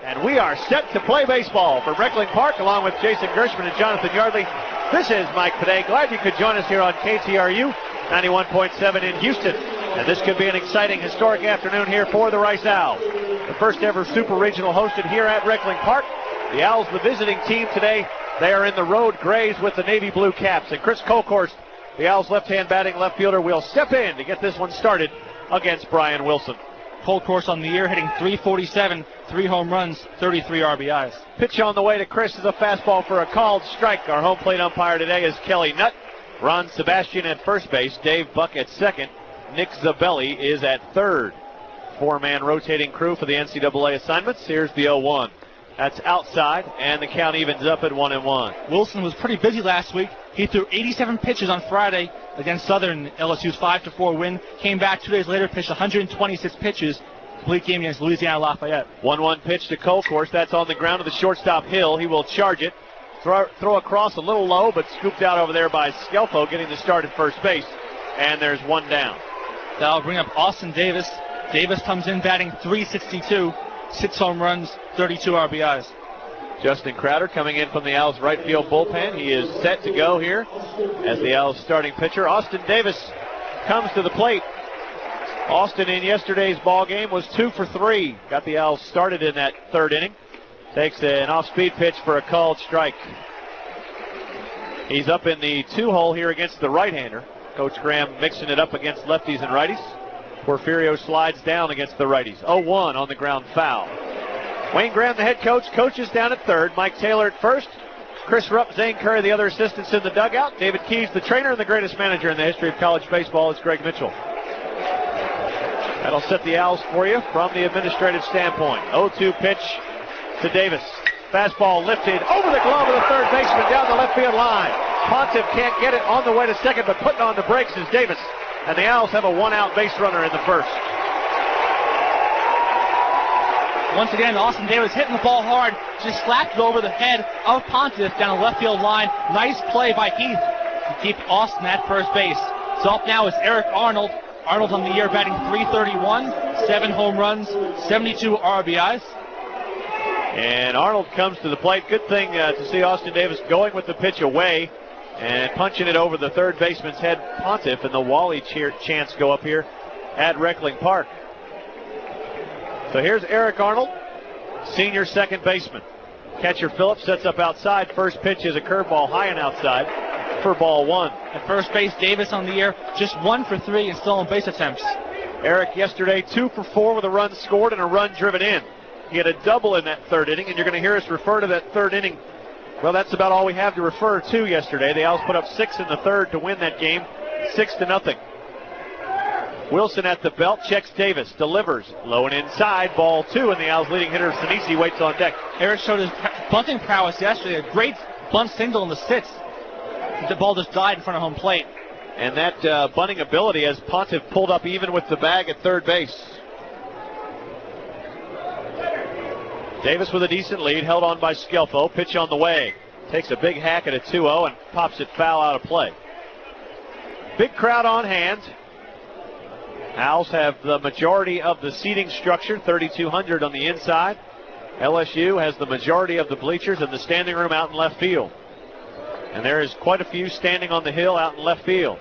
And we are set to play baseball from Reckling Park along with Jason Gershman and Jonathan Yardley. This is Mike Pede. Glad you could join us here on KTRU 91.7 in Houston. And this could be an exciting, historic afternoon here for the Rice Owls. The first ever Super Regional hosted here at Reckling Park. The Owls, the visiting team today, they are in the road grays with the navy blue caps. And Chris Colkhorst, the Owls' left-hand batting left fielder, will step in to get this one started against Brian Wilson. Colkhorst on the year, hitting .347, 3 home runs, 33 RBIs. Pitch on the way to Chris is a fastball for a called strike. Our home plate umpire today is Kelly Nutt. Ron Sebastian at first base, Dave Buck at second, Nick Zabelli is at third. 4-man rotating crew for the NCAA assignments. Here's the 0-1. That's outside, and the count evens up at 1-1. Wilson was pretty busy last week. He threw 87 pitches on Friday against Southern. LSU's 5-4 win. Came back 2 days later, pitched 126 pitches. Complete game against Louisiana Lafayette. 1-1 pitch to Colkhorst. That's on the ground of the shortstop Hill. He will charge it. Throw across a little low, but scooped out over there by Skelfo, getting the start at first base. And there's one down. That'll bring up Austin Davis. Davis comes in batting .362, 6 home runs, 32 RBIs. Justin Crowder coming in from the Owls right field bullpen. He is set to go here as the Owls starting pitcher. Austin Davis comes to the plate. Austin in yesterday's ball game was 2 for 3. Got the Owls started in that third inning. Takes an off-speed pitch for a called strike. He's up in the 2-hole here against the right-hander. Coach Graham mixing it up against lefties and righties. Porfirio slides down against the righties. 0-1 on the ground foul. Wayne Graham, the head coach, coaches down at third. Mike Taylor at first. Chris Rupp, Zane Curry, the other assistants in the dugout. David Keyes, the trainer, and the greatest manager in the history of college baseball is Greg Mitchell. That'll set the Owls for you from the administrative standpoint. 0-2 pitch to Davis. Fastball lifted over the glove of the third baseman down the left field line. Pontiff can't get it on the way to second, but putting on the brakes is Davis. And the Owls have a one-out base runner in the first. Once again, Austin Davis hitting the ball hard, just slapped it over the head of Pontiff down the left field line. Nice play by Heath to keep Austin at first base. So up now is Eric Arnold. Arnold on the year batting .331, 7 home runs, 72 RBIs. And Arnold comes to the plate. Good thing to see Austin Davis going with the pitch away and punching it over the third baseman's head, Pontiff, and the Wally chants go up here at Reckling Park. So here's Eric Arnold, senior second baseman. Catcher Phillips sets up outside. First pitch is a curveball high and outside for ball 1. At first base, Davis on the year, just 1 for 3 in stolen base attempts. Eric yesterday 2 for 4 with a run scored and a run driven in. He had a double in that third inning, and you're going to hear us refer to that third inning. Well, that's about all we have to refer to yesterday. The Owls put up 6 in the third to win that game, 6-0. Wilson at the belt, checks Davis, delivers, low and inside, ball 2, and the Owls' leading hitter, Sinisi, waits on deck. Eric showed his bunting prowess yesterday, a great bunt single in the sixth. The ball just died in front of home plate. And that bunting ability as Pontiff pulled up even with the bag at third base. Davis with a decent lead, held on by Skelfo. Pitch on the way. Takes a big hack at a 2-0 and pops it foul out of play. Big crowd on hand. Owls have the majority of the seating structure, 3,200 on the inside. LSU has the majority of the bleachers and the standing room out in left field. And there is quite a few standing on the hill out in left field.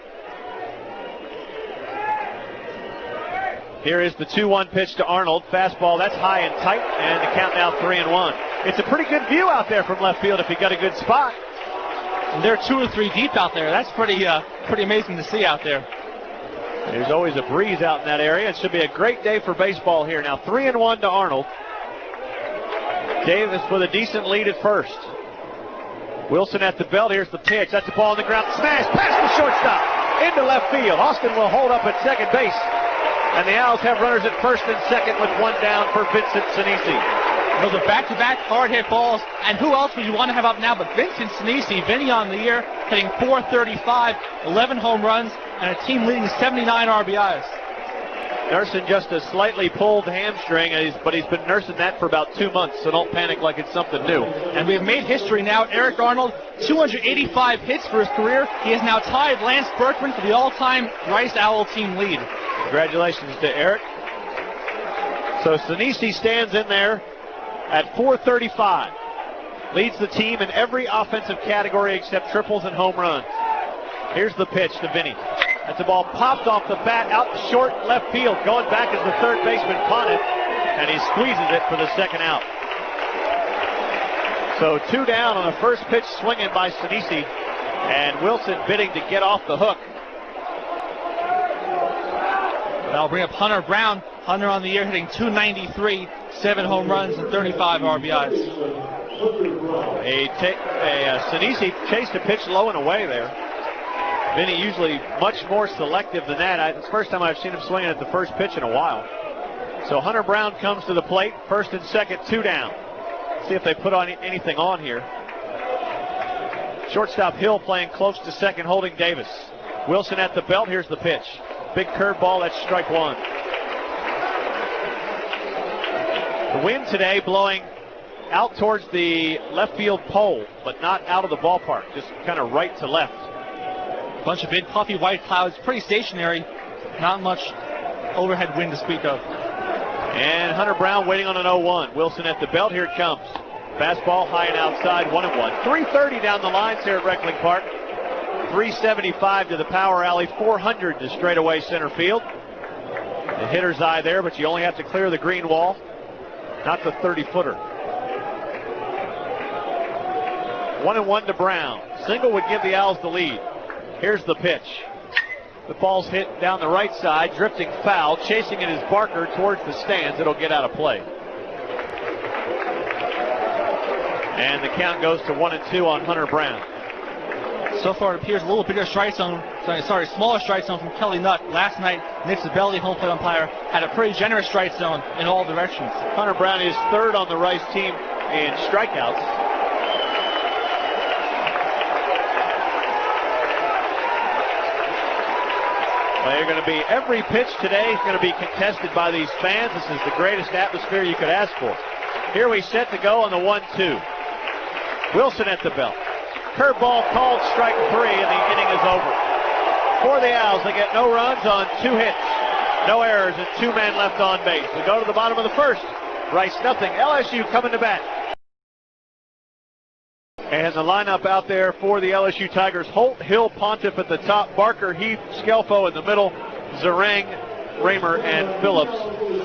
Here is the 2-1 pitch to Arnold. Fastball, that's high and tight, and the count now 3-1. It's a pretty good view out there from left field if you got a good spot. And they're 2 or 3 deep out there. That's pretty amazing to see out there. There's always a breeze out in that area. It should be a great day for baseball here. Now 3-1 to Arnold. Davis with a decent lead at first. Wilson at the belt. Here's the pitch. That's the ball on the ground. Smash past the shortstop into left field. Austin will hold up at second base. And the Owls have runners at first and second with 1 down for Vincent Sinisi. Those are back-to-back hard-hit balls. And who else would you want to have up now but Vincent Sinisi? Vinny on the year, hitting .435, 11 home runs, and a team leading 79 RBIs. Nursing just a slightly pulled hamstring, but he's been nursing that for about 2 months, so don't panic like it's something new. And we have made history now. Eric Arnold, 285 hits for his career. He has now tied Lance Berkman for the all-time Rice Owl team lead. Congratulations to Eric. So Sinisi stands in there at 435. Leads the team in every offensive category except triples and home runs. Here's the pitch to Vinny. That's a ball popped off the bat out short left field. Going back is the third baseman, Pede, and he squeezes it for the second out. So 2 down on the first pitch swinging by Sinisi, and Wilson bidding to get off the hook. That'll bring up Hunter Brown. Hunter on the year hitting .293, 7 home runs and 35 RBIs. Sinisi chased a pitch low and away there. Vinny usually much more selective than that. It's the first time I've seen him swinging at the first pitch in a while. So Hunter Brown comes to the plate, first and second, 2 down. See if they put on anything on here. Shortstop Hill playing close to second, holding Davis. Wilson at the belt. Here's the pitch. Big curveball. That's strike 1. The wind today blowing out towards the left field pole, but not out of the ballpark, just kind of right to left. Bunch of big puffy white clouds, pretty stationary, not much overhead wind to speak of. And Hunter Brown waiting on an 0-1. Wilson at the belt. Here it comes. Fastball high and outside, 1-1. 330 down the lines here at Reckling Park. 375 to the power alley, 400 to straightaway center field. The hitter's eye there, but you only have to clear the green wall, not the 30-footer. 1-1 to Brown. Single would give the Owls the lead. Here's the pitch. The ball's hit down the right side, drifting foul. Chasing it is Barker towards the stands. It'll get out of play. And the count goes to 1-2 on Hunter Brown. So far it appears a little bigger strike zone, smaller strike zone from Kelly Nutt. Last night, Nick Zabelli, home plate umpire, had a pretty generous strike zone in all directions. Hunter Brown is third on the Rice team in strikeouts. They're going to be, every pitch today is going to be contested by these fans. This is the greatest atmosphere you could ask for. Here we set to go on the 1-2. Wilson at the belt. Curveball called, strike 3, and the inning is over. For the Owls, they get no runs on 2 hits, no errors, and 2 men left on base. We go to the bottom of the first. Rice nothing. LSU coming to bat. And the lineup out there for the LSU Tigers: Holt, Hill, Pontiff at the top, Barker, Heath, Skelfo in the middle, Zarang, Raymer, and Phillips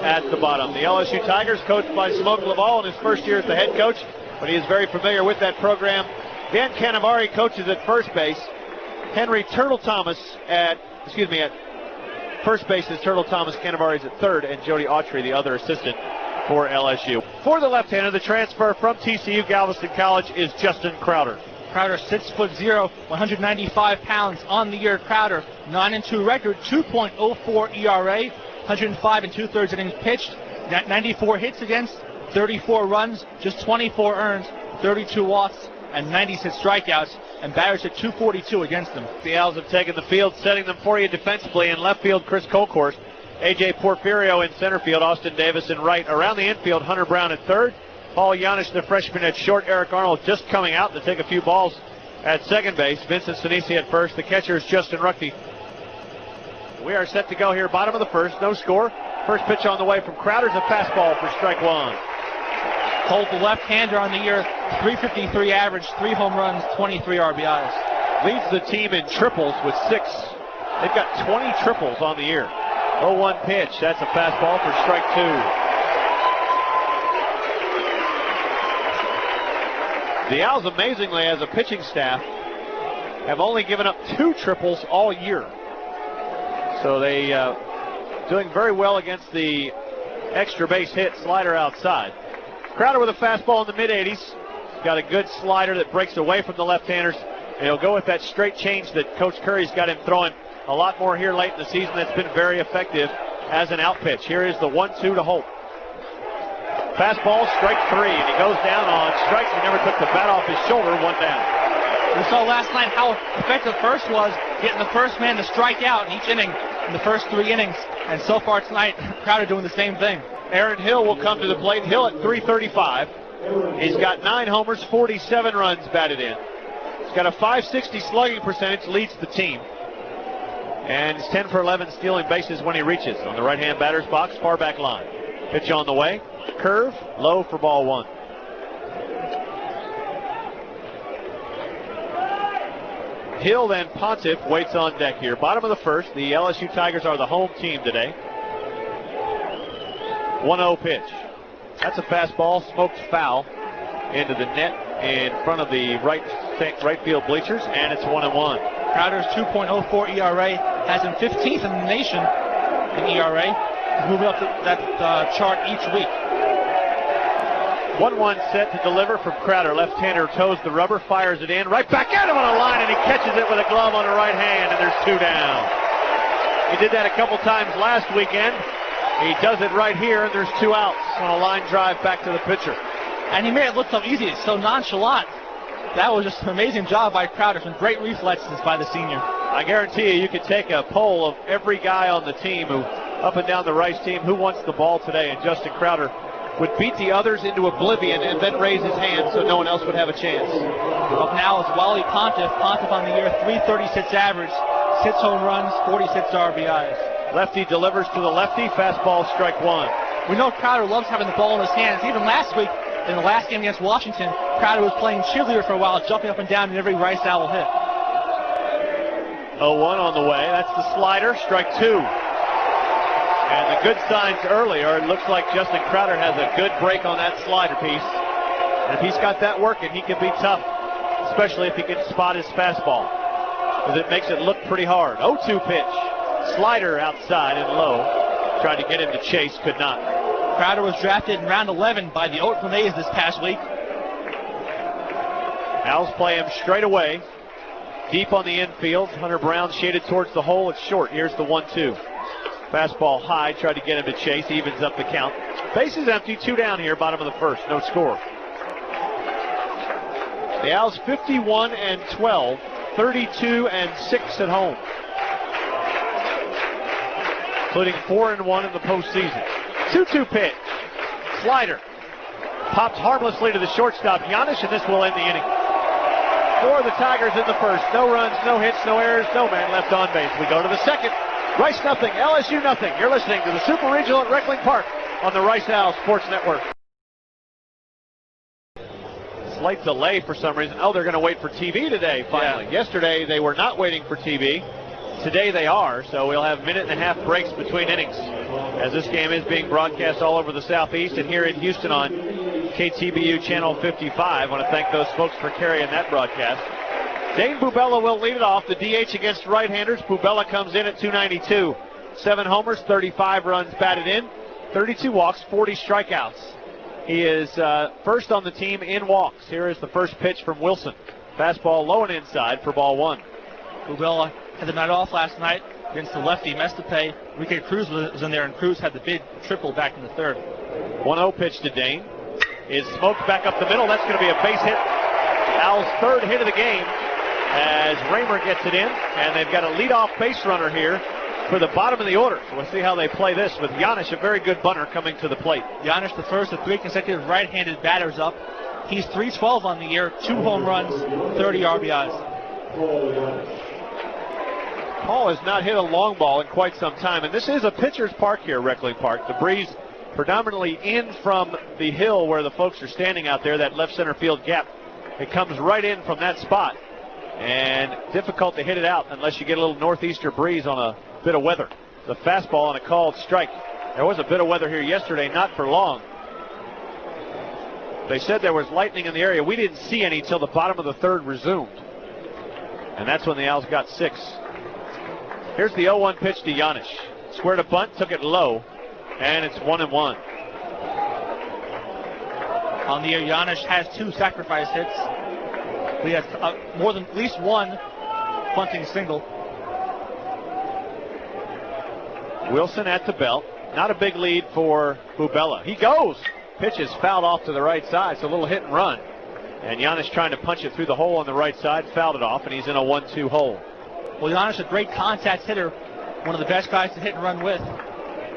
at the bottom. The LSU Tigers, coached by Smoke Laval in his first year as the head coach, but he is very familiar with that program. Dan Canavari coaches at first base. Henry Turtle Thomas at first base is Turtle Thomas. Canavari's at third, and Jody Autry, the other assistant for LSU. For the left-hander, the transfer from TCU Galveston College is Justin Crowder. Crowder, 6'0", 195 pounds on the year. Crowder, 9-2 record, 2.04 ERA, 105 2/3 innings pitched, 94 hits against, 34 runs, just 24 earned, 32 walks, and 96 strikeouts, and batters at 242 against them. The Owls have taken the field, setting them for you defensively. In left field, Chris Colcourse. A.J. Porfirio in center field, Austin Davis in right. Around the infield, Hunter Brown at third. Paul Yanish, the freshman, at short. Eric Arnold just coming out to take a few balls at second base. Vincent Sinisi at first. The catcher is Justin Ruckey. We are set to go here, bottom of the first. No score. First pitch on the way from Crowder's a fastball for strike 1. Holt, the left-hander on the year, 353 average, 3 home runs, 23 RBIs. Leads the team in triples with 6. They've got 20 triples on the year. 0-1 pitch. That's a fastball for strike 2. The Owls, amazingly, as a pitching staff, have only given up 2 triples all year. So they doing very well against the extra base hit slider outside. Crowder with a fastball in the mid-80s. Got a good slider that breaks away from the left-handers. And he'll go with that straight change that Coach Curry's got him throwing a lot more here late in the season. That's been very effective as an out pitch. Here is the 1-2 to Holt. Fastball, strike 3, and he goes down on strikes. He never took the bat off his shoulder. 1 down. We saw last night how effective first was, getting the first man to strike out in each inning in the first 3 innings. And so far tonight, Crowder doing the same thing. Aaron Hill will come to the plate. Hill at 335. He's got 9 homers, 47 runs batted in. He's got a .560 slugging percentage, leads the team. And he's 10 for 11 stealing bases when he reaches on the right-hand batter's box, far back line. Pitch on the way. Curve, low for ball 1. Hill, then Pontiff waits on deck here. Bottom of the first. The LSU Tigers are the home team today. 1-0 pitch. That's a fastball, smoked foul into the net in front of the right field bleachers, and it's 1-1. Crowder's 2.04 ERA has him 15th in the nation in ERA. He's moving up that chart each week. 1-1 set to deliver from Crowder. Left-hander toes the rubber, fires it in, right back at him on a line, and he catches it with a glove on the right hand, and there's 2 down. He did that a couple times last weekend. He does it right here, and there's 2 outs on a line drive back to the pitcher. And he made it look so easy. It's so nonchalant. That was just an amazing job by Crowder. Some great reflexes by the senior. I guarantee you could take a poll of every guy on the team who, up and down the Rice team, who wants the ball today, and Justin Crowder would beat the others into oblivion and then raise his hand so no one else would have a chance. Up now is Wally Pontiff. Pontiff on the year, 336 average, 6 home runs, 46 RBIs. Lefty delivers to the lefty, fastball, strike 1. We know Crowder loves having the ball in his hands. Even last week, in the last game against Washington, Crowder was playing cheerleader for a while, jumping up and down in every Rice Owl hit. 0-1 on the way. That's the slider, strike 2. And the good signs earlier, it looks like Justin Crowder has a good break on that slider piece. And if he's got that working, he can be tough, especially if he can spot his fastball, because it makes it look pretty hard. 0-2 pitch. Slider outside and low. Tried to get him to chase, could not. Crowder was drafted in round 11 by the Oakland A's this past week. Owls play him straight away. Deep on the infield. Hunter Brown shaded towards the hole. It's short. Here's the 1-2. Fastball high. Tried to get him to chase. Evens up the count. Bases empty. 2 down here. Bottom of the first. No score. The Owls 51-12. 32-6 at home, including 4-1 in the postseason. 2-2 pitch. Slider. Popped harmlessly to the shortstop, Giannis, and this will end the inning. For the Tigers in the first. No runs, no hits, no errors, no man left on base. We go to the second. Rice nothing, LSU nothing. You're listening to the Super Regional at Reckling Park on the Rice Owls Sports Network. Slight delay for some reason. Oh, they're going to wait for TV today, finally. Yeah. Yesterday, they were not waiting for TV. Today they are, so we'll have 1.5-minute breaks between innings as this game is being broadcast all over the Southeast and here in Houston on KTBU Channel 55. I want to thank those folks for carrying that broadcast. Dane Bubella will lead it off, the DH against right-handers. Bubella comes in at .292. 7 homers, 35 runs batted in, 32 walks, 40 strikeouts. He is first on the team in walks. Here is the first pitch from Wilson. Fastball low and inside for ball 1. Bubella had the night off last night against the lefty Mestepe. Enrique Cruz was in there, and Cruz had the big triple back in the third. 1-0 pitch to Dane. Is smoked back up the middle. That's going to be a base hit. Owls' third hit of the game as Raymer gets it in, and they've got a leadoff base runner here for the bottom of the order. So we'll see how they play this with Giannis, a very good bunter, coming to the plate. Giannis, the first of 3 consecutive right-handed batters up. He's .312 on the year, 2 home runs, 30 RBIs. Paul has not hit a long ball in quite some time, and this is a pitcher's park here, Reckling Park. The breeze predominantly in from the hill where the folks are standing out there, that left center field gap. It comes right in from that spot, and difficult to hit it out unless you get a little northeaster breeze on a bit of weather. The fastball on a called strike. There was a bit of weather here yesterday, not for long. They said there was lightning in the area. We didn't see any till the bottom of the third resumed, and that's when the Owls got 6. Here's the 0-1 pitch to Giannis. Squared a bunt, took it low, and it's 1-1. On the year, Giannis has 2 sacrifice hits. He has more than at least 1 bunting single. Wilson at the belt. Not a big lead for Bubella. He goes. Pitch is fouled off to the right side, so a little hit and run. And Giannis trying to punch it through the hole on the right side, fouled it off, and he's in a 1-2 hole. Well, Giannis, a great contact hitter, one of the best guys to hit and run with.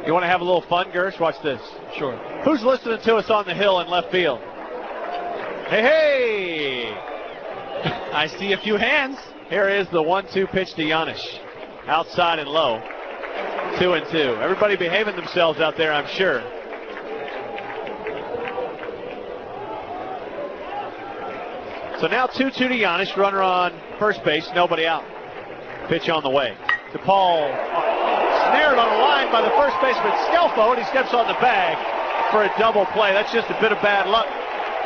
You want to have a little fun, Gersh? Watch this. Sure. Who's listening to us on the hill in left field? Hey, hey! I see a few hands. Here is the 1-2 pitch to Giannis. Outside and low. 2-2. Everybody behaving themselves out there, I'm sure. So now 2-2 to Giannis. Runner on first base. Nobody out. Pitch on the way. To Paul. Snared on a line by the first baseman, Scelfo, and he steps on the bag for a double play. That's just a bit of bad luck.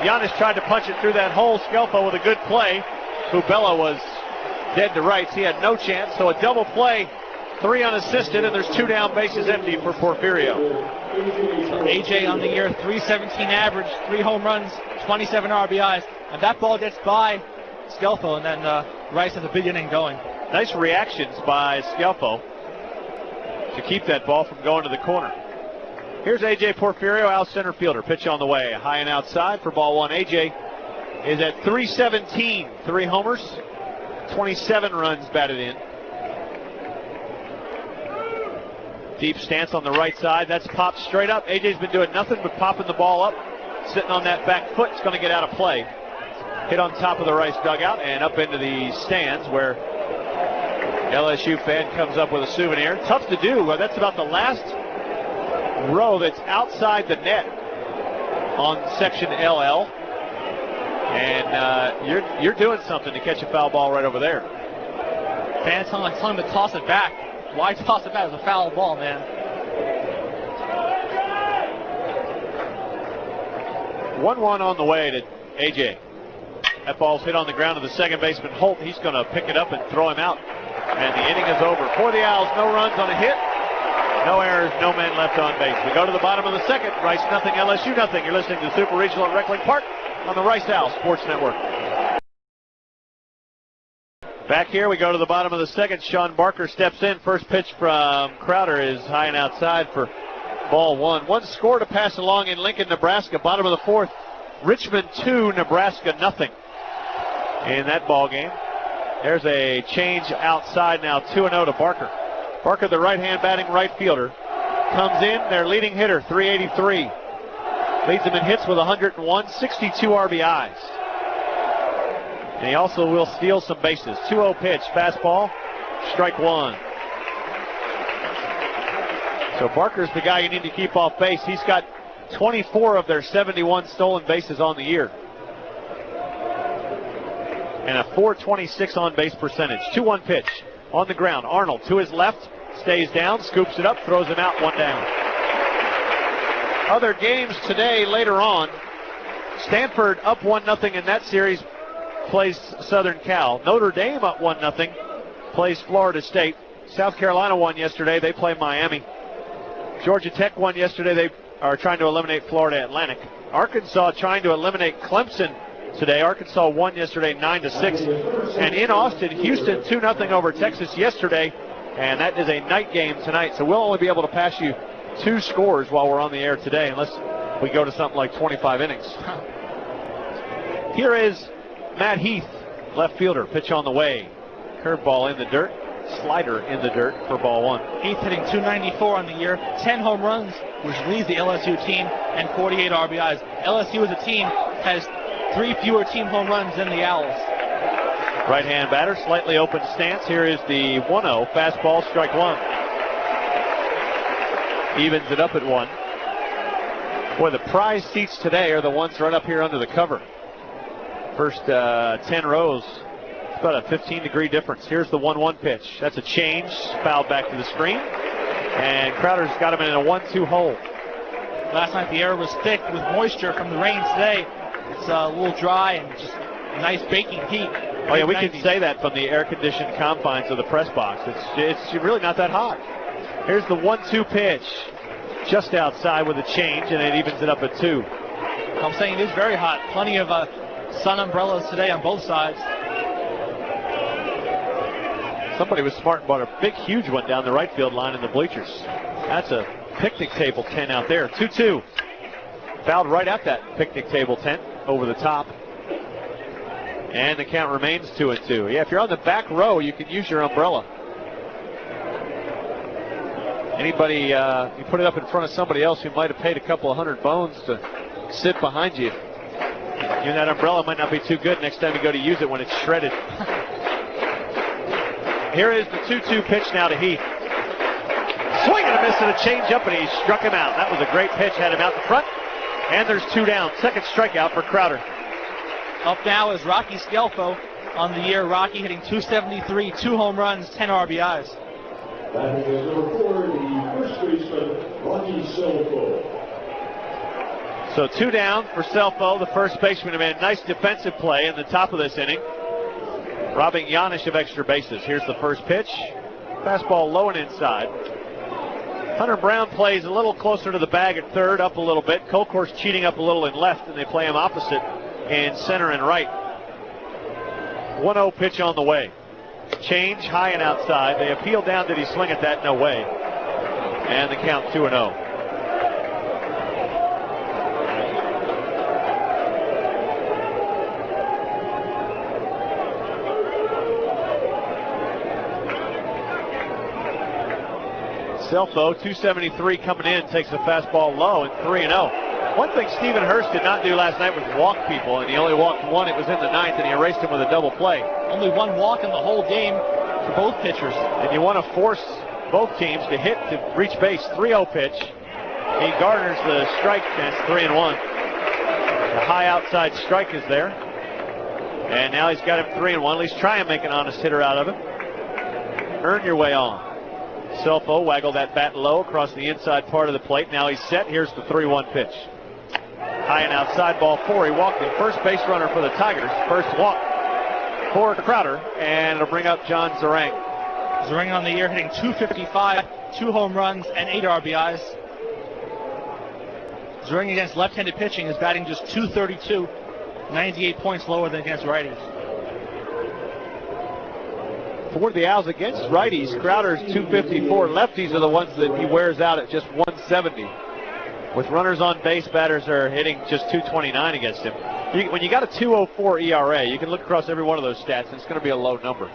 Giannis tried to punch it through that hole. Scelfo with a good play. Hubella was dead to rights. He had no chance. So a double play, 3 unassisted, and there's 2 down, bases empty for Porfirio. So AJ on the year, 317 average, 3 home runs, 27 RBIs. And that ball gets by Scelfo, and then Rice has a big inning going. Nice reactions by Scelfo to keep that ball from going to the corner. Here's AJ Porfirio, out center fielder. Pitch on the way. High and outside for ball 1. AJ is at 317. 3 homers, 27 runs batted in. Deep stance on the right side. That's popped straight up. AJ's been doing nothing but popping the ball up. Sitting on that back foot. It's going to get out of play. Hit on top of the Rice dugout and up into the stands where LSU fan comes up with a souvenir. Tough to do. Well, that's about the last row that's outside the net on section LL. And you're doing something to catch a foul ball right over there. Fans telling him to toss it back. Why toss it back? It was a foul ball, man. 1-1 on the way to AJ. That ball's hit on the ground to the second baseman, Holt. He's going to pick it up and throw him out. And the inning is over. For the Owls, no runs on a hit. No errors, no men left on base. We go to the bottom of the second. Rice nothing, LSU nothing. You're listening to Super Regional at Reckling Park on the Rice Owls Sports Network. Back here, we go to the bottom of the second. Sean Barker steps in. First pitch from Crowder is high and outside for ball 1. 1 score to pass along in Lincoln, Nebraska. Bottom of the 4th. Richmond 2, Nebraska nothing in that ball game. There's a change outside now, 2-0 to Barker. Barker, the right-hand batting right fielder, comes in. Their leading hitter, 383. Leads them in hits with 101, 62 RBIs. And he also will steal some bases. 2-0 pitch, fastball, strike 1. So Barker's the guy you need to keep off base. He's got 24 of their 71 stolen bases on the year. And a .426 on-base percentage. 2-1 pitch on the ground. Arnold to his left, stays down, scoops it up, throws him out, 1 down. Other games today later on. Stanford up 1-0 in that series, plays Southern Cal. Notre Dame up 1-0, plays Florida State. South Carolina won yesterday. They play Miami. Georgia Tech won yesterday. They are trying to eliminate Florida Atlantic. Arkansas trying to eliminate Clemson today. Arkansas won yesterday 9-6. And in Austin, Houston 2-0 over Texas yesterday. And that is a night game tonight. So we'll only be able to pass you 2 scores while we're on the air today, unless we go to something like 25 innings. Here is Matt Heath, left fielder. Pitch on the way. Curveball in the dirt. Slider in the dirt for ball 1. Heath hitting .294 on the year, 10 home runs, which leads the LSU team, and 48 RBIs. LSU as a team has 3 fewer team home runs than the Owls. Right-hand batter, slightly open stance. Here is the 1-0, fastball, strike 1. Evens it up at 1. Boy, the prize seats today are the ones right up here under the cover. First 10 rows, it's about a 15-degree difference. Here's the 1-1 pitch. That's a change, fouled back to the screen. And Crowder's got him in a 1-2 hole. Last night the air was thick with moisture from the rain. Today it's a little dry and just nice baking heat. Oh yeah, we can say that from the air-conditioned confines of the press box. It's really not that hot. Here's the 1-2 pitch, just outside with a change, and it evens it up at 2. I'm saying it is very hot. Plenty of sun umbrellas today on both sides. Somebody was smart and bought a big, huge one down the right field line in the bleachers. That's a picnic table tent out there. 2-2. Fouled right at that picnic table tent over the top. And the count remains 2-2. Yeah, if you're on the back row, you can use your umbrella. Anybody, you put it up in front of somebody else who might have paid a couple of $100 bones to sit behind you. And that umbrella might not be too good next time you go to use it when it's shredded. Here is the 2-2 pitch now to Heath. Swing and a miss and a changeup, and he struck him out. That was a great pitch, had him out in front. And there's 2 down. Second strikeout for Crowder. Up now is Rocky Scelfo. On the year, Rocky hitting .273, 2 home runs, 10 RBIs. Batting is number 4, the first baseman, Rocky Scelfo. So 2 down for Scelfo, the first baseman. Made a nice defensive play in the top of this inning, robbing Giannis of extra bases. Here's the first pitch. Fastball low and inside. Hunter Brown plays a little closer to the bag at third, up a little bit. Colcourt's cheating up a little in left, and they play him opposite in center and right. 1-0 pitch on the way. Change high and outside. They appeal down. Did he swing at that? No way. And the count 2-0. Scelfo, 273 coming in, takes a fastball low and 3-0. One thing Stephen Hurst did not do last night was walk people, and he only walked one. It was in the ninth, and he erased him with a double play. Only 1 walk in the whole game for both pitchers. And you want to force both teams to hit to reach base. 3-0 pitch. He garners the strike, and it's 3-1. The high outside strike is there. And now he's got him 3-1. At least try and make an honest hitter out of him. Earn your way on. Scelfo waggled that bat low across the inside part of the plate. Now he's set. Here's the 3-1 pitch. High and outside, ball 4. He walked the first base runner for the Tigers. First walk for Crowder, and it'll bring up John Zarang. Zarang on the year hitting .255, 2 home runs, and 8 RBIs. Zarang against left-handed pitching is batting just .232, 98 points lower than against righties. For the Owls against righties, Crowder's .254. Lefties are the ones that he wears out at just .170. With runners on base, batters are hitting just .229 against him. When you got a .204 ERA, you can look across every one of those stats, and it's going to be a low number.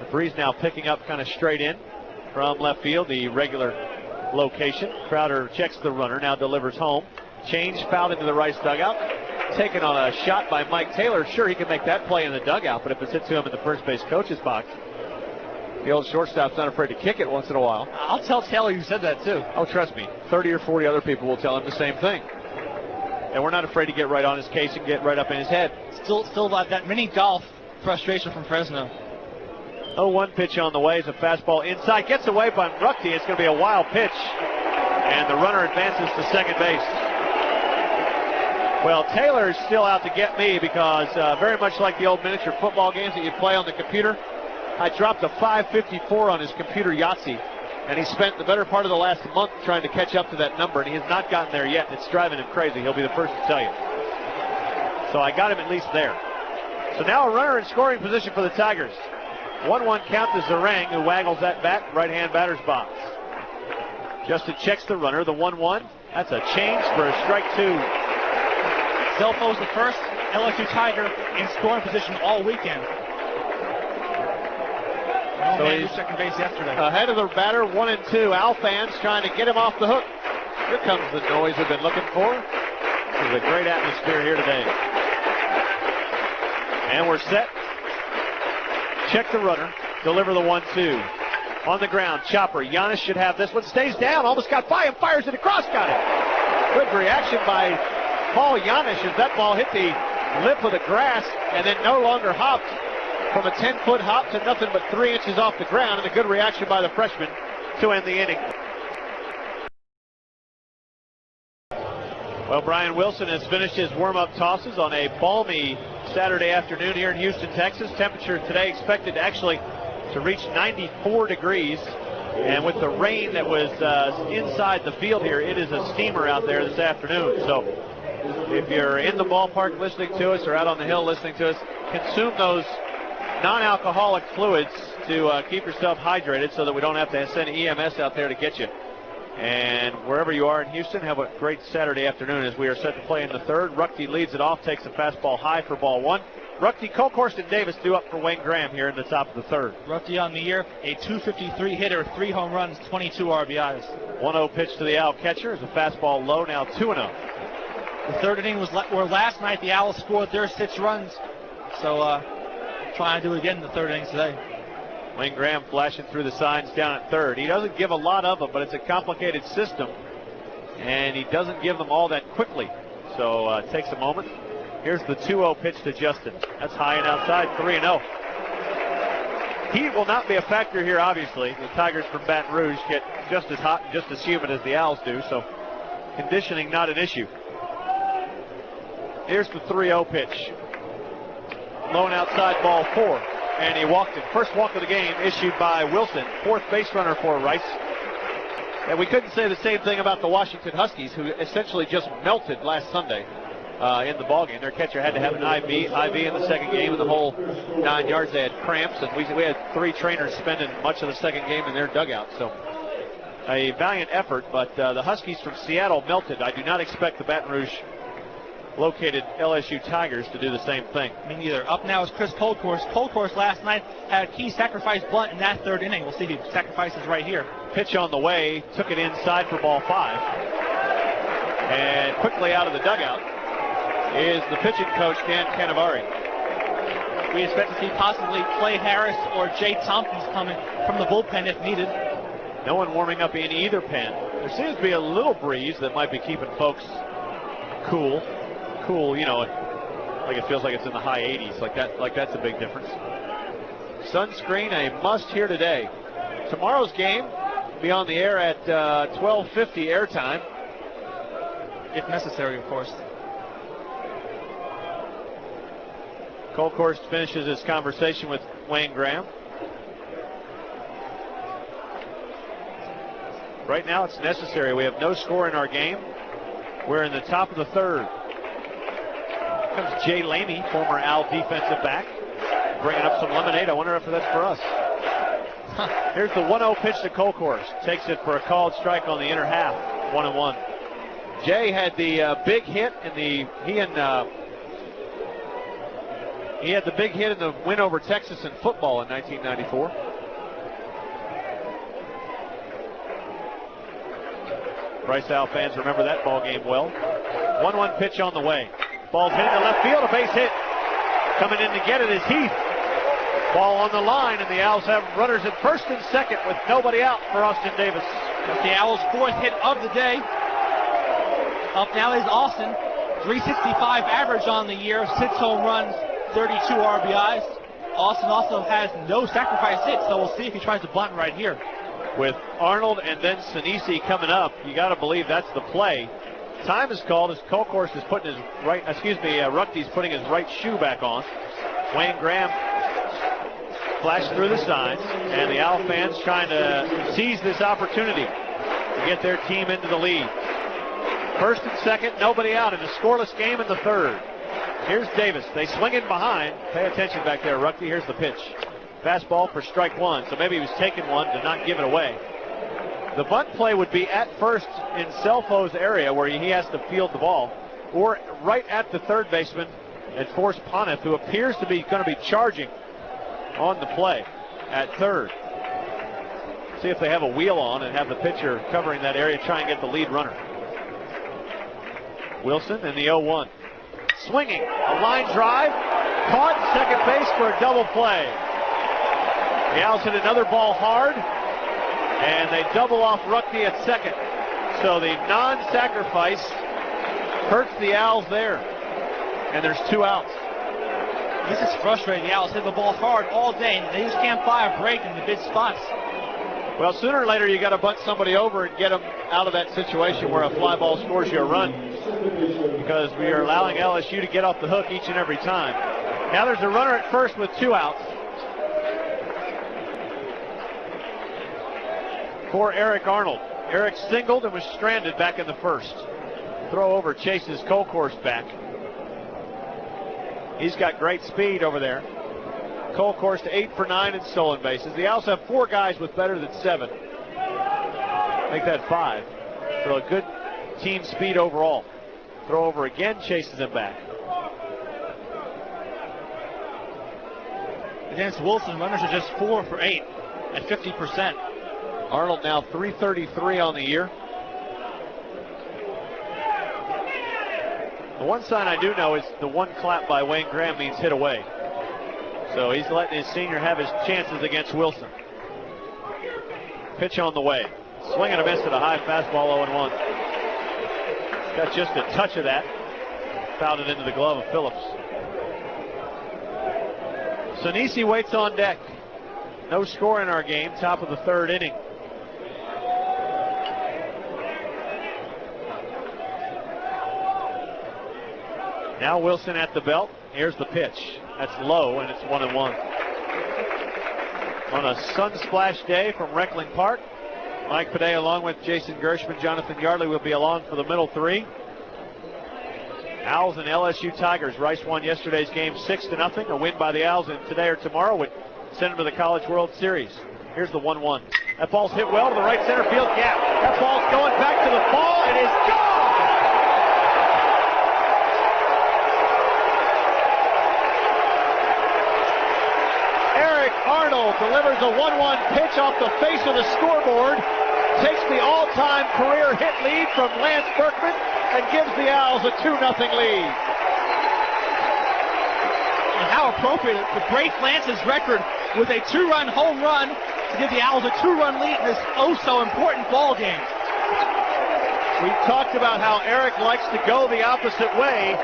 The breeze now picking up kind of straight in from left field, the regular location. Crowder checks the runner, now delivers home. Change fouled into the right dugout. Taken on a shot by Mike Taylor. Sure, he can make that play in the dugout, but if it's hit to him in the first base coach's box, the old shortstop's not afraid to kick it once in a while. I'll tell Taylor you said that too. Oh, trust me. 30 or 40 other people will tell him the same thing. And we're not afraid to get right on his case and get right up in his head. Still that mini golf frustration from Fresno. 0-1 pitch on the way is a fastball inside. Gets away by Ruckty. It's going to be a wild pitch. And the runner advances to second base. Well, Taylor is still out to get me because very much like the old miniature football games that you play on the computer, I dropped a 554 on his computer Yahtzee, and he spent the better part of the last month trying to catch up to that number, and he has not gotten there yet. It's driving him crazy. He'll be the first to tell you. So I got him at least there. So now a runner in scoring position for the Tigers. 1-1 count to Zarang, who waggles that bat, right-hand batter's box. Justin checks the runner, the 1-1. That's a change for a strike 2. Scelfo's the first LSU Tiger in scoring position all weekend. So he's second base yesterday. Ahead of the batter, 1 and 2. Owl fans trying to get him off the hook. Here comes the noise we've been looking for. This is a great atmosphere here today. And we're set. Check the runner. Deliver the 1-2. On the ground, chopper. Giannis should have this one. Stays down. Almost got by him. Fires it across. Got it. Good reaction by Paul Giannis as that ball hit the lip of the grass and then no longer hopped from a 10-foot hop to nothing but 3 inches off the ground, and a good reaction by the freshman to end the inning. Well, Brian Wilson has finished his warm-up tosses on a balmy Saturday afternoon here in Houston, Texas. Temperature today expected actually to reach 94 degrees. And with the rain that was inside the field here, it is a steamer out there this afternoon. So if you're in the ballpark listening to us or out on the hill listening to us, consume those non-alcoholic fluids to keep yourself hydrated so that we don't have to send EMS out there to get you. And wherever you are in Houston, have a great Saturday afternoon as we are set to play in the third. Ruckty leads it off, takes a fastball high for ball 1. Ruckty, Colkhorst, and Davis due up for Wayne Graham here in the top of the third. Ruckty on the year, a .253 hitter, 3 home runs, 22 RBIs. 1-0 pitch to the Owl catcher is a fastball low, now 2-0. The third inning was where last night the Owls scored their 6 runs. So trying to do it again in the third inning today. Wayne Graham flashing through the signs down at third. He doesn't give a lot of them, but it's a complicated system, and he doesn't give them all that quickly. So it takes a moment. Here's the 2-0 pitch to Justin. That's high and outside, 3-0. Heat will not be a factor here, obviously. The Tigers from Baton Rouge get just as hot and just as humid as the Owls do, so conditioning not an issue. Here's the 3-0 pitch. Low and outside, ball 4. And he walked it. First walk of the game issued by Wilson, fourth base runner for Rice. And we couldn't say the same thing about the Washington Huskies, who essentially just melted last Sunday in the ballgame. Their catcher had to have an IV in the second game, and the whole 9 yards. They had cramps, and we had 3 trainers spending much of the second game in their dugout. So a valiant effort, but the Huskies from Seattle melted. I do not expect the Baton Rouge located LSU Tigers to do the same thing. Me neither. Up now is Chris Colcourse. Colcourse last night had a key sacrifice bunt in that 3rd inning. We'll see if he sacrifices right here. Pitch on the way, took it inside for ball 5. And quickly out of the dugout is the pitching coach, Dan Canavari. We expect to see possibly Clay Harris or Jay Tompkins coming from the bullpen if needed. No one warming up in either pen. There seems to be a little breeze that might be keeping folks cool, you know, like it feels like it's in the high 80s, like that's a big difference. Sunscreen, a must here today. Tomorrow's game will be on the air at 12:50 airtime. If necessary, of course. Colcourse finishes his conversation with Wayne Graham. Right now it's necessary. We have no score in our game. We're in the top of the 3rd. Comes Jay Lamey, former Owl defensive back, bringing up some lemonade. I wonder if that's for us. Here's the 1-0 pitch to Colcourse. Takes it for a called strike on the inner half. 1-1. Jay had the big hit in the he had the big hit in the win over Texas in football in 1994. Rice Owl fans remember that ball game well. 1-1 pitch on the way. Ball's hit into left field, a base hit. Coming in to get it is Heath. Ball on the line, and the Owls have runners at first and second with nobody out for Austin Davis. That's the Owls' 4th hit of the day. Up now is Austin. 365 average on the year, 6 home runs, 32 RBIs. Austin also has no sacrifice hits, so we'll see if he tries to bunt right here. With Arnold and then Sinisi coming up, you got to believe that's the play. Time is called as Colcourse is putting his Ruchty's putting his right shoe back on. Wayne Graham flashed through the signs, and the Owl fans trying to seize this opportunity to get their team into the lead. First and second, nobody out in a scoreless game in the 3rd. Here's Davis. They swing in behind. Pay attention back there, Ruchty. Here's the pitch. Fastball for strike 1, so maybe he was taking one to not give it away. The bunt play would be at first in Selfo's area where he has to field the ball, or right at the 3rd baseman and force Poneth, who appears to be going to be charging on the play at 3rd. See if they have a wheel on and have the pitcher covering that area, try and get the lead runner. Wilson in the 0-1. Swinging, a line drive, caught second base for a double play. The Owls hit another ball hard, and they double off Ruchty at second. So the non-sacrifice hurts the Owls there, and there's 2 outs. This is frustrating. The Owls hit the ball hard all day, and they just can't find a break in the big spots. Well, sooner or later you got to bunt somebody over and get them out of that situation where a fly ball scores you a run, because we are allowing LSU to get off the hook each and every time. Now there's a runner at first with 2 outs for Eric Arnold. Eric singled and was stranded back in the 1st. Throw over chases Colcourse back. He's got great speed over there. Colcourse to 8 for 9 in stolen bases. The Owls have 4 guys with better than 7. Make that 5. So a good team speed overall. Throw over again, chases him back. Against Wilson, runners are just 4 for 8 at 50%. Arnold now 333 on the year. The one sign I do know is the one clap by Wayne Graham means hit away. So he's letting his senior have his chances against Wilson. Pitch on the way. Swing and a miss at a high fastball, 0-1. Got just a touch of that. fouled it into the glove of Phillips. Sinisi waits on deck. No score in our game, top of the third inning. Now Wilson at the belt. Here's the pitch. That's low, and it's 1-1. On a sun-splashed day from Reckling Park, Mike Pede along with Jason Gershman, Jonathan Yardley will be along for the middle three. Owls and LSU Tigers. Rice won yesterday's game 6-0. A win by the Owls today or tomorrow would send them to the College World Series. Here's the 1-1. That ball's hit well to the right center field gap. That ball's going back to the ball. It is gone! Arnold delivers a 1-1 pitch off the face of the scoreboard, takes the all-time career hit lead from Lance Berkman, and gives the Owls a 2-0 lead. And how appropriate to break Lance's record with a 2-run home run to give the Owls a 2-run lead in this oh-so-important ball game. We talked about how Eric likes to go the opposite way,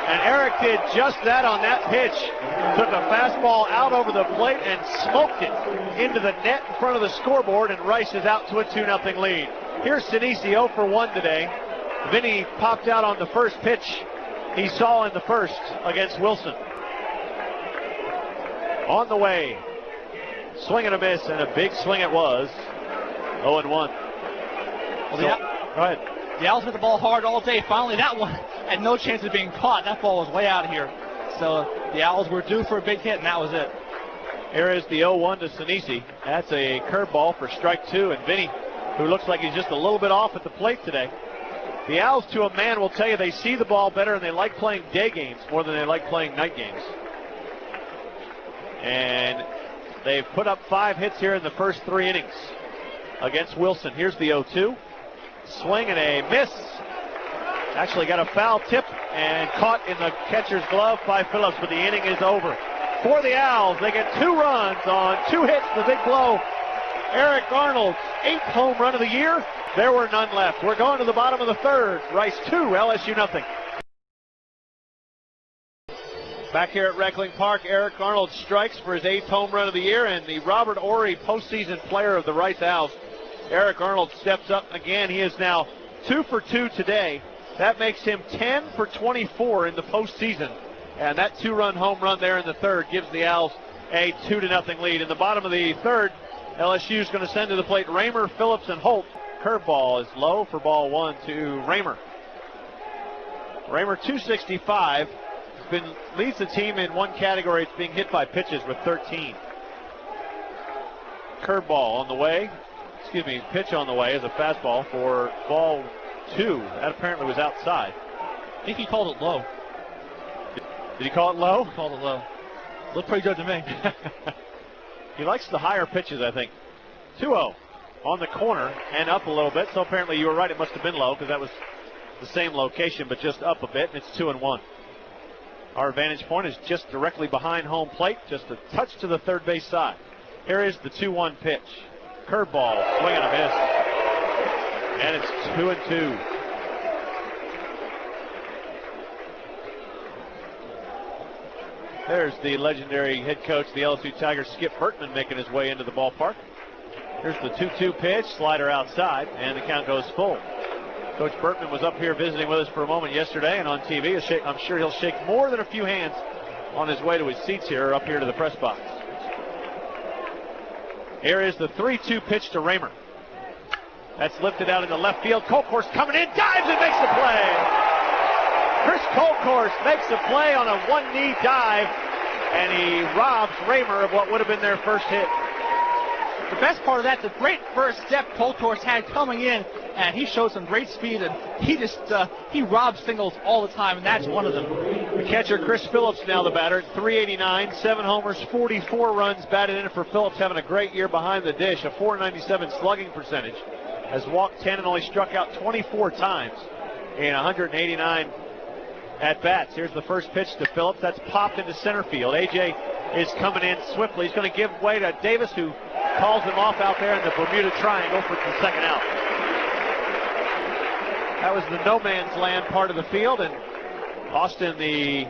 and Eric did just that on that pitch. Took a fastball out over the plate and smoked it into the net in front of the scoreboard, and Rice is out to a 2-0 lead. Here's Sinisi 0 for 1 today. Vinny popped out on the first pitch he saw in the first against Wilson. On the way. Swing and a miss, and a big swing it was. 0-1. Well, go ahead. The Owls hit the ball hard all day. Finally, that one had no chance of being caught. That ball was way out of here. So the Owls were due for a big hit, and that was it. Here is the 0-1 to Sinisi. That's a curveball for strike 2, and Vinny, who looks like he's just a little bit off at the plate today. The Owls, to a man, will tell you they see the ball better and they like playing day games more than they like playing night games. And they've put up 5 hits here in the first 3 innings against Wilson. Here's the 0-2. Swing and a miss. Actually got a foul tip and caught in the catcher's glove by Phillips, but the inning is over. For the Owls, they get 2 runs on 2 hits, the big blow. Eric Arnold's 8th home run of the year. There were none left. We're going to the bottom of the third. Rice 2, LSU nothing. Back here at Reckling Park, Eric Arnold strikes for his 8th home run of the year, and the Robert Ory postseason player of the Rice Owls. Eric Arnold steps up again. He is now 2 for 2 today. That makes him 10 for 24 in the postseason. And that 2-run home run there in the third gives the Owls a 2-0 lead. In the bottom of the third, LSU is going to send to the plate Raymer, Phillips, and Holt. Curveball is low for ball 1 to Raymer. Raymer, 265, leads the team in one category. It's being hit by pitches with 13. Curveball on the way. Pitch on the way is a fastball for ball 2. That apparently was outside. I think he called it low. Did he call it low? He called it low. Looked pretty good to me. He likes the higher pitches, I think. 2-0 on the corner and up a little bit. So apparently you were right. It must have been low because that was the same location, but just up a bit. And it's 2-1. Our vantage point is just directly behind home plate, just a touch to the third base side. Here is the 2-1 pitch. Curveball, swing and a miss. And it's 2-2. There's the legendary head coach, the LSU Tigers, Skip Bertman, making his way into the ballpark. Here's the 2-2 pitch, slider outside, and the count goes full. Coach Bertman was up here visiting with us for a moment yesterday, and on TV, I'm sure he'll shake more than a few hands on his way to his seats here, up here to the press box. Here is the 3-2 pitch to Raymer. That's lifted out into left field. Colcourse coming in, dives and makes the play. Chris Colcourse makes the play on a one-knee dive, and he robs Raymer of what would have been their first hit. The best part of that, the great first step Colcourse had coming in, and he showed some great speed, and he robs singles all the time, and that's one of them. The catcher, Chris Phillips, now the batter, 389, 7 homers, 44 runs batted in for Phillips, having a great year behind the dish, a .497 slugging percentage, has walked 10 and only struck out 24 times in 189 at-bats. Here's the first pitch to Phillips. That's popped into center field. A.J. is coming in swiftly. He's going to give way to Davis, who calls him off out there in the Bermuda Triangle for the second out. That was the no man's land part of the field, and Austin, the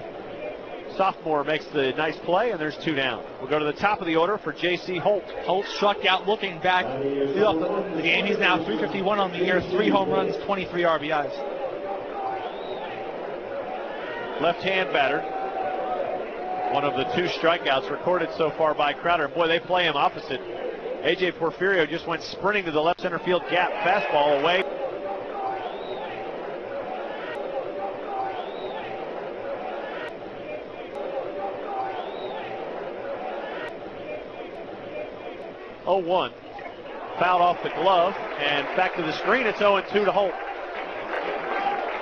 sophomore, makes the nice play, and there's 2 down. We'll go to the top of the order for J.C. Holt. Holt struck out looking back the game. He's now 351 on the year, 3 home runs, 23 RBIs. Left-hand batter. One of the 2 strikeouts recorded so far by Crowder. Boy, they play him opposite. A.J. Porfirio just went sprinting to the left center field gap. Fastball away. Oh, 1. Fouled off the glove, and back to the screen. It's 0-2 to Holt.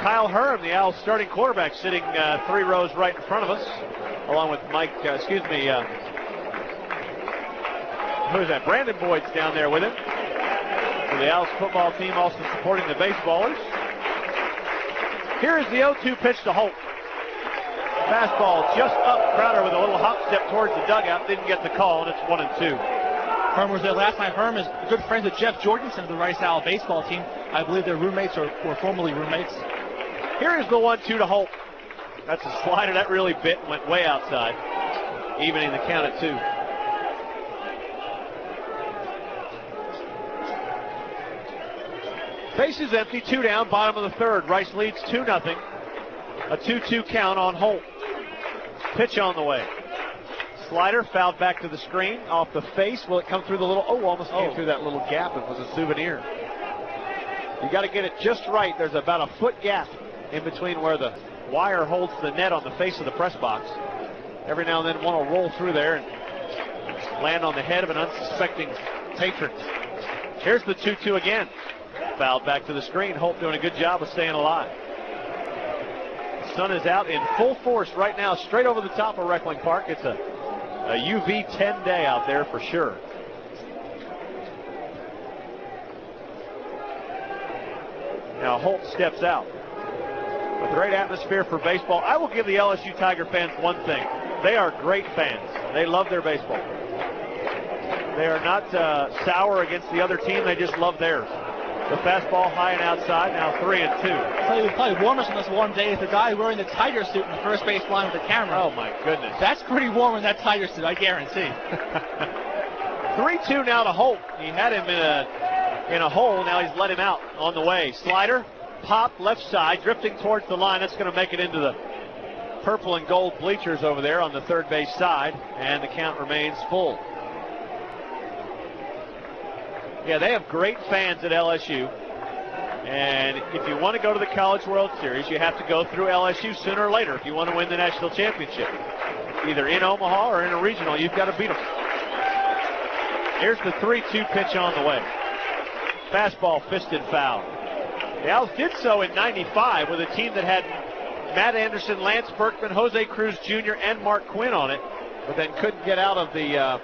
Kyle Herm, the Owls starting quarterback, sitting 3 rows right in front of us, along with who is that? Brandon Boyd's down there with him. So the Owls football team also supporting the baseballers. Here is the 0-2 pitch to Holt. Fastball just up. Crowder with a little hop step towards the dugout. Didn't get the call, and it's 1-2. Herm was there last night. Herm is good friends with Jeff Jorgensen of the Rice Owl baseball team. I believe they're roommates or were formerly roommates. Here is the 1-2 to Holt. That's a slider that really bit and went way outside, evening the count at 2. Bases empty, 2 down, bottom of the 3rd. Rice leads 2-0. A 2-2 count on Holt. Pitch on the way. Slider fouled back to the screen, off the face. Will it come through the little, almost came through that little gap. It was a souvenir. You got to get it just right. There's about a foot gap in between where the wire holds the net on the face of the press box. Every now and then one will roll through there and land on the head of an unsuspecting patron. Here's the 2-2 again. Fouled back to the screen. Holt doing a good job of staying alive. The sun is out in full force right now, straight over the top of Reckling Park. It's a UV 10 day out there for sure. Now Holt steps out. A great atmosphere for baseball. I will give the LSU Tiger fans one thing. They are great fans. They love their baseball. They are not sour against the other team. They just love theirs. The fastball high and outside, now 3-2. It was probably warmest on this warm day is the guy wearing the Tiger suit in the first base line with the camera. Oh, my goodness. That's pretty warm in that Tiger suit, I guarantee. 3-2 now to Holt. He had him in a hole. Now he's let him out on the way. Slider, pop, left side, drifting towards the line. That's going to make it into the purple and gold bleachers over there on the 3rd base side, and the count remains full. Yeah, they have great fans at LSU, and if you want to go to the College World Series, you have to go through LSU sooner or later if you want to win the national championship. Either in Omaha or in a regional, you've got to beat them. Here's the 3-2 pitch on the way. Fastball fisted foul. The Owls did so in '95 with a team that had Matt Anderson, Lance Berkman, Jose Cruz Jr., and Mark Quinn on it, but then couldn't get out of the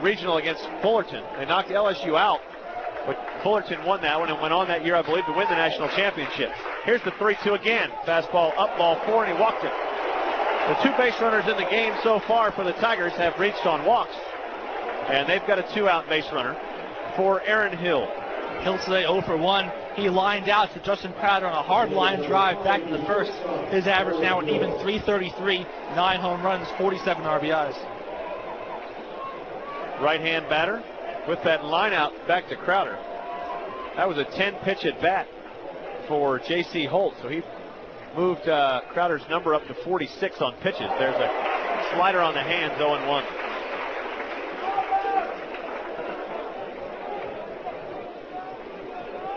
regional against Fullerton. They knocked LSU out, but Fullerton won that one and went on that year, I believe, to win the national championship. Here's the 3-2 again. Fastball up, ball 4, and he walked it. The 2 base runners in the game so far for the Tigers have reached on walks, and they've got a 2-out base runner for Aaron Hill. Hill today 0 for 1. He lined out to Justin Crowder on a hard line drive back in the 1st. His average now an even .333, 9 home runs, 47 RBIs. Right-hand batter with that line out back to Crowder. That was a 10-pitch at bat for J.C. Holt, so he moved Crowder's number up to 46 on pitches. There's a slider on the hands, 0-1.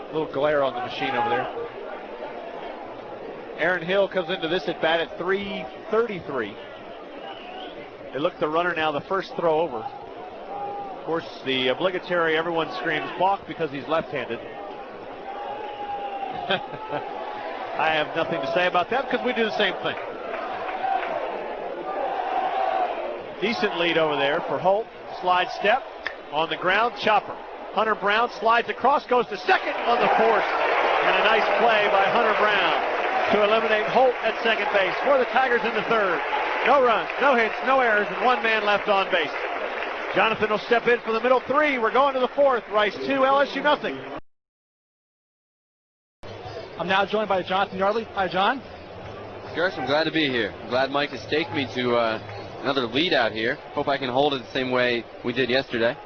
A little glare on the machine over there. Aaron Hill comes into this at bat at .333. They look the runner now, the first throw over. Of course, the obligatory everyone screams balk because he's left-handed. I have nothing to say about that because we do the same thing. Decent lead over there for Holt. Slide step on the ground, chopper. Hunter Brown slides across, goes to second on the force. And a nice play by Hunter Brown to eliminate Holt at second base for the Tigers in the 3rd. No runs, no hits, no errors, and 1 man left on base. Jonathan will step in for the middle 3. We're going to the 4th. Rice 2, LSU nothing. I'm now joined by Jonathan Yardley. Hi, John. Gershman, I'm glad to be here. I'm glad Mike has taken me to another lead out here. Hope I can hold it the same way we did yesterday.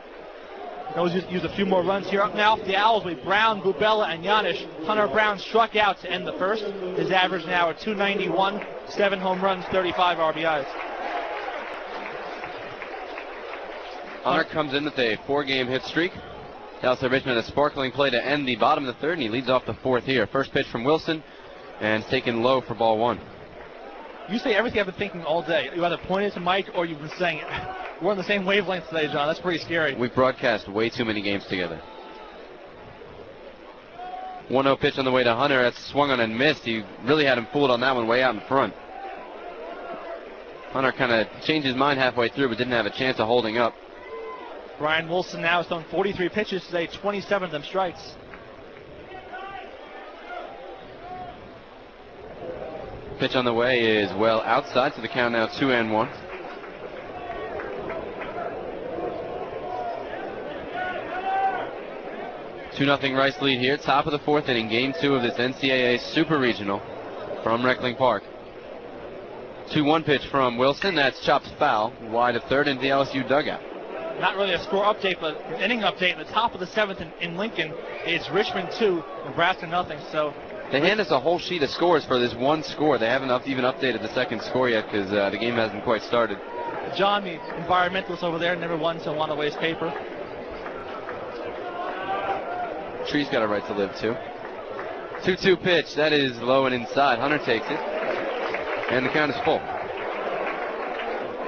Those use a few more runs here. Up now for the Owls with Brown, Bubella, and Yanish. Hunter Brown struck out to end the first. His average now at .291, 7 home runs, 35 RBIs. Hunter comes in with a 4-game hit streak. Dallas Richmond a sparkling play to end the bottom of the third, and he leads off the fourth here. First pitch from Wilson, and it's taken low for ball 1. You say everything I've been thinking all day. You either pointed to Mike or you've been saying it. We're on the same wavelength today, John. That's pretty scary. We've broadcast way too many games together. 1-0 pitch on the way to Hunter. That's swung on and missed. He really had him fooled on that one way out in front. Hunter kind of changed his mind halfway through, but didn't have a chance of holding up. Brian Wilson now has thrown 43 pitches today, 27 of them strikes. Pitch on the way is well outside, so the count now 2-1. 2-0 Rice lead here, top of the fourth inning, game 2 of this NCAA Super Regional from Reckling Park. 2-1 pitch from Wilson, that's chopped foul, wide of third into the LSU dugout. Not really a score update, but an inning update. In the top of the 7th in Lincoln, it's Richmond 2, Nebraska nothing. So they hand us a whole sheet of scores for this one score. They haven't even updated the second score yet because the game hasn't quite started. John, the environmentalist over there, never once want to waste paper. Tree's got a right to live too. 2-2 pitch, that is low and inside. Hunter takes it, and the count is full.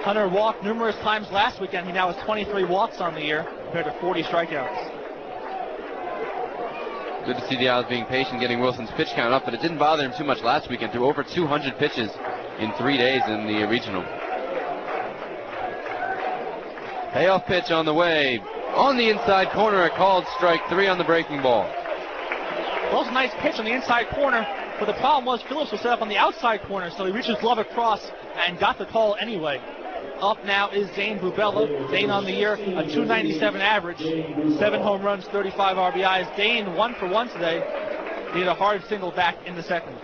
Hunter walked numerous times last weekend. He now has 23 walks on the year compared to 40 strikeouts. Good to see the Owls being patient, getting Wilson's pitch count up, but it didn't bother him too much last weekend. Threw over 200 pitches in 3 days in the regional. Payoff pitch on the way. On the inside corner, a called strike 3 on the breaking ball. Well, it was a nice pitch on the inside corner, but the problem was Phillips was set up on the outside corner, so he reached his glove across and got the call anyway. Up now is Zane Bubella. Zane on the year, a .297 average, 7 home runs, 35 RBIs. Dane 1 for 1 today. He had a hard single back in the second.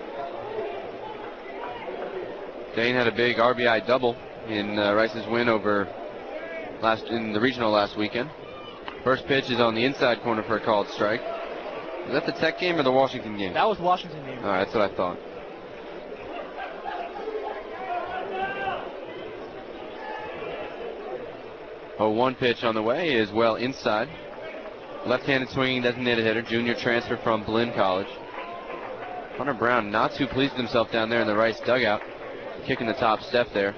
Dane had a big RBI double in Rice's win over in the regional last weekend. First pitch is on the inside corner for a called strike. Was that the Tech game or the Washington game? That was Washington game. All right, that's what I thought. 0-1 pitch on the way is well inside. Left-handed swinging designated hitter, junior transfer from Blinn College. Hunter Brown not too pleased with himself down there in the Rice dugout, kicking the top step there.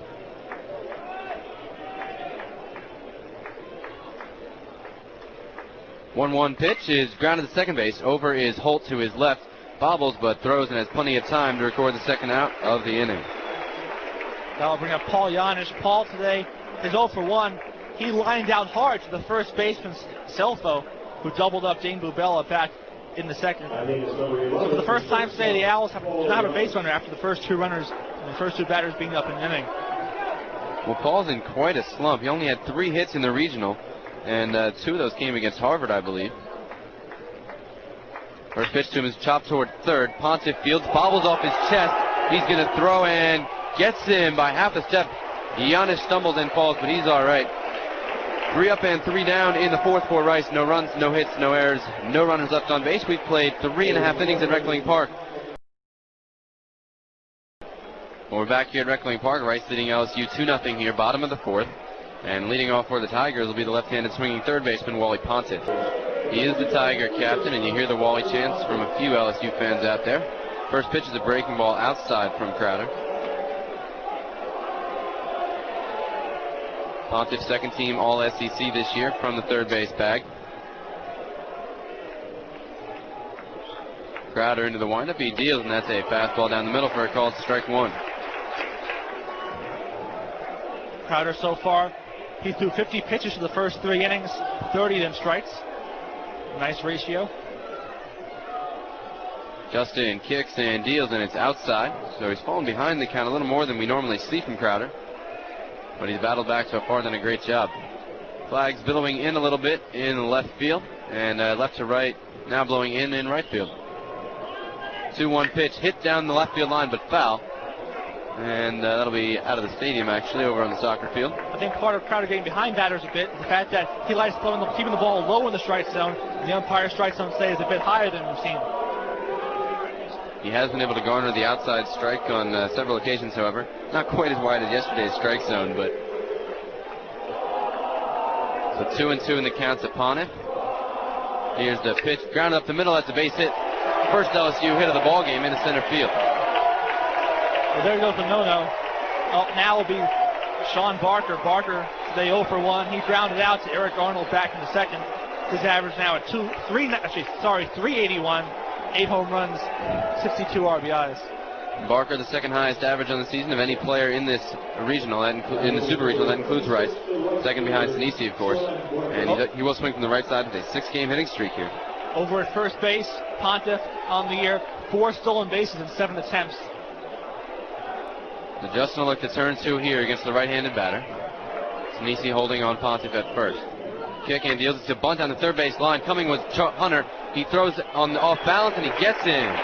1-1 pitch is grounded to second base. Over is Holt to his left. Bobbles but throws and has plenty of time to record the second out of the inning. That'll bring up Paul Yanish. Paul today is 0 for 1. He lined out hard to the first baseman Selfo, who doubled up Dane Bubella back in the second. So for the first time today, the Owls do not have a base runner after the first 2 runners and the first 2 batters being up in the inning. Well, Paul's in quite a slump. He only had 3 hits in the regional, and 2 of those came against Harvard, I believe. First pitch to him is chopped toward third. Pontiff fields, bobbles off his chest. He's going to throw and gets him by half a step. Giannis stumbles and falls, but he's all right. 3 up and 3 down in the fourth for Rice. No runs, no hits, no errors, no runners left on base. We've played 3.5 innings at Reckling Park. Well, we're back here at Reckling Park. Rice leading LSU 2-0 here, bottom of the fourth. And leading off for the Tigers will be the left-handed swinging third baseman, Wally Pontiff. He is the Tiger captain, and you hear the Wally chants from a few LSU fans out there. First pitch is a breaking ball outside from Crowder. Pontiff, second team All-SEC this year from the third base bag. Crowder into the windup. He deals, and that's a fastball down the middle for a called strike 1. Crowder so far, he threw 50 pitches to the first 3 innings, 30 of them strikes. Nice ratio. Justin kicks and deals, and it's outside. So he's fallen behind the count a little more than we normally see from Crowder. But he's battled back so far, done a great job. Flags billowing in a little bit in left field, and left to right now blowing in right field. 2-1 pitch hit down the left field line, but foul. And that'll be out of the stadium, actually, over on the soccer field. I think part of Crowder getting behind batters a bit is the fact that he likes keeping the ball low in the strike zone, and the umpire's strike zone say is a bit higher than we've seen. He has been able to garner the outside strike on several occasions, however. Not quite as wide as yesterday's strike zone, but... So 2-2 in the count to Pontiff. Here's the pitch, grounded up the middle, that's a base hit. First LSU hit of the ball game into center field. Well, there goes the no-no. Up now will be Sean Barker. Barker today 0 for 1. He grounded out to Eric Arnold back in the second. His average now at 381, 8 home runs, 62 RBIs. Barker, the second highest average on the season of any player in this regional, in the super regional. That includes Rice. Second behind Sinisi, of course. And he will swing from the right side with a 6-game hitting streak here. Over at first base, Pontiff on the year, 4 stolen bases in 7 attempts. Justin will look to turn 2 here against the right-handed batter. Sinisi holding on Pontiff at first. Kick and deals it to bunt on the third base line. Coming was Hunter. He throws on off balance and he gets in.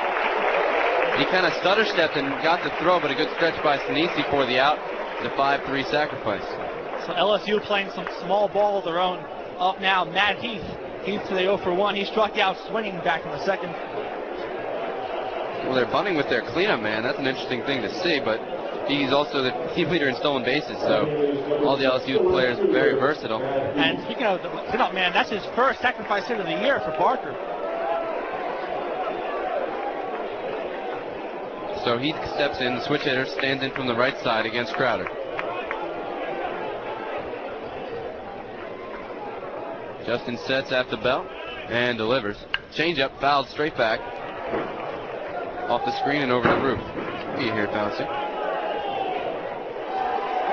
He kind of stutter stepped and got the throw, but a good stretch by Sinisi for the out. The 5-3 sacrifice. So LSU playing some small ball of their own. Up now, Matt Heath. Heath today 0 for 1. He struck out swinging back in the second. Well, they're bunting with their cleanup man. That's an interesting thing to see, but he's also the team leader in stolen bases, so all the LSU players are very versatile. And speaking of the cleanup man, that's his first sacrifice hit of the year for Barker. So Heath steps in, the switch hitter stands in from the right side against Crowder. Justin sets at the belt and delivers. Changeup fouled straight back. Off the screen and over the roof. You hear it bouncing.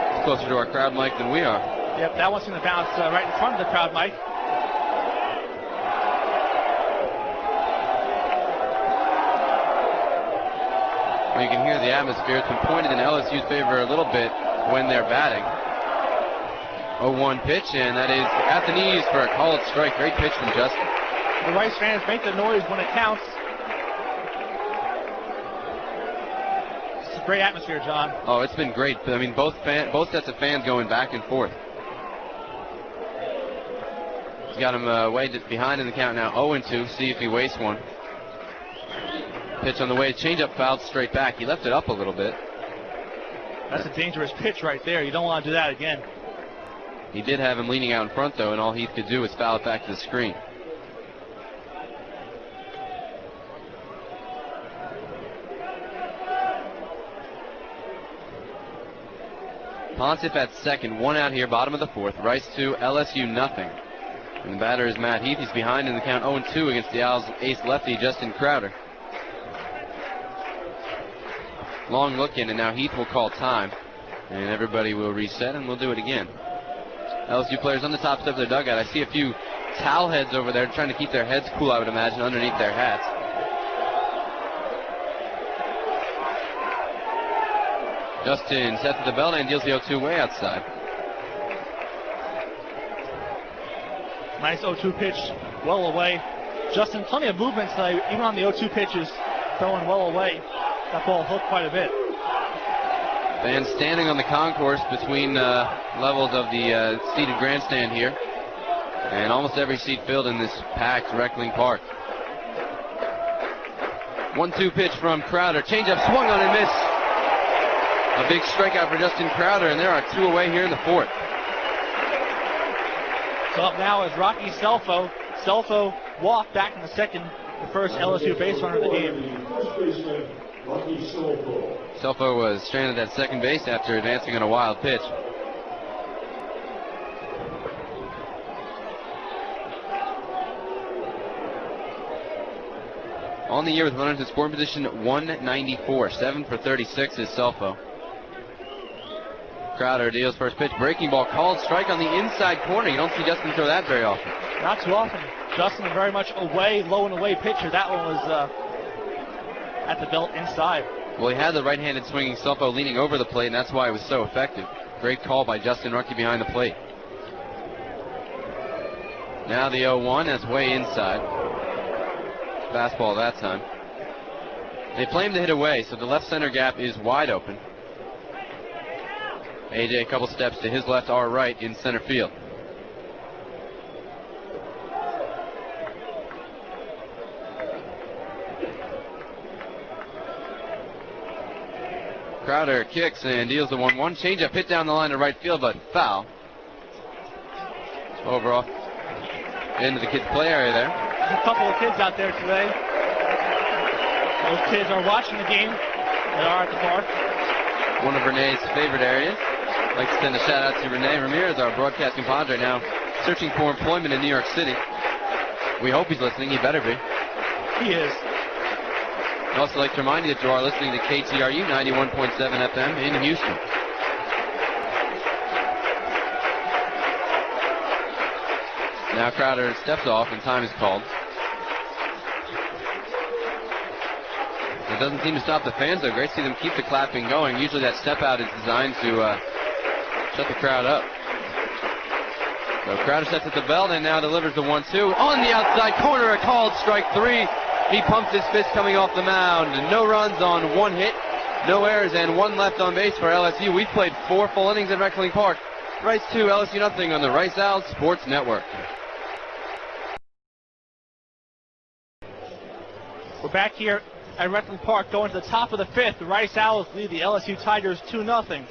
It's closer to our crowd mic than we are. Yep, that one's going to bounce right in front of the crowd mic. Well, you can hear the atmosphere. It's been pointed in LSU's favor a little bit when they're batting. 0-1 pitch, and that is at the knees for a called strike. Great pitch from Justin. The Rice fans make the noise when it counts. It's a great atmosphere, John. Oh, it's been great. I mean, both sets of fans going back and forth. He's got him way behind in the count now. 0-2. See if he wastes one. Pitch on the way. Changeup fouled straight back. He left it up a little bit. That's a dangerous pitch right there. You don't want to do that again. He did have him leaning out in front, though, and all Heath could do was foul it back to the screen. Pontiff at second, 1 out here, bottom of the 4th. Rice 2, LSU nothing. And the batter is Matt Heath. He's behind in the count 0-2 against the Owls' ace lefty, Justin Crowder. Long look in, and now Heath will call time. And everybody will reset, and we'll do it again. LSU players on the top step of their dugout. I see a few towel heads over there trying to keep their heads cool, I would imagine, underneath their hats. Justin sets at the belt and deals the 0-2 way outside. Nice 0-2 pitch, well away. Justin, plenty of movement today, even on the 0-2 pitches, throwing well away. That ball hooked quite a bit. Fans standing on the concourse between levels of the seated grandstand here. And almost every seat filled in this packed Reckling Park. 1-2 pitch from Crowder. Changeup swung on and missed. A big strikeout for Justin Crowder, and there are 2 away here in the 4th. So up now is Rocky Selfo. Selfo walked back in the second, the first LSU base runner of the game. Selfo was stranded at second base after advancing on a wild pitch. On the year with runners in scoring position 194. 7 for 36 is Selfo. Crowder deals first pitch. Breaking ball called strike on the inside corner. You don't see Justin throw that very often. Not too often. Justin very much away, low and away pitcher. That one was at the belt inside. Well, he had the right-handed swinging Selfo leaning over the plate, and that's why it was so effective. Great call by Justin Rucky behind the plate. Now the 0-1, that's way inside. Fastball that time. They play him to hit away, so the left center gap is wide open. AJ a couple steps to his left, our right in center field. Crowder kicks and deals the 1-1. Changeup hit down the line to right field, but foul. Over off into the kids' play area there. There's a couple of kids out there today. Those kids are watching the game. They are at the park. One of Renee's favorite areas. I'd like to send a shout out to Renee Ramirez, our broadcast compadre, now searching for employment in New York City. We hope he's listening. He better be. He is. I'd also like to remind you that you are listening to KTRU 91.7 FM in Houston. Now Crowder steps off and time is called. It doesn't seem to stop the fans, though. Great to see them keep the clapping going. Usually that step out is designed to shut the crowd up. So Crowder sets at the belt and now delivers the 1-2. On the outside corner, a called strike 3. He pumps his fist coming off the mound. No runs on 1 hit, no errors, and 1 left on base for LSU. We've played 4 full innings at Reckling Park. Rice 2, LSU nothing on the Rice Owls Sports Network. We're back here at Reckling Park going to the top of the 5th. The Rice Owls lead the LSU Tigers 2-0.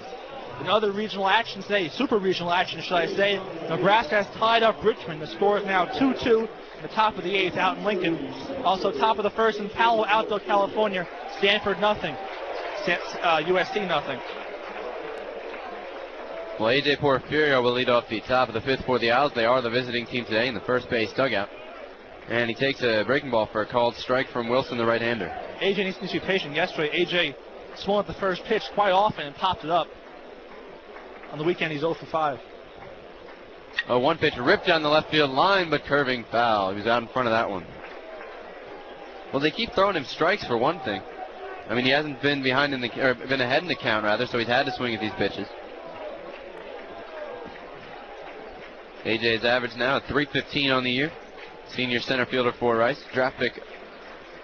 In other regional action today, super regional action, should I say, Nebraska has tied up Richmond. The score is now 2-2. The top of the 8th out in Lincoln. Also top of the 1st in Palo Alto, California. Stanford nothing. USC nothing. Well, AJ Porfirio will lead off the top of the 5th for the Owls. They are the visiting team today in the first base dugout. And he takes a breaking ball for a called strike from Wilson, the right-hander. AJ needs to be patient. Yesterday, AJ swung at the first pitch quite often and popped it up. On the weekend, he's 0 for 5. A 1 pitch ripped down the left field line, but curving foul. He was out in front of that one. Well, they keep throwing him strikes for one thing. I mean, he hasn't been behind been ahead in the count rather, so he's had to swing at these pitches. AJ's average now at .315 on the year. Senior center fielder for Rice. Draft pick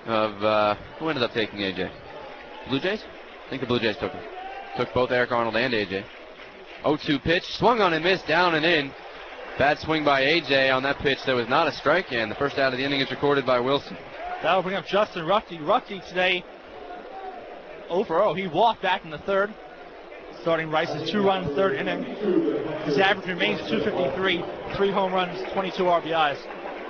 of who ended up taking AJ? Blue Jays? I think the Blue Jays took him. Took both Eric Arnold and AJ. 0-2 pitch, swung on and missed, down and in. Bad swing by AJ on that pitch that was not a strike, and the first out of the inning is recorded by Wilson. That'll bring up Justin Ruffey. Ruffey today 0 for 0. He walked back in the 3rd, starting Rice's 2-run 3rd inning. His average remains 253, 3 home runs, 22 RBIs.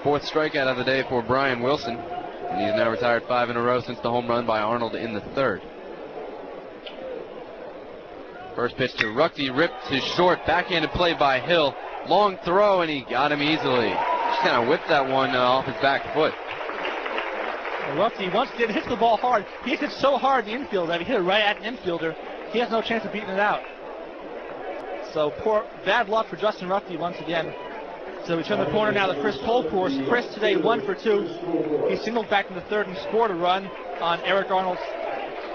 4th strikeout of the day for Brian Wilson, and he's now retired 5 in a row since the home run by Arnold in the 3rd. First pitch to Ruckey, ripped to short, backhanded play by Hill. Long throw, and he got him easily. Just kind of whipped that one off his back foot. Ruckey once again hits the ball hard. He hits it so hard in the infield that he hit it right at an infielder. He has no chance of beating it out. So bad luck for Justin Ruckey once again. So we turn the corner now to Chris Colcourse. Chris today 1 for 2. He singled back in the 3rd and scored a run on Eric Arnold's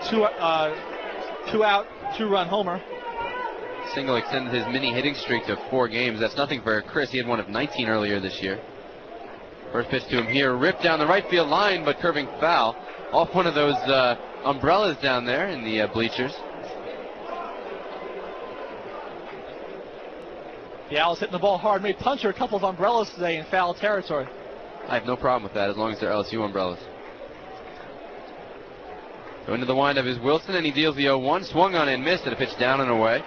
2-out, 2-run homer. Single extended his mini hitting streak to 4 games. That's nothing for Chris. He had one of 19 earlier this year. First pitch to him here, ripped down the right field line, but curving foul. Off one of those umbrellas down there in the bleachers. The Owls hitting the ball hard. Made puncher a couple of umbrellas today in foul territory. I have no problem with that as long as they're LSU umbrellas. Going to the windup is Wilson, and he deals the 0-1. Swung on and missed, and a pitch down and away.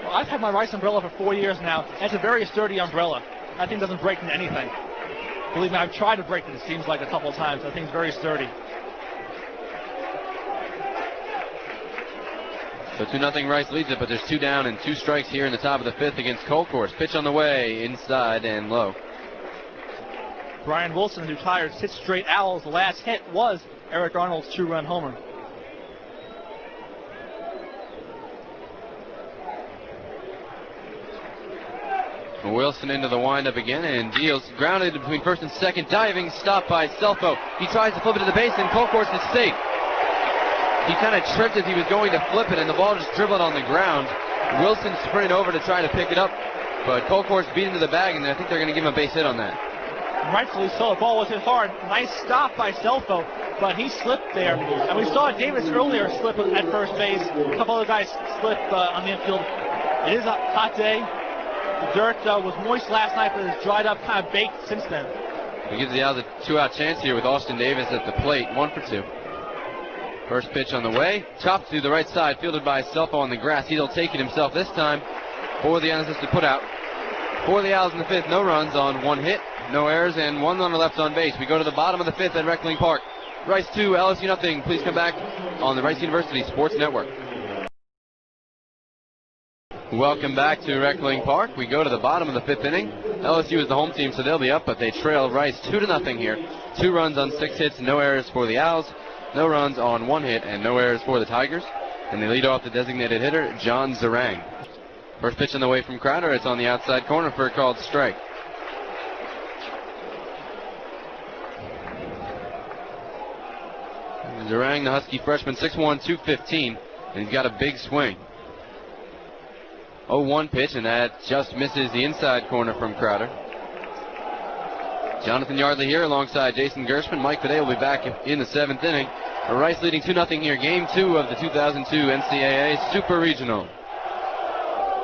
Well, I've had my Rice umbrella for 4 years now. It's a very sturdy umbrella. That thing doesn't break into anything. Believe me, I've tried to break it, it seems like, a couple of times. That thing's very sturdy. So 2-0 Rice leads it, but there's 2 down and 2 strikes here in the top of the 5th against Colcourse. Pitch on the way, inside and low. Brian Wilson, who retired 6 straight Owls. The last hit was Eric Arnold's 2-run homer. Wilson into the windup again and deals, grounded between 1st and 2nd, diving, stopped by Selfo. He tries to flip it to the base, and Colcourse is safe. He kind of tripped as he was going to flip it, and the ball just dribbled on the ground. Wilson sprinted over to try to pick it up, but Colcourse beat into the bag, and I think they're going to give him a base hit on that. Rightfully so. The ball was hit hard. Nice stop by Selfo. but he slipped there. And we saw Davis earlier slip at first base. A couple other guys slip on the infield. It is a hot day. The dirt was moist last night, but it's dried up, kind of baked since then. He gives the Owls a 2-out chance here with Austin Davis at the plate, 1 for 2. First pitch on the way, chopped to the right side, fielded by Selfo on the grass. He'll take it himself this time for the unassisted put out. For the Owls in the 5th, no runs on 1 hit, no errors, and 1 runner left on base. We go to the bottom of the 5th at Reckling Park. Rice 2, LSU nothing. Please come back on the Rice University Sports Network. Welcome back to Reckling Park. We go to the bottom of the 5th inning. LSU is the home team, so they'll be up, but they trail Rice 2-0 here. 2 runs on 6 hits, no errors for the Owls, no runs on 1 hit, and no errors for the Tigers. And they lead off the designated hitter, John Zarang. First pitch on the way from Crowder. It's on the outside corner for a called strike. Zarang, the Husky freshman, 6'1", 215, and he's got a big swing. 0-1 pitch, and that just misses the inside corner from Crowder. Jonathan Yardley here alongside Jason Gershman. Mike Pede will be back in the 7th inning. Rice leading 2-0 here, Game 2 of the 2002 NCAA Super Regional.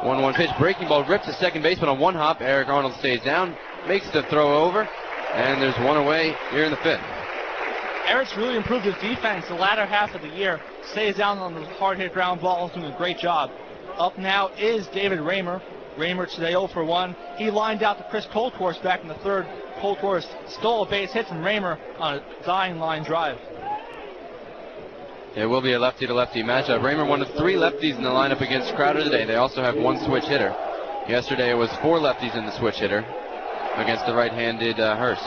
1-1 pitch, breaking ball ripped to second base, but on 1 hop, Eric Arnold stays down, makes the throw over, and there's 1 away here in the 5th. Eric's really improved his defense the latter half of the year. Stays down on those hard-hit ground balls, doing a great job. Up now is David Raymer. Raymer today 0 for 1. He lined out to Chris Colcourse back in the 3rd. Colcourse stole a base hit from Raymer on a dying line drive. It will be a lefty-to-lefty matchup. Raymer, one of 3 lefties in the lineup against Crowder today. They also have 1 switch hitter. Yesterday it was 4 lefties in the switch hitter against the right-handed Hurst.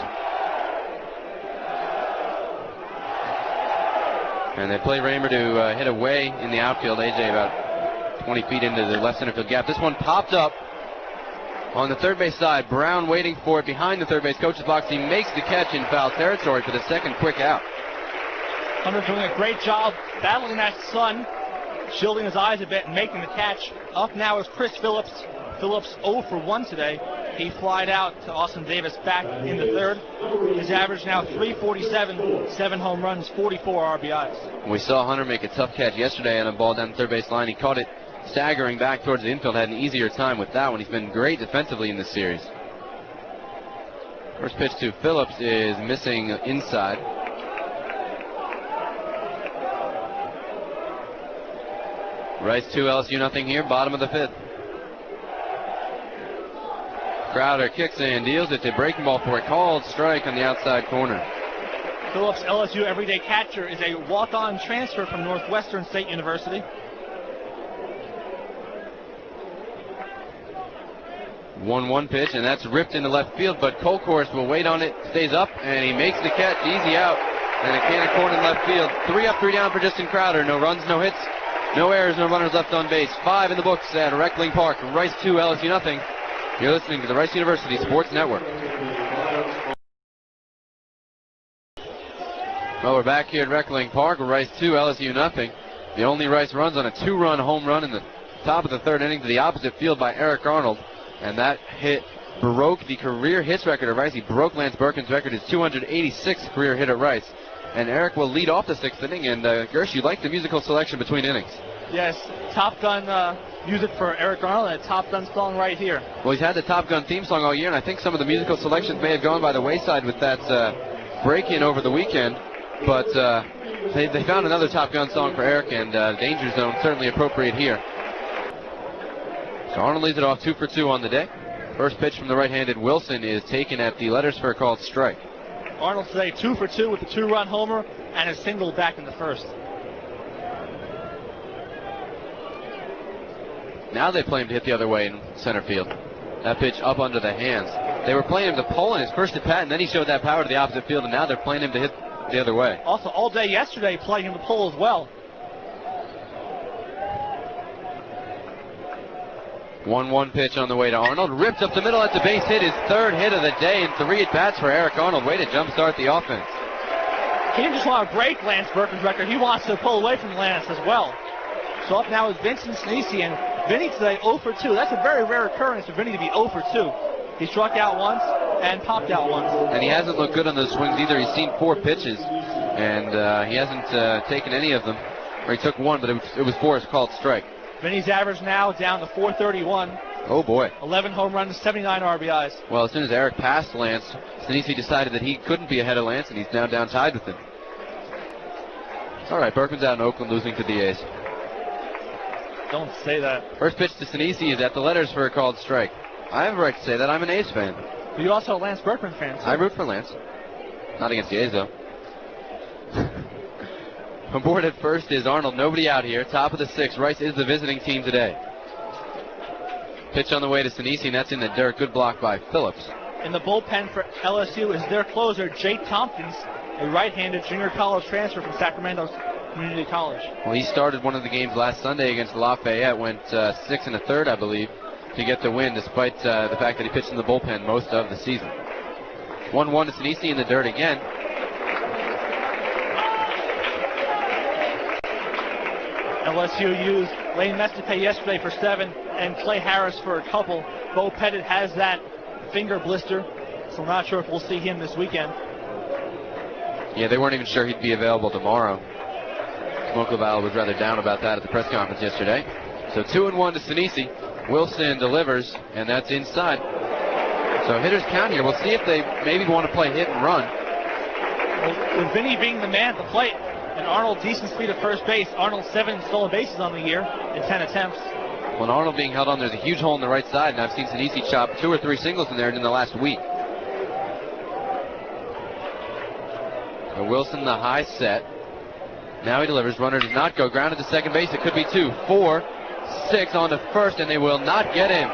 And they play Raymer to hit away in the outfield. AJ about 20 feet into the left center field gap. This one popped up on the third base side. Brown waiting for it behind the third base coach's box. He makes the catch in foul territory for the 2nd quick out. Hunter doing a great job battling that sun, shielding his eyes a bit and making the catch. Up now is Chris Phillips. Phillips 0 for 1 today. He flied out to Austin Davis back in the 3rd. His average now 347, 7 home runs, 44 RBIs. We saw Hunter make a tough catch yesterday on a ball down the third base line. He caught it staggering back towards the infield, had an easier time with that one. He's been great defensively in this series. First pitch to Phillips is missing inside. Rice 2, LSU nothing here, bottom of the 5th. Crowder kicks and deals it to breaking ball for a called strike on the outside corner. Phillips, LSU everyday catcher, is a walk-on transfer from Northwestern State University. 1-1 pitch, and that's ripped into left field, but Colcourse will wait on it, stays up, and he makes the catch, easy out, and a can of corn in left field. 3 up, 3 down for Justin Crowder. No runs, no hits, no errors, no runners left on base. 5 in the books at Reckling Park. Rice 2, LSU nothing. You're listening to the Rice University Sports Network. Well, we're back here at Reckling Park. Rice 2, LSU nothing. The only Rice runs on a 2-run home run in the top of the 3rd inning to the opposite field by Eric Arnold. And that hit broke the career hits record of Rice. He broke Lance Birkin's record, his 286th career hit at Rice. And Eric will lead off the 6th inning. And Gersh, you like the musical selection between innings? Yes, Top Gun music for Eric Arnold and a Top Gun song right here. Well, he's had the Top Gun theme song all year, and I think some of the musical selections may have gone by the wayside with that break-in over the weekend. But they found another Top Gun song for Eric, and Danger Zone certainly appropriate here. So Arnold leads it off 2 for 2 on the day. First pitch from the right-handed Wilson is taken at the letters for a called strike. Arnold today 2 for 2 with a 2-run homer and a single back in the 1st. Now they play him to hit the other way in center field. That pitch up under the hands. They were playing him to pull in his first at bat, and then he showed that power to the opposite field, and now they're playing him to hit the other way. Also, all day yesterday, playing him to pull as well. 1-1 pitch on the way to Arnold. Ripped up the middle at the base hit, his 3rd hit of the day, and 3 at-bats for Eric Arnold. Way to jumpstart the offense. He didn't just want to break Lance Birkin's record, he wants to pull away from Lance as well. So up now is Vincent Sinisi, and Vinny today 0 for 2. That's a very rare occurrence for Vinny to be 0 for 2. He struck out once and popped out once. And he hasn't looked good on those swings either. He's seen 4 pitches. and he hasn't taken any of them. Or he took one, but it was for his called strike. Vinny's average now down to 431. Oh boy. 11 home runs, 79 RBIs. Well, as soon as Eric passed Lance, Sinisi decided that he couldn't be ahead of Lance, and he's now down tied with him. It's all right. Berkman's out in Oakland, losing to the A's. Don't say that. First pitch to Sinisi is at the letters for a called strike. I have a right to say that. I'm an A's fan. But you're also a Lance Berkman fan, too. I root for Lance. Not against the A's, though. Aboard at first is Arnold. Nobody out here. Top of the sixth. Rice is the visiting team today. Pitch on the way to Sinisi, and that's in the dirt. Good block by Phillips. In the bullpen for LSU is their closer, Jake Tompkins, a right-handed junior college transfer from Sacramento Community College. Well, he started one of the games last Sunday against Lafayette, went 6 1/3, I believe, to get the win, despite the fact that he pitched in the bullpen most of the season. 1-1 to Sinisi in the dirt again. LSU used Lane Mestipe yesterday for 7 and Clay Harris for a couple. Bo Pettit has that finger blister, so I'm not sure if we'll see him this weekend. Yeah, they weren't even sure he'd be available tomorrow. Smoke LaValle was rather down about that at the press conference yesterday. So 2-1 to Sinisi. Wilson delivers, and that's inside. So hitters count here. We'll see if they maybe want to play hit and run. Well, with Vinny being the man at the plate, and Arnold decent speed at first base. Arnold 7 stolen bases on the year in 10 attempts. When Arnold being held on, there's a huge hole in the right side, and I've seen Sinisi chop 2 or 3 singles in there in the last week. So Wilson, the high set. Now he delivers. Runner does not go. Grounded to second base. It could be 2, 4, 6 on to first, and they will not get him.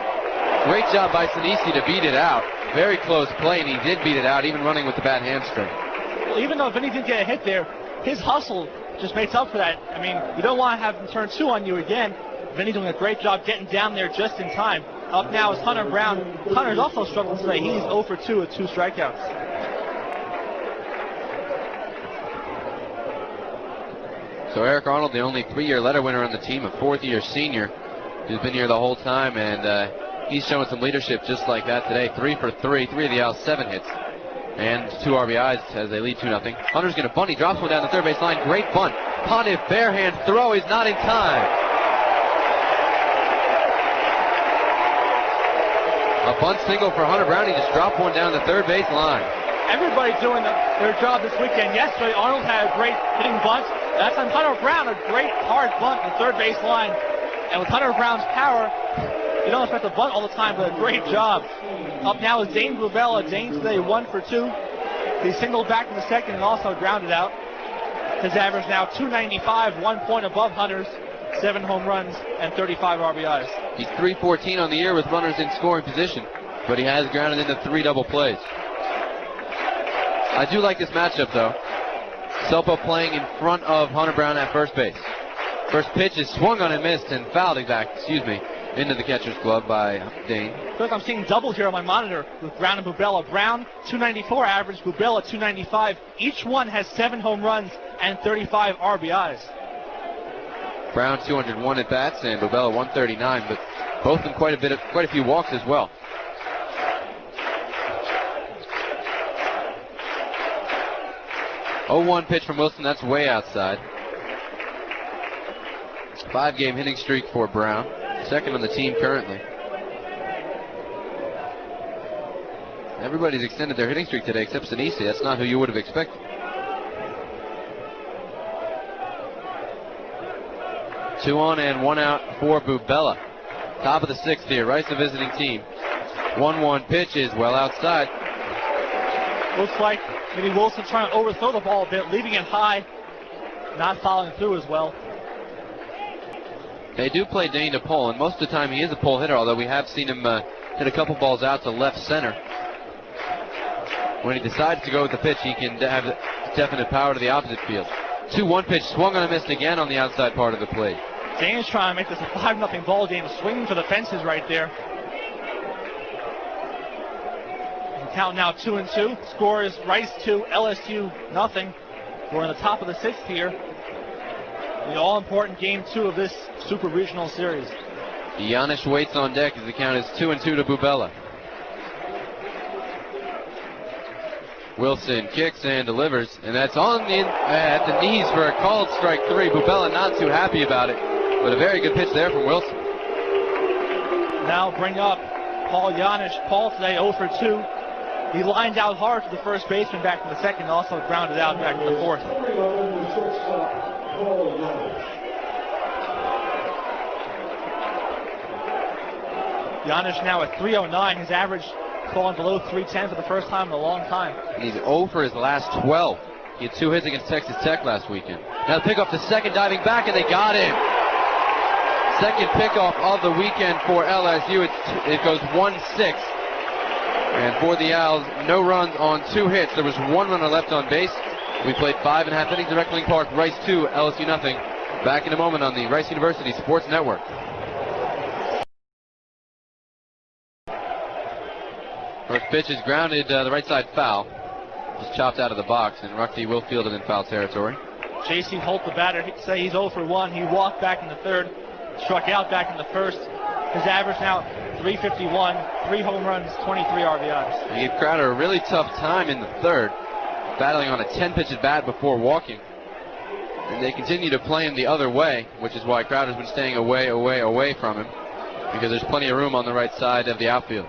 Great job by Sinisi to beat it out. Very close play, and he did beat it out, even running with the bad hamstring. Well, even though Vinny didn't get a hit there, his hustle just makes up for that. I mean, you don't want to have him turn 2 on you again. Vinny doing a great job getting down there just in time. Up now is Hunter Brown. Hunter's also struggling today. He's 0 for 2 with 2 strikeouts. So Eric Arnold, the only 3-year letter winner on the team, a 4th-year senior who's been here the whole time, and he's showing some leadership just like that today. 3 for 3, 3 of the outs, 7 hits. And 2 RBIs as they lead 2-0. Hunter's going to bunt. He drops one down the third base line. Great bunt. Pontiff barehand throw is not in time. A bunt single for Hunter Brown. He just dropped one down the third base line. Everybody doing their job this weekend. Yesterday, Arnold had a great hitting bunt. That's on Hunter Brown, a great hard bunt on the third base line. And with Hunter Brown's power, you don't expect to bunt all the time, but a great job. Up now is Dane Bubella. Dane today 1 for 2. He singled back in the second and also grounded out. His average now 295, 1 point above Hunter's, 7 home runs and 35 RBIs. He's 314 on the year with runners in scoring position, but he has grounded into 3 double plays. I do like this matchup, though. Selpo playing in front of Hunter Brown at first base. First pitch is swung on and missed and fouled into the catcher's glove by Dane. I feel like I'm seeing double here on my monitor with Brown and Bubella. Brown, 294 average, Bubella, 295. Each one has 7 home runs and 35 RBIs. Brown, 201 at bats, and Bubella, 139, but both of them quite a few walks as well. Oh, 1 pitch from Wilson, that's way outside. 5-game hitting streak for Brown. Second on the team currently. Everybody's extended their hitting streak today except Sinisi. That's not who you would have expected. 2 on and 1 out for Bubella. Top of the 6th here. Rice, the visiting team. 1-1 pitch is well outside. Looks like maybe Wilson trying to overthrow the ball a bit, leaving it high, not following through as well. They do play Dane to pull, and most of the time he is a pull hitter, although we have seen him hit a couple balls out to left center. When he decides to go with the pitch, he can have definite power to the opposite field. 2-1 pitch, swung on and missed again on the outside part of the plate. Dane's trying to make this a 5-0 ball game, swinging for the fences right there. Count now 2-2. Score is Rice 2, LSU nothing. We're in the top of the 6th here. The all-important game 2 of this Super Regional Series. Giannis waits on deck as the count is 2-2 to Bubella. Wilson kicks and delivers, and that's on at the knees for a called strike 3. Bubella not too happy about it, but a very good pitch there from Wilson. Now bring up Paul Janich. Paul today 0 for 2. He lined out hard to the first baseman back in the second, also grounded out back in the fourth. Janich now at 309. His average falling below 310 for the first time in a long time. He's 0 for his last 12. He had 2 hits against Texas Tech last weekend. Now pick off the second, diving back, and they got him. Second pickoff of the weekend for LSU. It goes 1-6. And for the Owls, no runs on 2 hits. There was 1 runner left on base. We played 5.5 innings at Reckling Park. Rice 2, LSU nothing. Back in a moment on the Rice University Sports Network. First pitch is grounded, the right side foul. Just chopped out of the box, and Ruckty will field it in foul territory. J.C. Holt, the batter, say he's 0 for 1. He walked back in the third, struck out back in the first. His average now 351, 3 home runs, 23 RBIs. He gave Crowder a really tough time in the third, battling on a 10-pitch at bat before walking. And they continue to play him the other way, which is why Crowder's been staying away from him, because there's plenty of room on the right side of the outfield.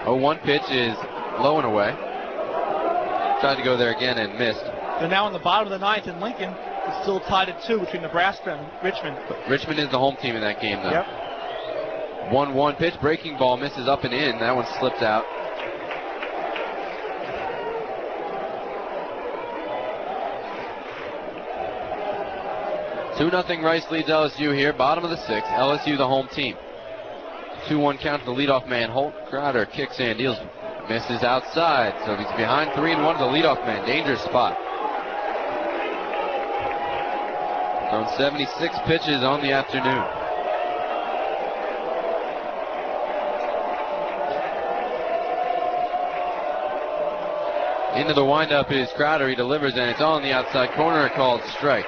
0-1 pitch is low and away. Tried to go there again and missed. They're now in the bottom of the ninth, and Lincoln is still tied at 2 between Nebraska and Richmond. But Richmond is the home team in that game, though. Yep. 1-1 pitch, breaking ball, misses up and in. That one slipped out. Two-0 Rice leads LSU here, bottom of the 6th. LSU the home team. 2-1 count to the leadoff man, Holt. Crowder kicks and deals. Misses outside, so he's behind 3-1 to the leadoff man. Dangerous spot. Thrown 76 pitches on the afternoon. Into the windup is Crowder. He delivers, and it's on the outside corner, a called strike.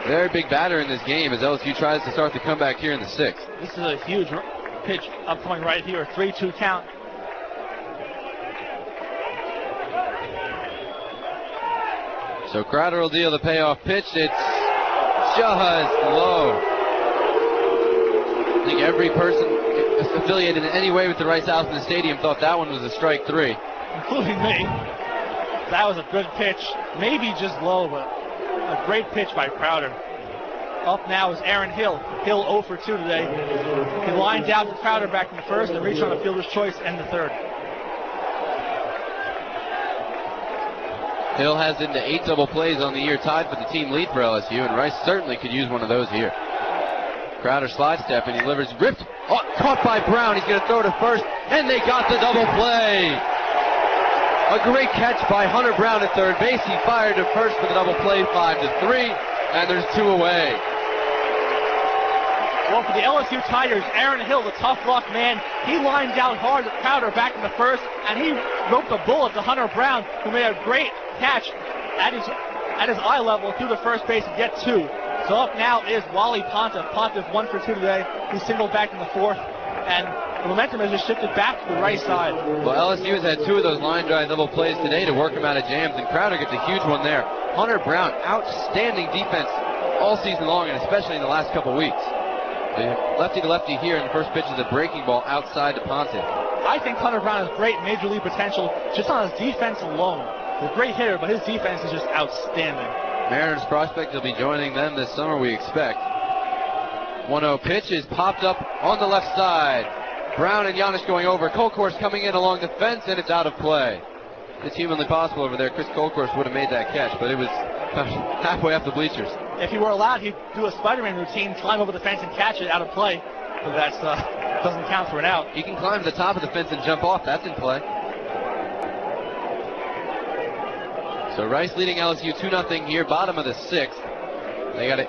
Very big batter in this game as LSU tries to start the comeback here in the 6th. This is a huge pitch upcoming right here, 3-2 count. So Crowder will deal the payoff pitch. It's just low. I think every person affiliated in any way with the Rice Owls in the stadium thought that one was a strike 3. Including me. That was a good pitch. Maybe just low, but a great pitch by Crowder. Up now is Aaron Hill. Hill 0 for 2 today. He lined out to Crowder back in the first and reached on a fielder's choice in the third. Hill has into 8 double plays on the year, tied for the team lead for LSU, and Rice certainly could use one of those here. Crowder slide step and he delivers, ripped, caught by Brown. He's going to throw to first, and they got the double play. A great catch by Hunter Brown at third base. He fired to first for the double play, 5-3, and there's 2 away. Well, for the LSU Tigers, Aaron Hill, the tough luck man, he lined out hard at Crowder back in the first, and he roped a bullet to Hunter Brown, who made a great catch at his eye level through the first base to get 2. So up now is Wally Pontiff. Pontiff 1 for 2 today. He singled back in the fourth, and the momentum has just shifted back to the right side. Well, LSU has had 2 of those line drive double plays today to work him out of jams, and Crowder gets a huge one there. Hunter Brown, outstanding defense all season long, and especially in the last couple weeks. Lefty to lefty here, and the first pitch is a breaking ball outside to Pontiff. I think Hunter Brown has great major league potential just on his defense alone. He's a great hitter, but his defense is just outstanding. Mariners prospect will be joining them this summer, we expect. 1-0 pitch is popped up on the left side. Brown and Giannis going over. Colcourse coming in along the fence, and it's out of play. It's humanly possible over there. Chris Colcourse would have made that catch, but it was halfway up the bleachers. If he were allowed, he'd do a Spider-Man routine, climb over the fence and catch it out of play. But that doesn't count for an out. He can climb to the top of the fence and jump off. That's in play. So Rice leading LSU 2-0 here, bottom of the 6th.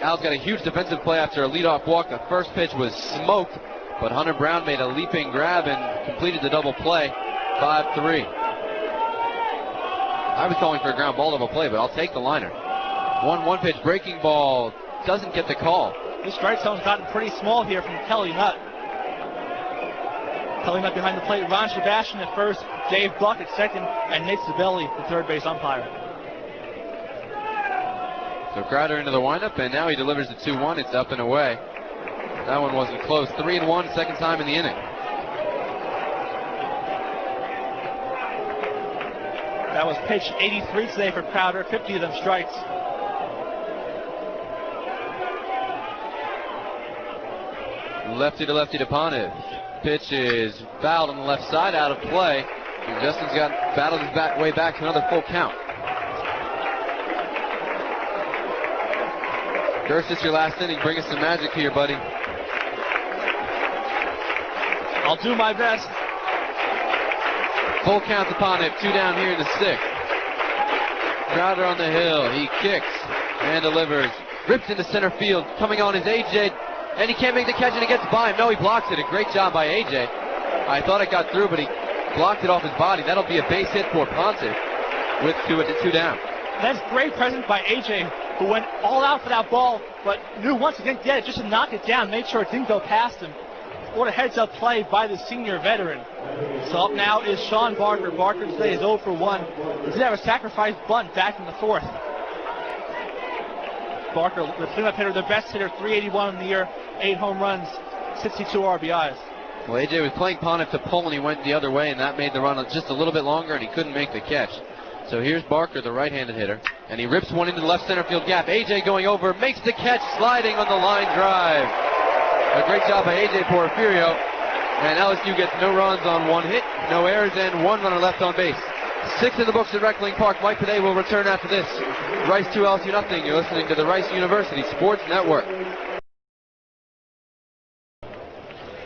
Al's got a huge defensive play after a leadoff walk. The first pitch was smoked, but Hunter Brown made a leaping grab and completed the double play, 5-3. I was calling for a ground ball double play, but I'll take the liner. 1-1 pitch, breaking ball, doesn't get the call. This strike zone's gotten pretty small here from Kelly Nutt. Coming up behind the plate, Ron Sebastian at first, Dave Buck at second, and Nate Sabelli, the third base umpire. So Crowder into the windup, and now he delivers the 2-1. It's up and away. That one wasn't close. 3-1, second time in the inning. That was pitch 83 today for Crowder, 50 of them strikes. Lefty to Panev. Pitch is fouled on the left side, out of play. And Justin's battled his way back to another full count. Gersh, it's your last inning. Bring us some magic here, buddy. I'll do my best. Full count to Panev, 2 down here in the 6th. Crowder on the hill. He kicks and delivers. Rips into center field. Coming on is AJ. And he can't make the catch, and it gets by him. No, he blocks it. A great job by AJ. I thought it got through, but he blocked it off his body. That'll be a base hit for Ponce with 2 down. That's great presence by AJ, who went all out for that ball, but knew once he didn't get it, just to knock it down, make sure it didn't go past him. What a heads-up play by the senior veteran. So up now is Sean Barker. Barker today is 0 for 1. He did have a sacrifice bunt back in the 4th. Barker, the cleanup hitter, the best hitter, 381 in the year, 8 home runs, 62 RBIs. Well, AJ was playing Panev to pull, and he went the other way, and that made the run just a little bit longer, and he couldn't make the catch. So here's Barker, the right-handed hitter, and he rips one into the left center field gap. AJ going over, makes the catch, sliding on the line drive. A great job by AJ Porfirio, and LSU gets no runs on 1 hit, no errors, and 1 runner left on base. 6 in the books at Reckling Park. Mike Pede will return after this. Rice 2, LSU nothing. You're listening to the Rice University Sports Network.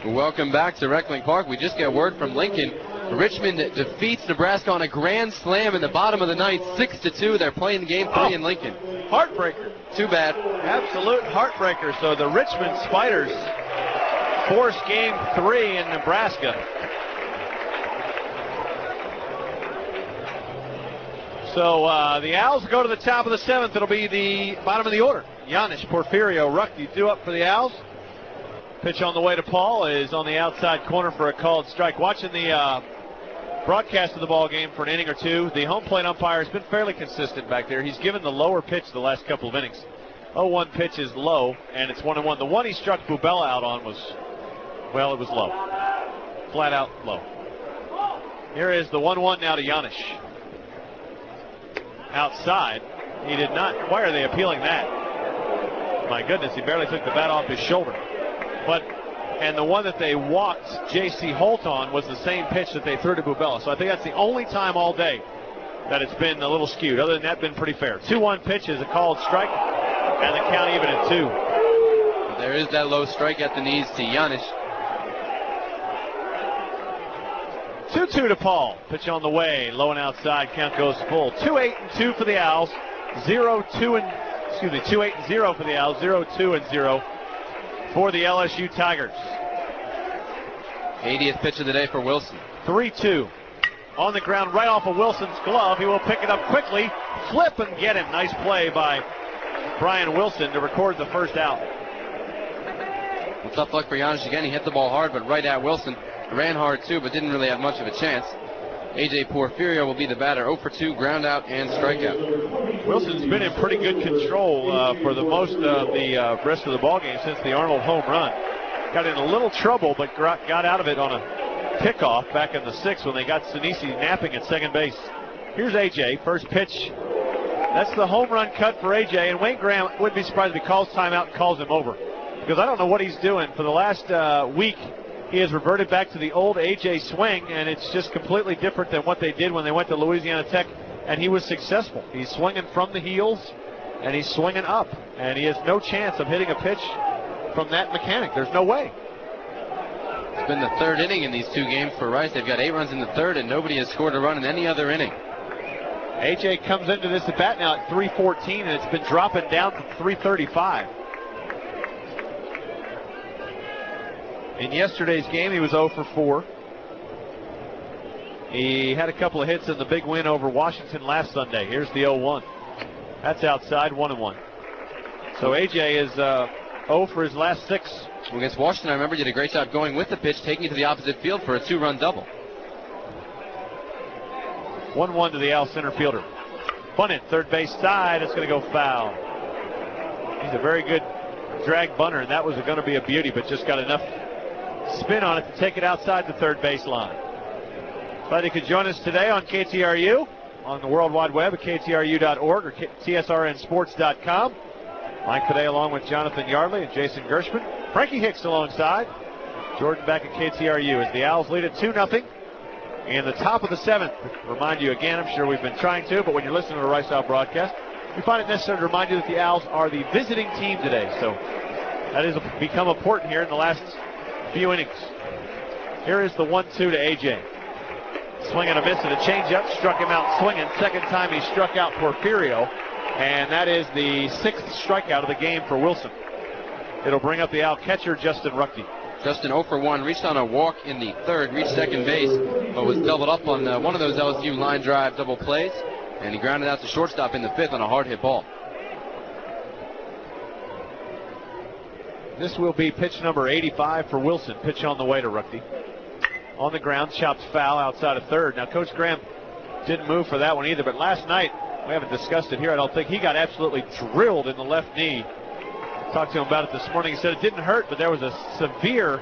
Welcome back to Reckling Park. We just get word from Lincoln. Richmond defeats Nebraska on a grand slam in the bottom of the 9th, 6-2. They're playing game 3 in Lincoln. Heartbreaker. Too bad. Absolute heartbreaker. So the Richmond Spiders force game 3 in Nebraska. So the Owls go to the top of the 7th. It'll be the bottom of the order. Giannis, Porfirio, Ruck, you 2 up for the Owls. Pitch on the way to Paul is on the outside corner for a called strike. Watching the broadcast of the ball game for an inning or 2, the home plate umpire has been fairly consistent back there. He's given the lower pitch the last couple of innings. 0-1 pitch is low, and it's 1-1. The one he struck Bubella out on was, well, it was low. Flat out low. Here is the 1-1 now to Giannis. Outside. He did not. Why are they appealing that? My goodness, he barely took the bat off his shoulder. And the one that they walked J.C. Holt on was the same pitch that they threw to Bubella. So I think that's the only time all day that it's been a little skewed. Other than that, been pretty fair. 2-1 pitch is a called strike, and the count even at 2. There is that low strike at the knees to Giannis. 2-2 to Paul. Pitch on the way. Low and outside. Count goes full. 2-8-2 for the Owls. 2-8-0 for the Owls. 0-2-0 for the LSU Tigers. 80th pitch of the day for Wilson. 3-2. On the ground right off of Wilson's glove. He will pick it up quickly. Flip and get him. Nice play by Brian Wilson to record the first out. Well, tough luck for Giannis again. He hit the ball hard, but right at Wilson. Ran hard too, but didn't really have much of a chance. AJ Porfirio will be the batter. 0 for 2, ground out and strikeout. Wilson's been in pretty good control for the most of the rest of the ballgame since the Arnold home run. Got in a little trouble, but got out of it on a pickoff back in the 6th when they got Sinisi napping at second base. Here's AJ, first pitch. That's the home run cut for AJ, and Wayne Graham wouldn't be surprised if he calls timeout and calls him over. Because I don't know what he's doing. For the last week, he has reverted back to the old AJ swing, and it's just completely different than what they did when they went to Louisiana Tech, and he was successful. He's swinging from the heels, and he's swinging up, and he has no chance of hitting a pitch from that mechanic. There's no way. It's been the 3rd inning in these 2 games for Rice. They've got 8 runs in the 3rd, and nobody has scored a run in any other inning. AJ comes into this at bat now at 314, and it's been dropping down to 335. In yesterday's game, he was 0 for 4. He had a couple of hits in the big win over Washington last Sunday. Here's the 0-1. That's outside, 1-1. So AJ is 0 for his last 6 against Washington, I remember, did a great job going with the pitch, taking it to the opposite field for a 2-run double. 1-1 to the Al center fielder. Bunted, third base side. It's going to go foul. He's a very good drag bunter, and that was going to be a beauty, but just got enough spin on it to take it outside the third base line. Glad you could join us today on KTRU, on the World Wide Web at KTRU.org or TSRNsports.com. Mike Pede along with Jonathan Yardley and Jason Gershman. Frankie Hicks alongside. Jordan back at KTRU as the Owls lead at 2-0 in the top of the 7th. Remind you again, I'm sure we've been trying to, but when you're listening to the Rice Owl broadcast, we find it necessary to remind you that the Owls are the visiting team today. So that has become important here in the last few innings. Here is the 1-2 to A.J. Swing and a miss and a changeup. Struck him out swinging. Second time he struck out Porfirio. And that is the 6th strikeout of the game for Wilson. It'll bring up the Owl catcher, Justin Ruckte. Justin 0 for 1, reached on a walk in the 3rd, reached second base, but was doubled up on one of those LSU line drive double plays, and he grounded out to shortstop in the 5th on a hard hit ball. This will be pitch number 85 for Wilson. Pitch on the way to Ruckte. On the ground, chopped foul outside of 3rd. Now, Coach Graham didn't move for that one either, but last night, we haven't discussed it here, I don't think, he got absolutely drilled in the left knee. Talked to him about it this morning. He said it didn't hurt, but there was a severe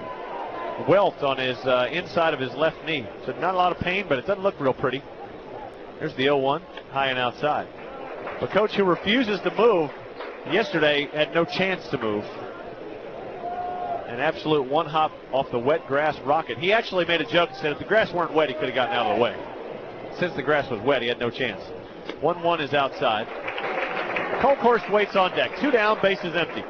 welt on his inside of his left knee. So not a lot of pain, but it doesn't look real pretty. There's the 0-1, high and outside. But coach who refuses to move yesterday had no chance to move. An absolute one hop off the wet grass rocket. He actually made a joke and said if the grass weren't wet, he could have gotten out of the way. Since the grass was wet, he had no chance. 1-1 is outside. Colkhorst waits on deck. 2 down, bases empty.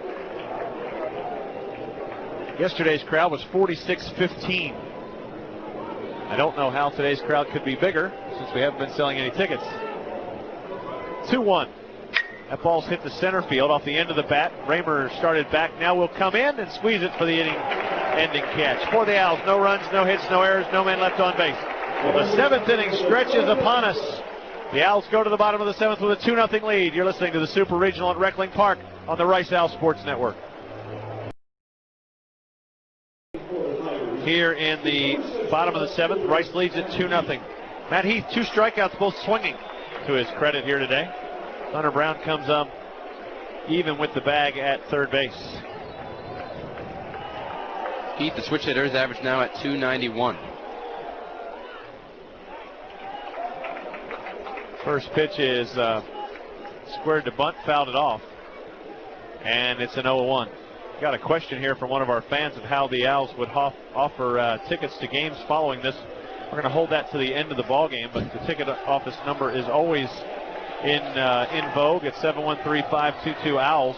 Yesterday's crowd was 46-15. I don't know how today's crowd could be bigger since we haven't been selling any tickets. 2-1. That ball's hit the center field off the end of the bat. Raymer started back. Now will come in and squeeze it for the inning-ending catch. For the Owls, no runs, no hits, no errors, no men left on base. Well, the 7th inning stretch is upon us. The Owls go to the bottom of the 7th with a 2-0 lead. You're listening to the Super Regional at Reckling Park on the Rice Owl Sports Network. Here in the bottom of the 7th, Rice leads at 2-0. Matt Heath, 2 strikeouts, both swinging to his credit here today. Hunter Brown comes up even with the bag at third base. Heath, the switch hitter, is average now at 291. First pitch is squared to bunt, fouled it off. And it's an 0-1. Got a question here from one of our fans of how the Owls would offer tickets to games following this. We're going to hold that to the end of the ball game, but the ticket office number is always in vogue at 713-522-OWLS.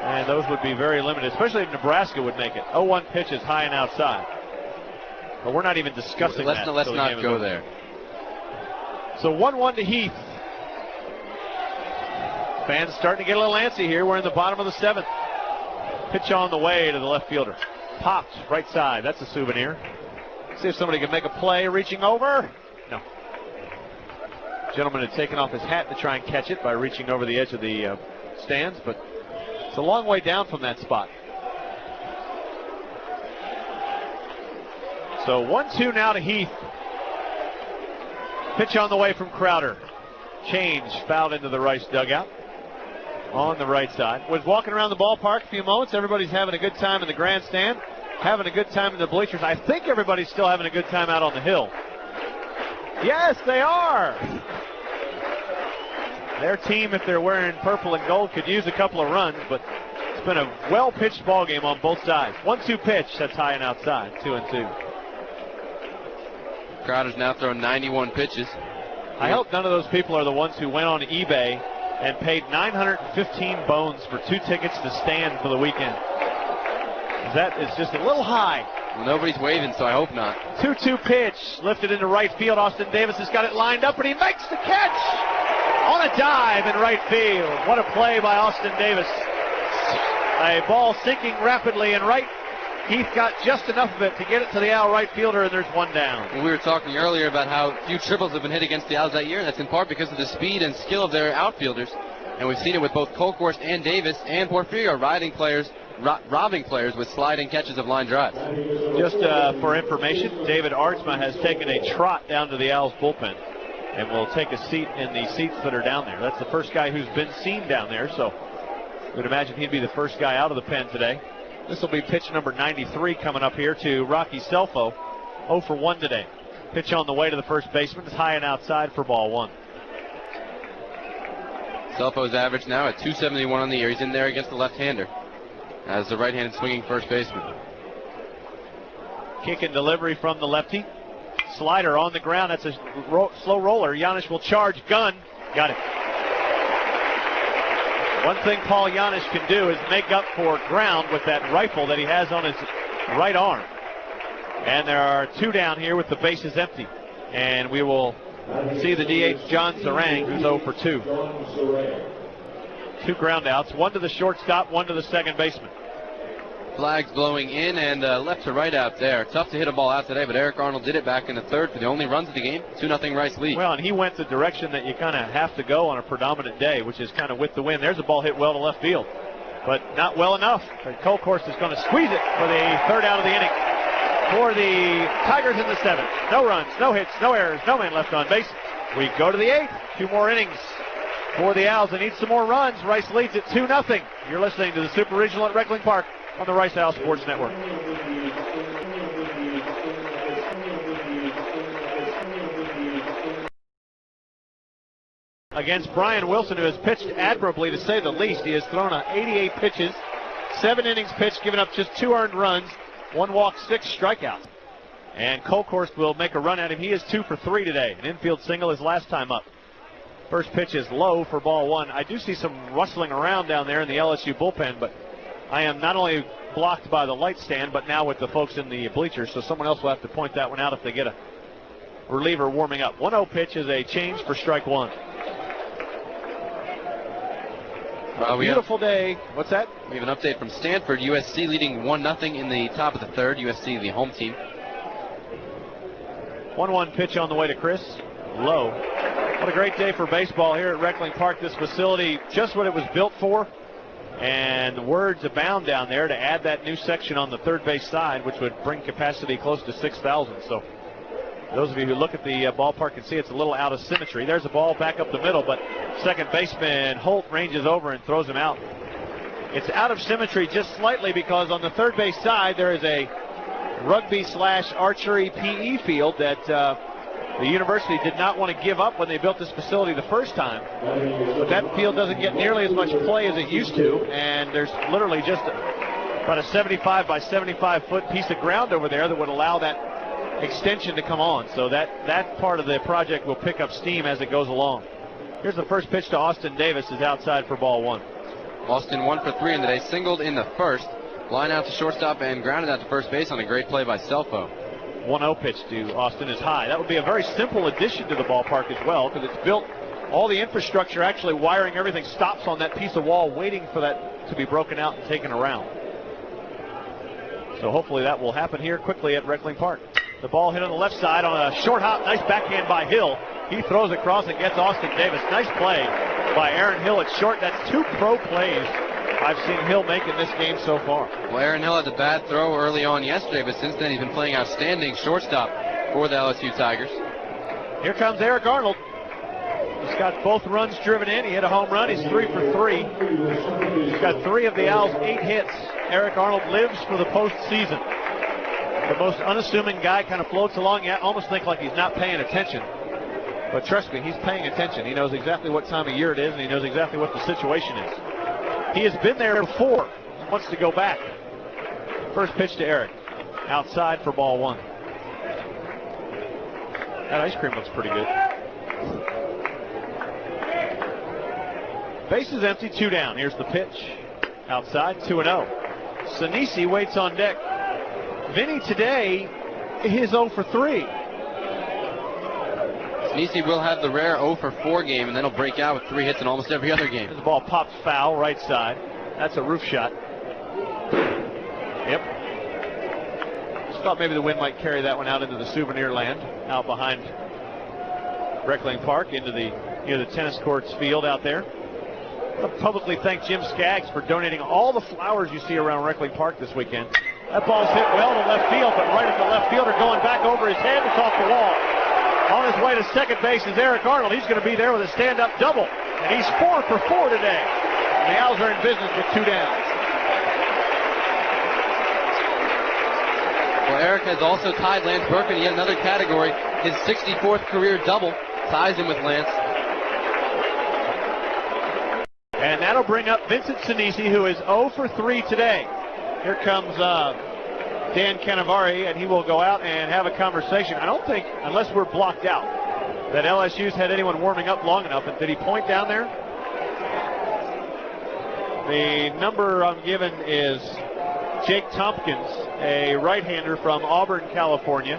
And those would be very limited, especially if Nebraska would make it. 0-1 pitch is high and outside. But we're not even discussing let's that. Let's not go there. So 1-1 to Heath. Fans starting to get a little antsy here. We're in the bottom of the 7th. Pitch on the way to the left fielder. Popped right side. That's a souvenir. See if somebody can make a play. Reaching over. No. Gentleman had taken off his hat to try and catch it by reaching over the edge of the stands, but it's a long way down from that spot. So 1-2 now to Heath. Pitch on the way from Crowder. Change fouled into the Rice dugout on the right side. Was walking around the ballpark a few moments. Everybody's having a good time in the grandstand, having a good time in the bleachers. I think everybody's still having a good time out on the hill. Yes, they are. Their team, if they're wearing purple and gold, could use a couple of runs, but it's been a well-pitched ball game on both sides. 1-2 pitch. That's high and outside. 2-2. Crowder's now thrown 91 pitches. I hope none of those people are the ones who went on eBay and paid 915 bones for 2 tickets to stand for the weekend. That is just a little high. Well, nobody's waving, so I hope not. 2-2 pitch, lifted into right field. Austin Davis has got it lined up, and he makes the catch on a dive in right field. What a play by Austin Davis. A ball sinking rapidly in right. Heath got just enough of it to get it to the Owl right fielder, and there's one down. Well, we were talking earlier about how few triples have been hit against the Owls that year, and that's in part because of the speed and skill of their outfielders. And we've seen it with both Colkhorst and Davis and Porfirio riding players robbing players with sliding catches of line drives. Just for information, David Artsma has taken a trot down to the Owls bullpen and will take a seat in the seats that are down there. That's the first guy who's been seen down there, so we'd imagine he'd be the first guy out of the pen today. This will be pitch number 93 coming up here to Rocky Selfo. 0 for 1 today. Pitch on the way to the first baseman is high and outside for ball 1. Selfo's average now at 271 on the year. He's in there against the left-hander as the right-handed swinging first baseman. Kick and delivery from the lefty. Slider on the ground. That's a slow roller. Giannis will charge. Gun. Got it. One thing Paul Giannis can do is make up for ground with that rifle that he has on his right arm. And there are 2 down here with the bases empty. And we will see the DH, John Zarang, who's 0 for 2. 2 ground outs, 1 to the shortstop, 1 to the second baseman. Flags blowing in and left to right out there. Tough to hit a ball out today, but Eric Arnold did it back in the third for the only runs of the game. 2-0 Rice lead. Well, and he went the direction that you kind of have to go on a predominant day, which is kind of with the wind. There's a ball hit well to left field, but not well enough. Colkhorst is going to squeeze it for the third out of the inning. For the Tigers in the 7th. No runs, no hits, no errors, no man left on base. We go to the 8th. 2 more innings for the Owls. They need some more runs. Rice leads at 2-0. You're listening to the Super Regional at Reckling Park on the Rice Owl Sports Network. Against Brian Wilson, who has pitched admirably, to say the least. He has thrown 88 pitches, 7 innings pitched, given up just 2 earned runs, 1 walk, 6 strikeouts. And Colkhorst will make a run at him. He is 2 for 3 today. An infield single his last time up. First pitch is low for ball 1. I do see some rustling around down there in the LSU bullpen, but I am not only blocked by the light stand, but now with the folks in the bleachers, so someone else will have to point that one out if they get a reliever warming up. 1-0 pitch is a change for strike 1. Beautiful day. What's that? We have an update from Stanford. USC leading 1-0 in the top of the third. USC, the home team. 1-1 pitch on the way to Chris. Low. What a great day for baseball here at Reckling Park. This facility, just what it was built for. And words abound down there to add that new section on the third base side, which would bring capacity close to 6,000. So those of you who look at the ballpark can see it's a little out of symmetry. There's a ball back up the middle, but second baseman Holt ranges over and throws him out. It's out of symmetry just slightly because on the third base side there is a rugby/archery PE field that the university did not want to give up when they built this facility the first time. But that field doesn't get nearly as much play as it used to, and there's literally just about a 75 by 75 foot piece of ground over there that would allow that extension to come on. So that part of the project will pick up steam as it goes along. Here's the first pitch to Austin Davis, is outside for ball 1. Austin 1 for 3 in the day, singled in the first. Line out to shortstop and grounded out to first base on a great play by Selfo. 1-0 pitch to Austin is high. That would be a very simple addition to the ballpark as well, because it's built, all the infrastructure, actually wiring, everything stops on that piece of wall waiting for that to be broken out and taken around. So hopefully that will happen here quickly at Reckling Park. The ball hit on the left side on a short hop. Nice backhand by Hill. He throws across and gets Austin Davis. Nice play by Aaron Hill at short. That's 2 pro plays I've seen Hill make in this game so far. Well, Aaron Hill had the bad throw early on yesterday, but since then he's been playing outstanding shortstop for the LSU Tigers. Here comes Eric Arnold. He's got both runs driven in. He hit a home run. He's 3 for 3. He's got 3 of the Owls' 8 hits. Eric Arnold lives for the postseason. The most unassuming guy, kind of floats along. You almost think like he's not paying attention. But trust me, he's paying attention. He knows exactly what time of year it is, and he knows exactly what the situation is. He has been there before. He wants to go back. First pitch to Eric. Outside for ball 1. That ice cream looks pretty good. Base is empty, 2 down. Here's the pitch. Outside, 2-0. Sinisi waits on deck. Vinny today, his 0 for 3. Sinisi will have the rare 0 for 4 game, and then he'll break out with 3 hits in almost every other game. The ball pops foul, right side. That's a roof shot. Yep. Just thought maybe the wind might carry that one out into the souvenir land, out behind Reckling Park, into the near the tennis courts field out there. I'll publicly thank Jim Skaggs for donating all the flowers you see around Reckling Park this weekend. That ball's hit well to left field, but right at the left fielder going back over his head. It's off the wall. On his way to second base is Eric Arnold. He's going to be there with a stand-up double. And he's 4 for 4 today. And the Owls are in business with 2 down. Well, Eric has also tied Lance Burke in yet another category. His 64th career double ties him with Lance. And that'll bring up Vincent Sinisi, who is 0 for 3 today. Here comes Dan Canavari, and he will go out and have a conversation. I don't think, unless we're blocked out, that LSU's had anyone warming up long enough. And did he point down there? The number I'm given is Jake Tompkins, a right-hander from Auburn, California.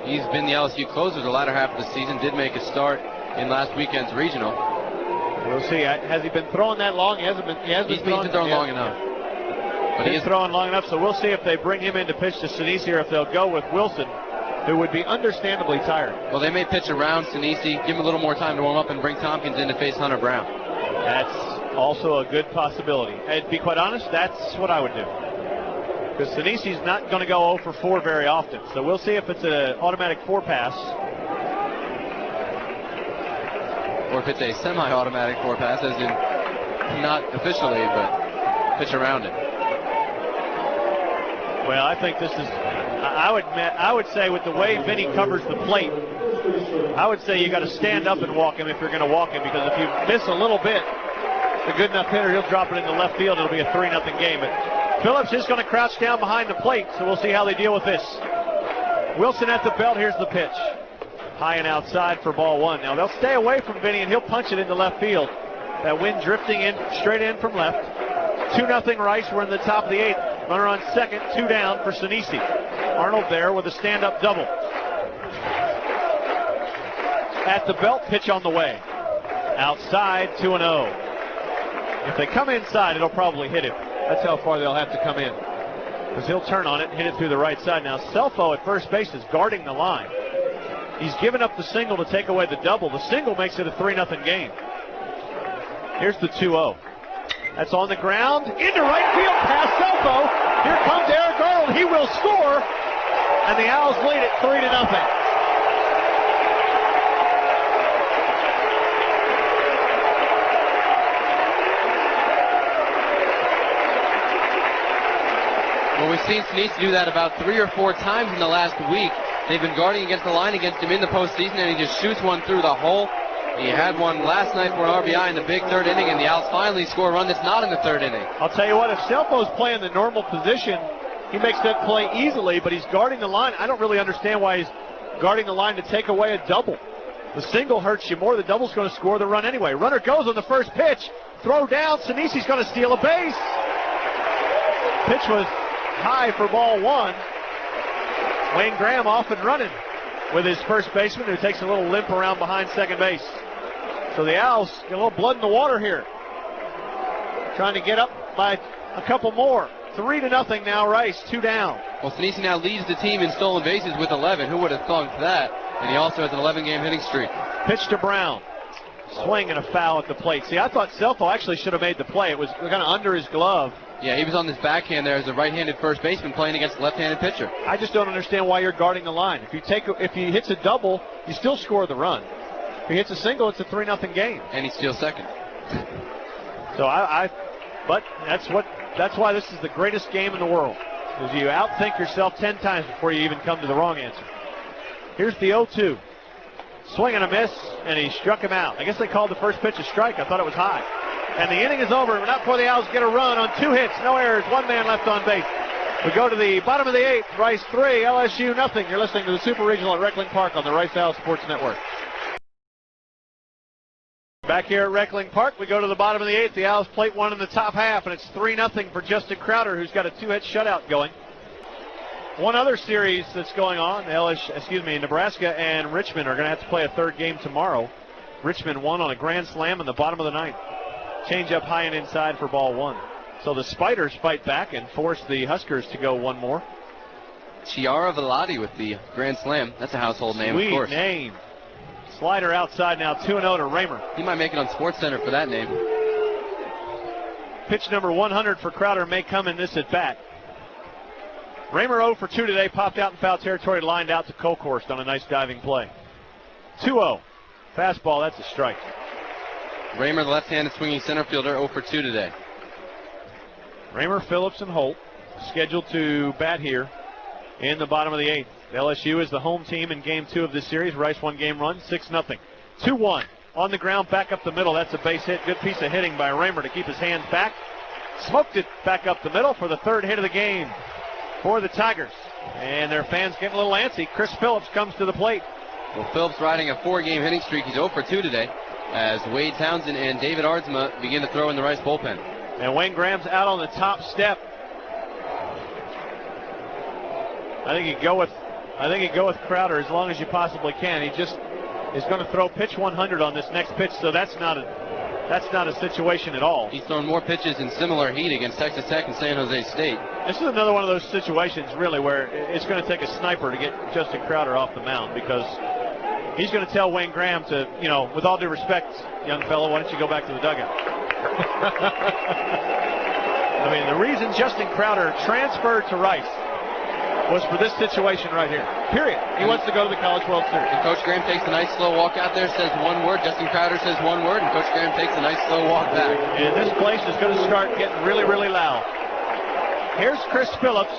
He's been the LSU closer the latter half of the season, did make a start in last weekend's regional. We'll see. Has he been throwing that long? He hasn't been. He's been throwing long enough. But he's throwing long enough, so we'll see if they bring him in to pitch to Sinisi or if they'll go with Wilson, who would be understandably tired. Well, they may pitch around Sinisi, give him a little more time to warm up, and bring Tompkins in to face Hunter Brown. That's also a good possibility. And to be quite honest, that's what I would do. Because Sinisi's not going to go 0 for 4 very often. So we'll see if it's an automatic 4 pass. Or if it's a semi-automatic 4 pass, as in not officially, but pitch around it. Well, I think this is, I would say with the way Vinny covers the plate, I would say you got to stand up and walk him if you're going to walk him, because if you miss a little bit, a good enough hitter, he'll drop it into left field. It'll be a 3-0 game. But Phillips is going to crouch down behind the plate, so we'll see how they deal with this. Wilson at the belt. Here's the pitch. High and outside for ball 1. Now they'll stay away from Vinny, and he'll punch it into left field. That wind drifting in straight in from left. 2-0 Rice. We're in the top of the 8th. Runner on second, 2 down for Sinisi. Arnold there with a stand-up double. At the belt, pitch on the way. Outside, 2-0. If they come inside, it'll probably hit him. That's how far they'll have to come in. Because he'll turn on it and hit it through the right side. Now, Selfo at first base is guarding the line. He's given up the single to take away the double. The single makes it a 3-0 game. Here's the 2-0. That's on the ground. Into right field past Selfo. Here comes Eric Arnold. He will score. And the Owls lead it 3-0. Well, we've seen Sinisi do that about 3 or 4 times in the last week. They've been guarding against the line against him in the postseason, and he just shoots one through the hole. He had one last night for an RBI in the big 3rd inning, and the Owls finally score a run that's not in the 3rd inning. I'll tell you what, if Selfo's playing the normal position, he makes that play easily, but he's guarding the line. I don't really understand why he's guarding the line to take away a double. The single hurts you more. The double's going to score the run anyway. Runner goes on the first pitch. Throw down. Sinisi's going to steal a base. Pitch was high for ball 1. Wayne Graham off and running with his first baseman, who takes a little limp around behind second base. So the Owls get a little blood in the water here. Trying to get up by a couple more. 3-0 now, Rice, 2 down. Well, Sinisi now leads the team in stolen bases with 11. Who would have thunk that? And he also has an 11-game hitting streak. Pitch to Brown. Swing and a foul at the plate. See, I thought Selfo actually should have made the play. It was kind of under his glove. Yeah, he was on his backhand there as a right-handed first baseman playing against a left-handed pitcher. I just don't understand why you're guarding the line. If he hits a double, you still score the run. If he hits a single, it's a 3-0 game. And he steals second. So but that's why this is the greatest game in the world. Because you outthink yourself 10 times before you even come to the wrong answer. Here's the 0-2. Swing and a miss, and he struck him out. I guess they called the first pitch a strike. I thought it was high. And the inning is over, but not before the Owls get a run on 2 hits, no errors, 1 man left on base. We go to the bottom of the 8th. Rice 3, LSU nothing. You're listening to the Super Regional at Reckling Park on the Rice Owls Sports Network. Back here at Reckling Park, we go to the bottom of the 8th. The Owls plate 1 in the top half, and it's 3-0 for Justin Crowder, who's got a 2-hit shutout going. One other series that's going on, Nebraska and Richmond are going to have to play a 3rd game tomorrow. Richmond won on a grand slam in the bottom of the 9th. Change up high and inside for ball 1. So the Spiders fight back and force the Huskers to go 1 more. Chiara Velati with the grand slam. That's a household name, of course. Sweet name. Slider outside now, 2-0 to Raymer. He might make it on SportsCenter for that name. Pitch number 100 for Crowder may come in this at bat. Raymer 0 for 2 today, popped out in foul territory, lined out to Colkhorst on a nice diving play. 2-0. Fastball, that's a strike. Raymer, the left-handed swinging center fielder, 0 for 2 today. Raymer, Phillips, and Holt scheduled to bat here in the bottom of the 8th. LSU is the home team in game 2 of this series. Rice one game run, 6-0. 2-1. On the ground, back up the middle. That's a base hit. Good piece of hitting by Raymer to keep his hands back. Smoked it back up the middle for the 3rd hit of the game for the Tigers. And their fans getting a little antsy. Chris Phillips comes to the plate. Well, Phillips riding a 4-game hitting streak. He's 0 for 2 today as Wade Townsend and David Ardsma begin to throw in the Rice bullpen. And Wayne Graham's out on the top step. I think you go with Crowder as long as you possibly can. He just is going to throw pitch 100 on this next pitch, so that's not a situation at all. He's thrown more pitches in similar heat against Texas Tech and San Jose State. This is another one of those situations, really, where it's going to take a sniper to get Justin Crowder off the mound, because he's going to tell Wayne Graham to, with all due respect, young fellow, why don't you go back to the dugout? I mean, the reason Justin Crowder transferred to Rice was for this situation right here. Period. He wants to go to the College World Series. And Coach Graham takes a nice slow walk out there, says one word. Justin Crowder says one word, and Coach Graham takes a nice slow walk back. And this place is going to start getting really, really loud. Here's Chris Phillips.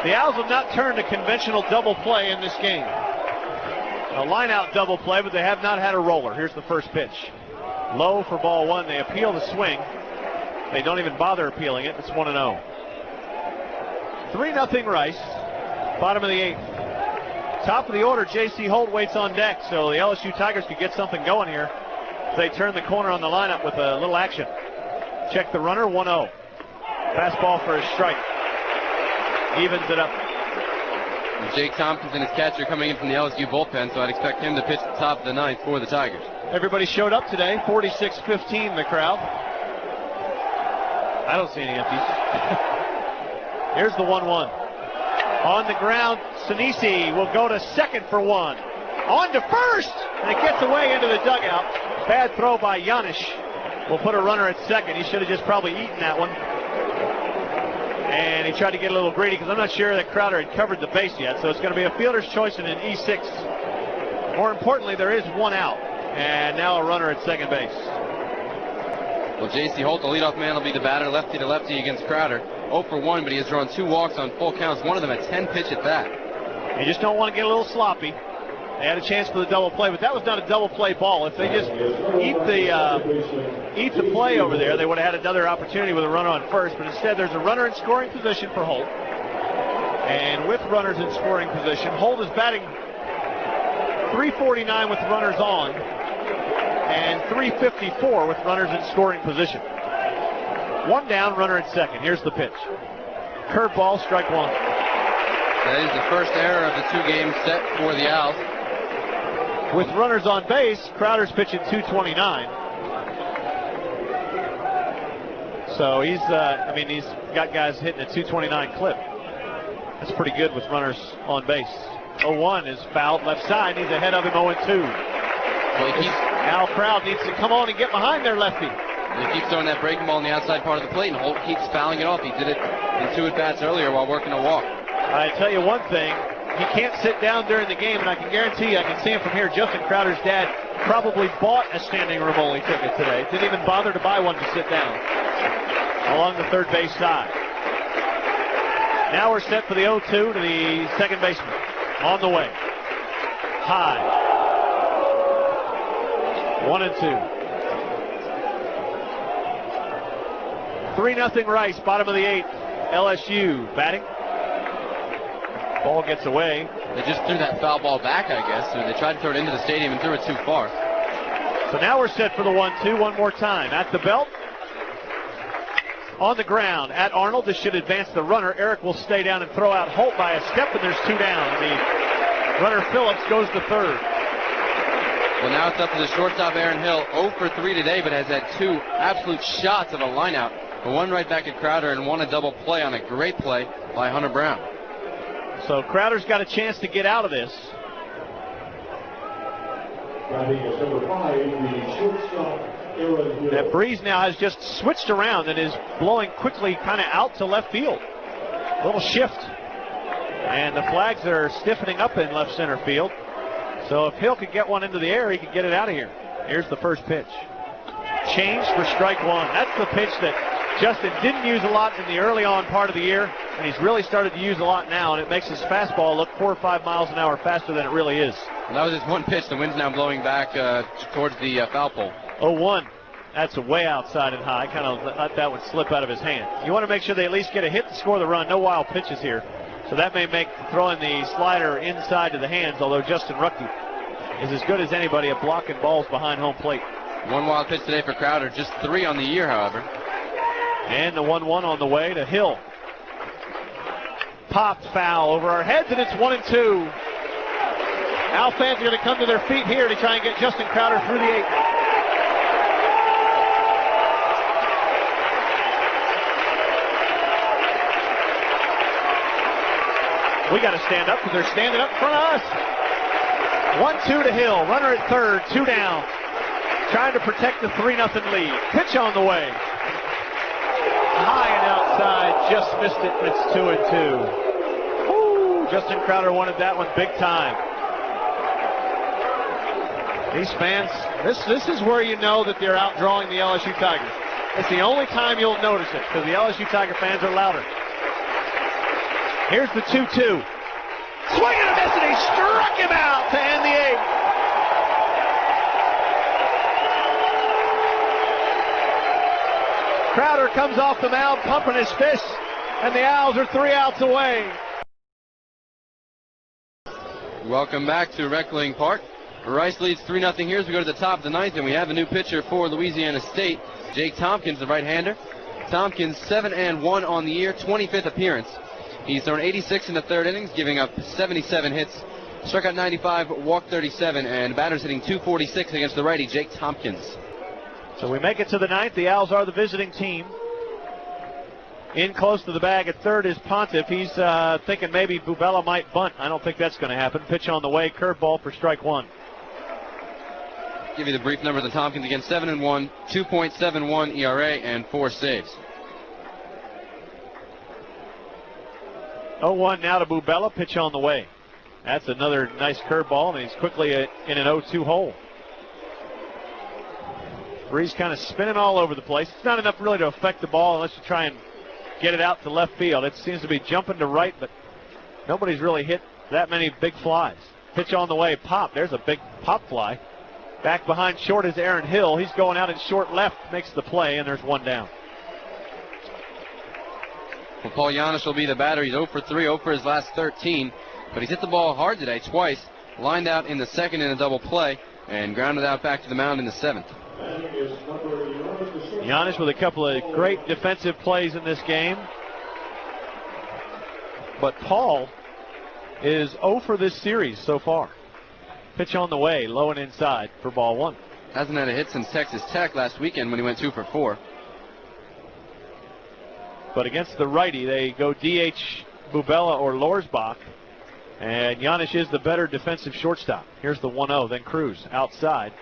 The Owls have not turned a conventional double play in this game. A line-out double play, but they have not had a roller. Here's the first pitch. Low for ball 1. They appeal the swing. They don't even bother appealing it. It's 1-0. 3-0 Rice. Bottom of the 8th. Top of the order, J.C. Holt waits on deck, so the LSU Tigers could get something going here. They turn the corner on the lineup with a little action. Check the runner, 1-0. Fastball for a strike. Evens it up. And Jake Tompkins and his catcher coming in from the LSU bullpen, so I'd expect him to pitch the top of the 9th for the Tigers. Everybody showed up today, 46-15 the crowd. I don't see any empties. Here's the 1-1. On the ground, Sinisi will go to second for 1. On to first, and it gets away into the dugout. Bad throw by Janisch. We'll put a runner at second. He should have just probably eaten that one. And he tried to get a little greedy because I'm not sure that Crowder had covered the base yet. So it's going to be a fielder's choice and an E6. More importantly, there is 1 out. And now a runner at second base. Well, J.C. Holt, the leadoff man, will be the batter, lefty to lefty against Crowder. 0 for 1, but he has drawn 2 walks on full counts, one of them a 10-pitch at bat. You just don't want to get a little sloppy. They had a chance for the double play, but that was not a double play ball. If they just eat the play over there, they would have had another opportunity with a runner on first. But instead, there's a runner in scoring position for Holt. And with runners in scoring position, Holt is batting .349 with runners on and .354 with runners in scoring position. 1 down, runner at second. Here's the pitch. Curveball, strike 1. That is the first error of the 2-game set for the Owls. With runners on base, Crowder's pitching .229. So he's got guys hitting a .229 clip. That's pretty good with runners on base. 0-1 is fouled left side. He's ahead of him 0-2. Well, Al Crowd needs to come on and get behind their lefty. He keeps throwing that breaking ball on the outside part of the plate, and Holt keeps fouling it off. He did it in 2 at-bats earlier while working a walk. I tell you one thing, he can't sit down during the game, and I can guarantee you, I can see him from here, Justin Crowder's dad probably bought a standing room only ticket today. Didn't even bother to buy one to sit down along the third base side. Now we're set for the 0-2 to the second baseman. On the way. High. 1-2. 3-0 Rice, bottom of the 8th. LSU batting. Ball gets away. They just threw that foul ball back, I guess. So they tried to throw it into the stadium and threw it too far. So now we're set for the 1-2 one more time. At the belt. On the ground. At Arnold. This should advance the runner. Eric will stay down and throw out Holt by a step, and there's 2 down. And the runner Phillips goes to third. Well, now it's up to the shortstop, Aaron Hill. 0 for 3 today, but has had 2 absolute shots of a lineout. One right back at Crowder and 1 a double play on a great play by Hunter Brown. So Crowder's got a chance to get out of this. Batting is number 5, the shortstop, Aaron Hill. That breeze now has just switched around and is blowing quickly kind of out to left field. A little shift. And the flags are stiffening up in left center field. So if Hill could get one into the air, he could get it out of here. Here's the first pitch. Changed for strike one. That's the pitch that Justin didn't use a lot in the early on part of the year, and he's really started to use a lot now, and it makes his fastball look 4 or 5 miles an hour faster than it really is. Well, that was just one pitch. The wind's now blowing back towards the foul pole. 0-1. That's way outside and high. Kind of let that one slip out of his hand. You want to make sure they at least get a hit to score the run. No wild pitches here. So that may make throwing the slider inside to the hands, although Justin Ruckey is as good as anybody at blocking balls behind home plate. One wild pitch today for Crowder. Just 3 on the year, however. And the 1-1 on the way to Hill. Popped foul over our heads, and it's 1-2. Al fans are going to come to their feet here to try and get Justin Crowder through the 8th. We got to stand up because they're standing up in front of us. 1-2 to Hill. Runner at third, 2 down. Trying to protect the 3-0 lead. Pitch on the way. High and outside, just missed it. It's 2-2. Woo, Justin Crowder wanted that one big time. These fans, this is where you know that they're outdrawing the LSU Tigers. It's the only time you'll notice it because the LSU Tiger fans are louder. Here's the 2-2. Swing and a miss, and he struck him out to end the 8th. Crowder comes off the mound, pumping his fists, and the Owls are 3 outs away. Welcome back to Reckling Park. Rice leads 3-0 here as we go to the top of the 9th, and we have a new pitcher for Louisiana State, Jake Tompkins, the right-hander. Tompkins 7-1 on the year, 25th appearance. He's thrown 86 in the 3rd innings, giving up 77 hits, struck out 95, walked 37, and batters hitting 246 against the righty, Jake Tompkins. So we make it to the 9th. The Owls are the visiting team. In close to the bag at third is Pontiff. He's thinking maybe Bubella might bunt. I don't think that's going to happen. Pitch on the way, curveball for strike one. Give you the brief numbers on Tompkins again. 7-1, 2.71 ERA, and 4 saves. 0-1 now to Bubella. Pitch on the way. That's another nice curveball, and he's quickly in an 0-2 hole. Breeze kind of spinning all over the place. It's not enough really to affect the ball unless you try and get it out to left field. It seems to be jumping to right, but nobody's really hit that many big flies. Pitch on the way, pop. There's a big pop fly. Back behind short is Aaron Hill. He's going out in short left, makes the play, and there's 1 down. Well, Paul Giannis will be the batter. He's 0 for 3, 0 for his last 13, but he's hit the ball hard today twice. Lined out in the 2nd in a double play, and grounded out back to the mound in the 7th. Giannis with a couple of great defensive plays in this game. But Paul is 0 for this series so far. Pitch on the way, low and inside for ball 1. Hasn't had a hit since Texas Tech last weekend when he went 2 for 4. But against the righty, they go DH Bubella or Lorsbach. And Giannis is the better defensive shortstop. Here's the 1-0, then Cruz outside.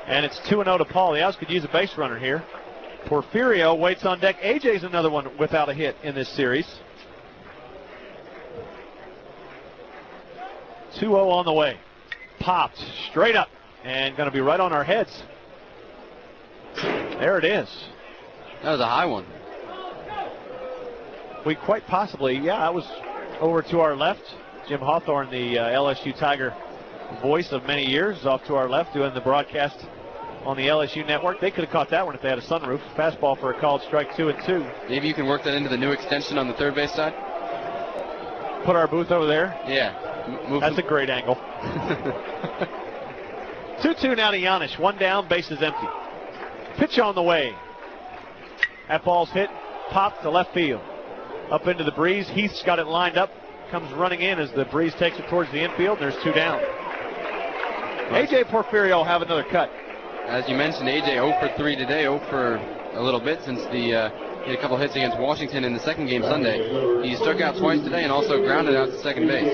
And it's 2-0 to Paul. The Owls could use a base runner here. Porfirio waits on deck. AJ's another one without a hit in this series. 2-0 on the way. Popped straight up and going to be right on our heads. There it is. That was a high one. We quite possibly, that was over to our left. Jim Hawthorne, the LSU Tiger voice of many years, is off to our left doing the broadcast on the LSU network. They could have caught that one if they had a sunroof. Fastball for a called strike, 2-2. Maybe you can work that into the new extension on the third base side. Put our booth over there. Yeah. That's a great angle. 2-2 now to Giannis. 1 down, base is empty. Pitch on the way. That ball's hit, popped to left field. Up into the breeze. Heath's got it lined up. Comes running in as the breeze takes it towards the infield. There's 2 down. A.J. Porfirio will have another cut. As you mentioned, A.J. 0 for 3 today, 0 for a little bit since he had a couple hits against Washington in the second game Sunday. He struck out twice today and also grounded out to second base.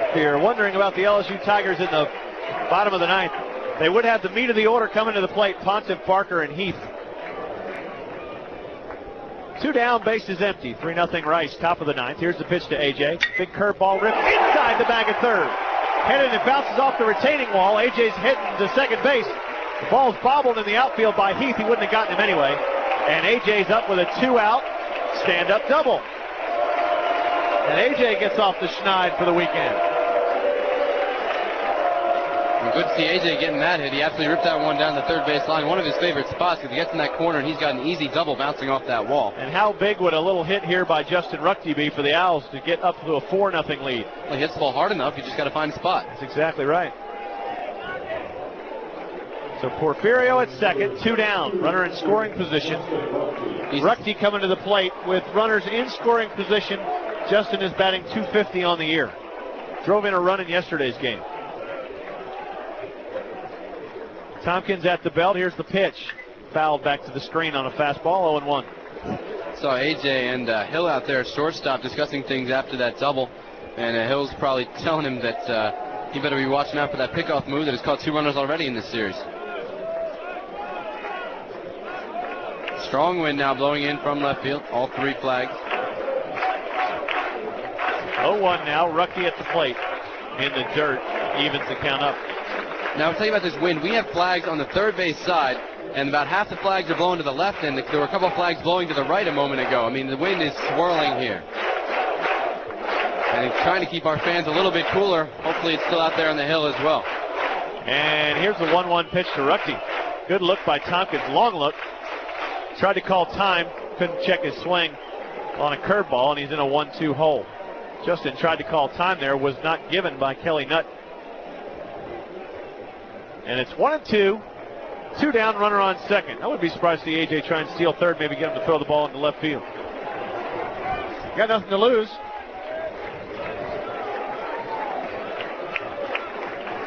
If you're wondering about the LSU Tigers in the Bottom of the ninth. They would have the meat of the order coming to the plate. Pontiff, Barker, and Heath. 2 down, bases empty. 3-0 Rice, top of the ninth. Here's the pitch to A.J. Big curveball ripped inside the bag of third. Headed and bounces off the retaining wall. A.J.'s heading to second base. The ball's bobbled in the outfield by Heath. He wouldn't have gotten him anyway. And A.J.'s up with a 2-out stand-up double. And A.J. gets off the schneid for the weekend. Good to see A.J. getting that hit. He absolutely ripped that one down the third base line. One of his favorite spots because he gets in that corner and he's got an easy double bouncing off that wall. And how big would a little hit here by Justin Ruckty be for the Owls to get up to a 4-0 lead? Well, he hits the ball hard enough. You just got to find a spot. That's exactly right. So Porfirio at second, 2 down. Runner in scoring position. Ruckty coming to the plate with runners in scoring position. Justin is batting .250 on the year. Drove in a run in yesterday's game. Tompkins at the belt. Here's the pitch. Fouled back to the screen on a fastball, 0-1. Saw A.J. and Hill out there at shortstop discussing things after that double. And Hill's probably telling him that he better be watching out for that pickoff move that has caught 2 runners already in this series. Strong wind now blowing in from left field. All 3 flags. 0-1 now. Ruckty at the plate. In the dirt. Evens the count up. Now, I'll tell you about this wind. We have flags on the third base side, and about half the flags are blowing to the left, and there were a couple of flags blowing to the right a moment ago. I mean, the wind is swirling here. And it's trying to keep our fans a little bit cooler. Hopefully it's still out there on the hill as well. And here's the 1-1 pitch to Ruckty. Good look by Tompkins. Long look. Tried to call time. Couldn't check his swing on a curveball, and he's in a 1-2 hole. Justin tried to call time there. Was not given by Kelly Nutt. And it's 1-2. 2 down, runner on second. I would be surprised to see A.J. try and steal third, maybe get him to throw the ball into left field. Got nothing to lose.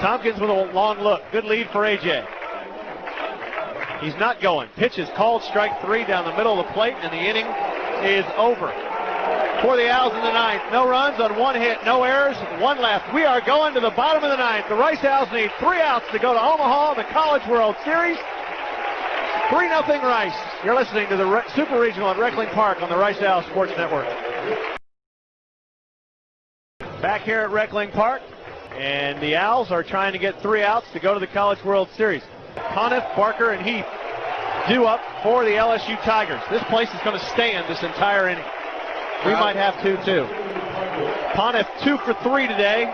Tompkins with a long look. Good lead for A.J. He's not going. Pitch is called, strike 3 down the middle of the plate, and the inning is over. For the Owls in the ninth. No runs on 1 hit, no errors, 1 left. We are going to the bottom of the ninth. The Rice Owls need 3 outs to go to Omaha in the College World Series. 3-0 Rice. You're listening to the Super Regional at Reckling Park on the Rice Owls Sports Network. Back here at Reckling Park, and the Owls are trying to get 3 outs to go to the College World Series. Pontiff, Barker, and Heath due up for the LSU Tigers. This place is going to stand this entire inning. We might have 2 too. Pontiff 2 for 3 today.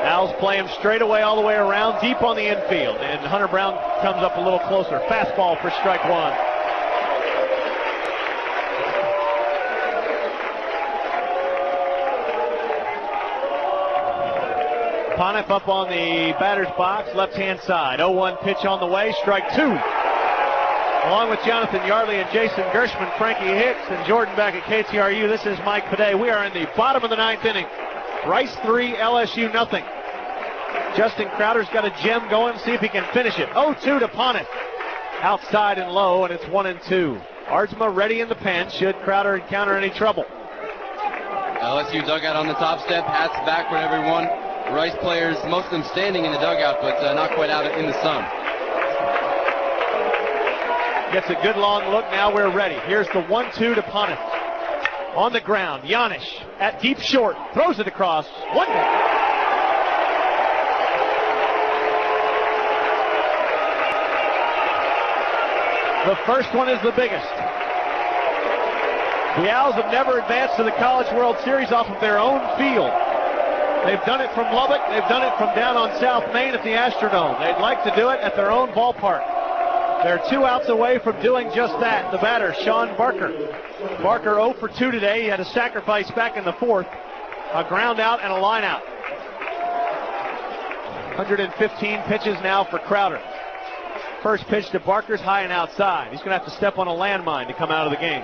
Owls play him straight away all the way around, deep on the infield. And Hunter Brown comes up a little closer. Fastball for strike 1. Pontiff up on the batter's box, left-hand side. 0-1 pitch on the way, strike 2. Along with Jonathan Yardley and Jason Gershman, Frankie Hicks, and Jordan back at KTRU, this is Mike Pede. We are in the bottom of the ninth inning. Rice 3, LSU nothing. Justin Crowder's got a gem going. See if he can finish it. 0-2 to Pontiff. Outside and low, and it's 1-2. Ardsma ready in the pen. Should Crowder encounter any trouble? LSU dugout on the top step. Hats back for everyone. Rice players, most of them standing in the dugout, but not quite out in the sun. Gets a good long look. Now we're ready. Here's the 1-2 to Pontiff. On the ground, Yanish at deep short. Throws it across. 1 down. The first one is the biggest. The Owls have never advanced to the College World Series off of their own field. They've done it from Lubbock. They've done it from down on South Main at the Astrodome. They'd like to do it at their own ballpark. They're 2 outs away from doing just that. The batter, Sean Barker. Barker 0 for 2 today. He had a sacrifice back in the 4th. A ground out and a line out. 115 pitches now for Crowder. First pitch to Barker's high and outside. He's going to have to step on a landmine to come out of the game.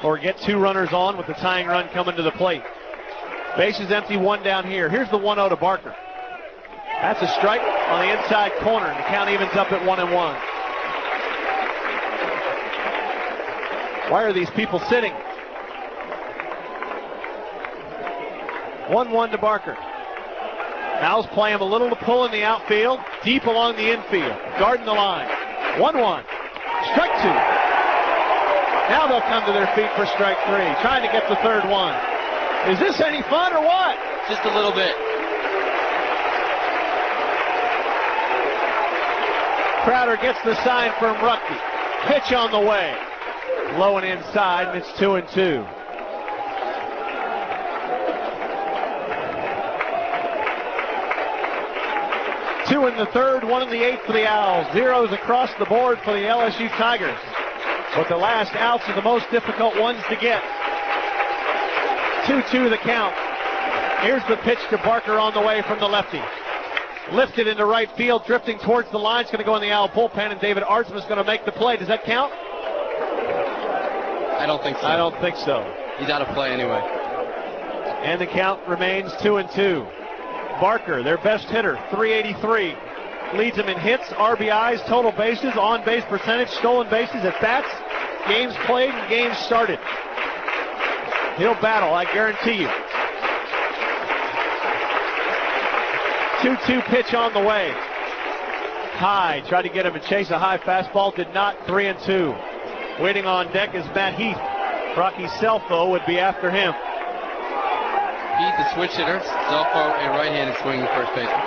Or get 2 runners on with the tying run coming to the plate. Bases empty, 1 down here. Here's the 1-0 to Barker. That's a strike on the inside corner, and the count evens up at 1-1. Why are these people sitting? 1-1 to Barker. Owls play him a little to pull in the outfield, deep along the infield, guarding the line. 1-1. Strike 2. Now they'll come to their feet for strike 3, trying to get the third one. Is this any fun or what? Just a little bit. Crowder gets the sign from Rucky. Pitch on the way. Low and inside, and it's 2-2. Two in the third, 1 in the eighth for the Owls. Zeros across the board for the LSU Tigers. But the last outs are the most difficult ones to get. 2-2 the count. Here's the pitch to Barker on the way from the lefty. Lifted into right field, drifting towards the line. It's going to go in the Owl bullpen, and David Artsma is going to make the play. Does that count? I don't think so. I don't think so. He's out of play anyway. And the count remains 2-2. Barker, their best hitter, 383. Leads them in hits, RBIs, total bases, on-base percentage, stolen bases, at bats, games played, and games started. He'll battle, I guarantee you. 2-2 pitch on the way. High, tried to get him to chase a high fastball, did not. 3-2. Waiting on deck is Matt Heath. Rocky Selfo would be after him. Heath, the switch hitter. Selfo, a right-handed swinging first baseman.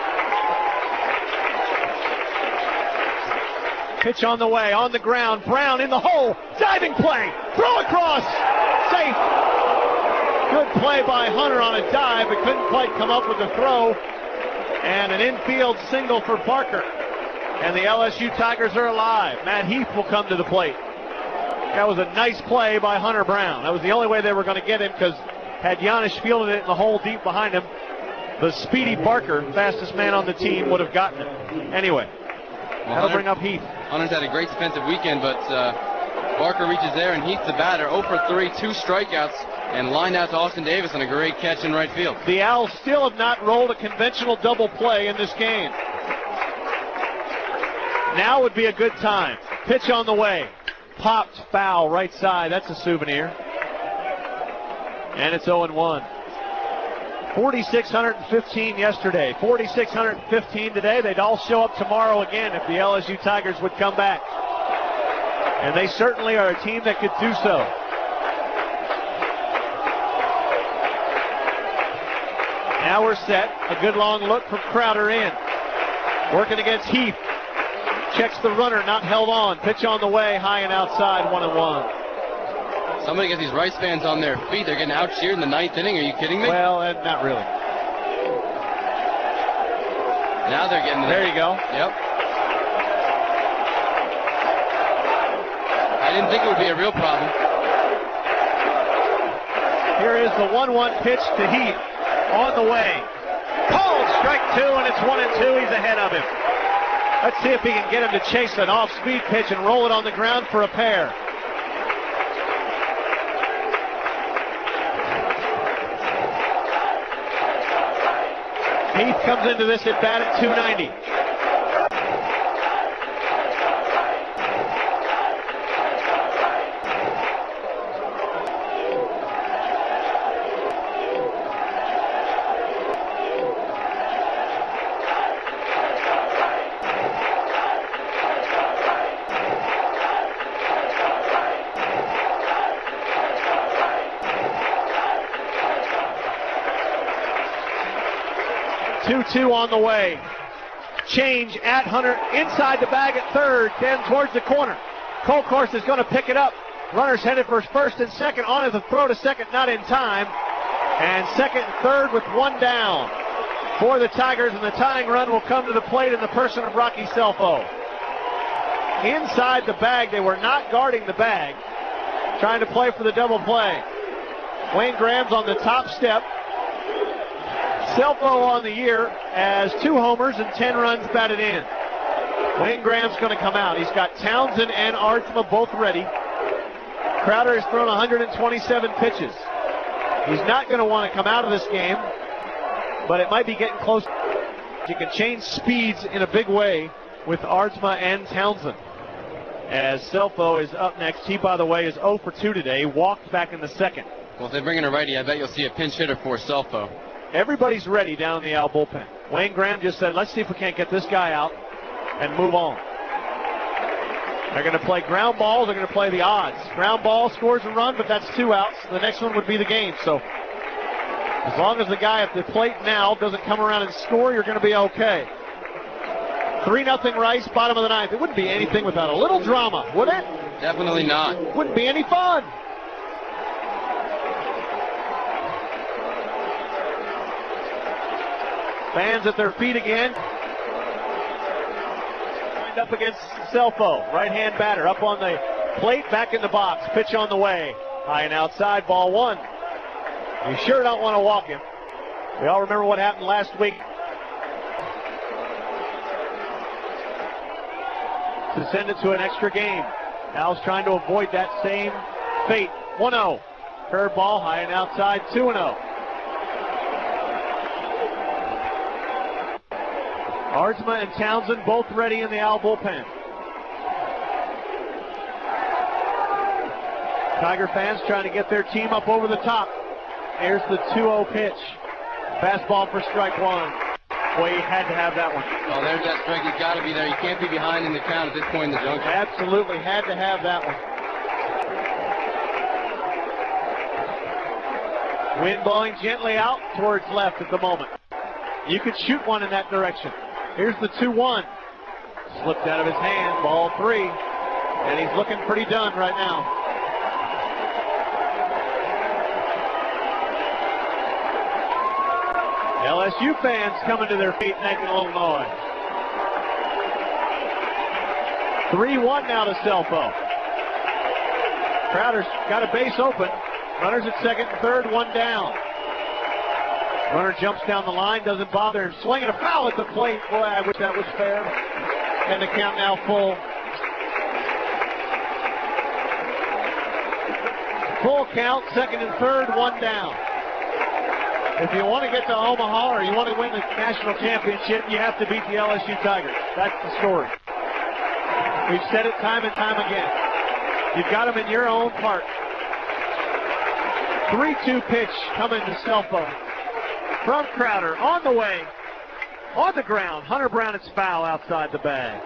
Pitch on the way, on the ground. Brown in the hole. Diving play. Throw across. Safe. Good play by Hunter on a dive, but couldn't quite come up with the throw. And an infield single for Barker. And the LSU Tigers are alive. Matt Heath will come to the plate. That was a nice play by Hunter Brown. That was the only way they were going to get him, because had Giannis fielded it in the hole deep behind him, the speedy Barker, fastest man on the team, would have gotten it. Anyway, that'll bring up Heath. Hunter's had a great defensive weekend, but Barker reaches there, and Heath the batter, 0 for 3, 2 strikeouts, and lined out to Austin Davis on a great catch in right field. The Owls still have not rolled a conventional double play in this game. Now would be a good time. Pitch on the way. Popped, foul, right side. That's a souvenir. And it's 0-1. 4,615 yesterday. 4,615 today. They'd all show up tomorrow again if the LSU Tigers would come back. And they certainly are a team that could do so. Now we're set. A good long look from Crowder in. Working against Heath. Checks the runner, not held on. Pitch on the way, high and outside, 1-1. Somebody gets these Rice fans on their feet. They're getting out-cheered in the 9th inning. Are you kidding me? Well, not really. Now they're getting there. There you go. Yep. I didn't think it would be a real problem. Here is the 1-1 pitch to Heath. On the way. Called strike 2, and it's 1-2. He's ahead of him. Let's see if he can get him to chase an off-speed pitch and roll it on the ground for a pair. Heath comes into this at bat at 290. Two on the way. Change at Hunter inside the bag at third, then towards the corner. Colcourse is going to pick it up. Runners headed for first and second. On is a throw to second, not in time. And second and third with one down for the Tigers, and the tying run will come to the plate in the person of Rocky Selfo. Inside the bag, they were not guarding the bag, trying to play for the double play. Wayne Graham's on the top step. Selfo on the year as 2 homers and 10 runs batted in. Wayne Graham's going to come out. He's got Townsend and Artsma both ready. Crowder has thrown 127 pitches. He's not going to want to come out of this game, but it might be getting close. You can change speeds in a big way with Artsma and Townsend. As Selfo is up next. He, by the way, is 0 for 2 today. Walked back in the second. Well, if they bring in a righty, I bet you'll see a pinch hitter for Selfo. Everybody's ready down in the Owl bullpen. Wayne Graham just said, let's see if we can't get this guy out and move on. They're going to play ground balls. They're going to play the odds. Ground ball scores a run, but that's 2 outs. The next one would be the game. So as long as the guy at the plate now doesn't come around and score, you're going to be okay. 3-0 Rice, bottom of the 9th. It wouldn't be anything without a little drama, would it? Definitely not. Wouldn't be any fun. Fans at their feet again. Lined up against Selfo. Right-hand batter up on the plate, back in the box. Pitch on the way. High and outside, ball 1. You sure don't want to walk him. We all remember what happened last week. To send it to an extra game. Al's trying to avoid that same fate. 1-0. Curveball, high and outside, 2-0. Ardsma and Townsend both ready in the Owl bullpen. Tiger fans trying to get their team up over the top. Here's the 2-0 pitch. Fastball for strike 1. Boy, he had to have that one. Oh, there's that strike. He's got to be there. You can't be behind in the count at this point in the junction. Absolutely had to have that one. Wind blowing gently out towards left at the moment. You could shoot one in that direction. Here's the 2-1. Slipped out of his hand. Ball 3. And he's looking pretty done right now. LSU fans coming to their feet making a little noise. 3-1 now to Selfo. Crowder's got a base open. Runners at second and third, 1 down. Runner jumps down the line, doesn't bother him. Swinging a foul at the plate. Boy, I wish that was fair. And the count now full. Full count, second and third, 1 down. If you want to get to Omaha or you want to win the national championship, you have to beat the LSU Tigers. That's the story. We've said it time and time again. You've got them in your own park. 3-2 pitch coming to Selfo. From Crowder, on the way, on the ground. Hunter Brown, it's foul outside the bag.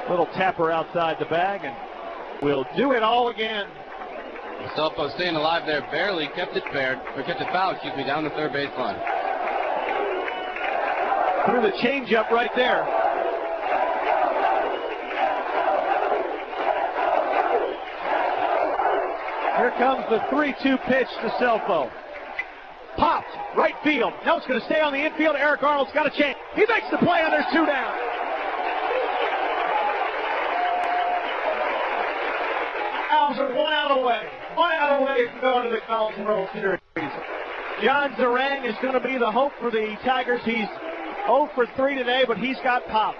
Little tapper outside the bag, and we'll do it all again. Selfo staying alive there, barely kept it fair, or kept it foul, down the third baseline. Threw the changeup right there. Here comes the 3-2 pitch to Selfo. Popped, right field. Now it's going to stay on the infield. Eric Arnold's got a chance. He makes the play, and there's 2 down. Owls are 1 out away. 1 out away from going to the College World Series. John Zarang is going to be the hope for the Tigers. He's 0 for 3 today, but he's got pop.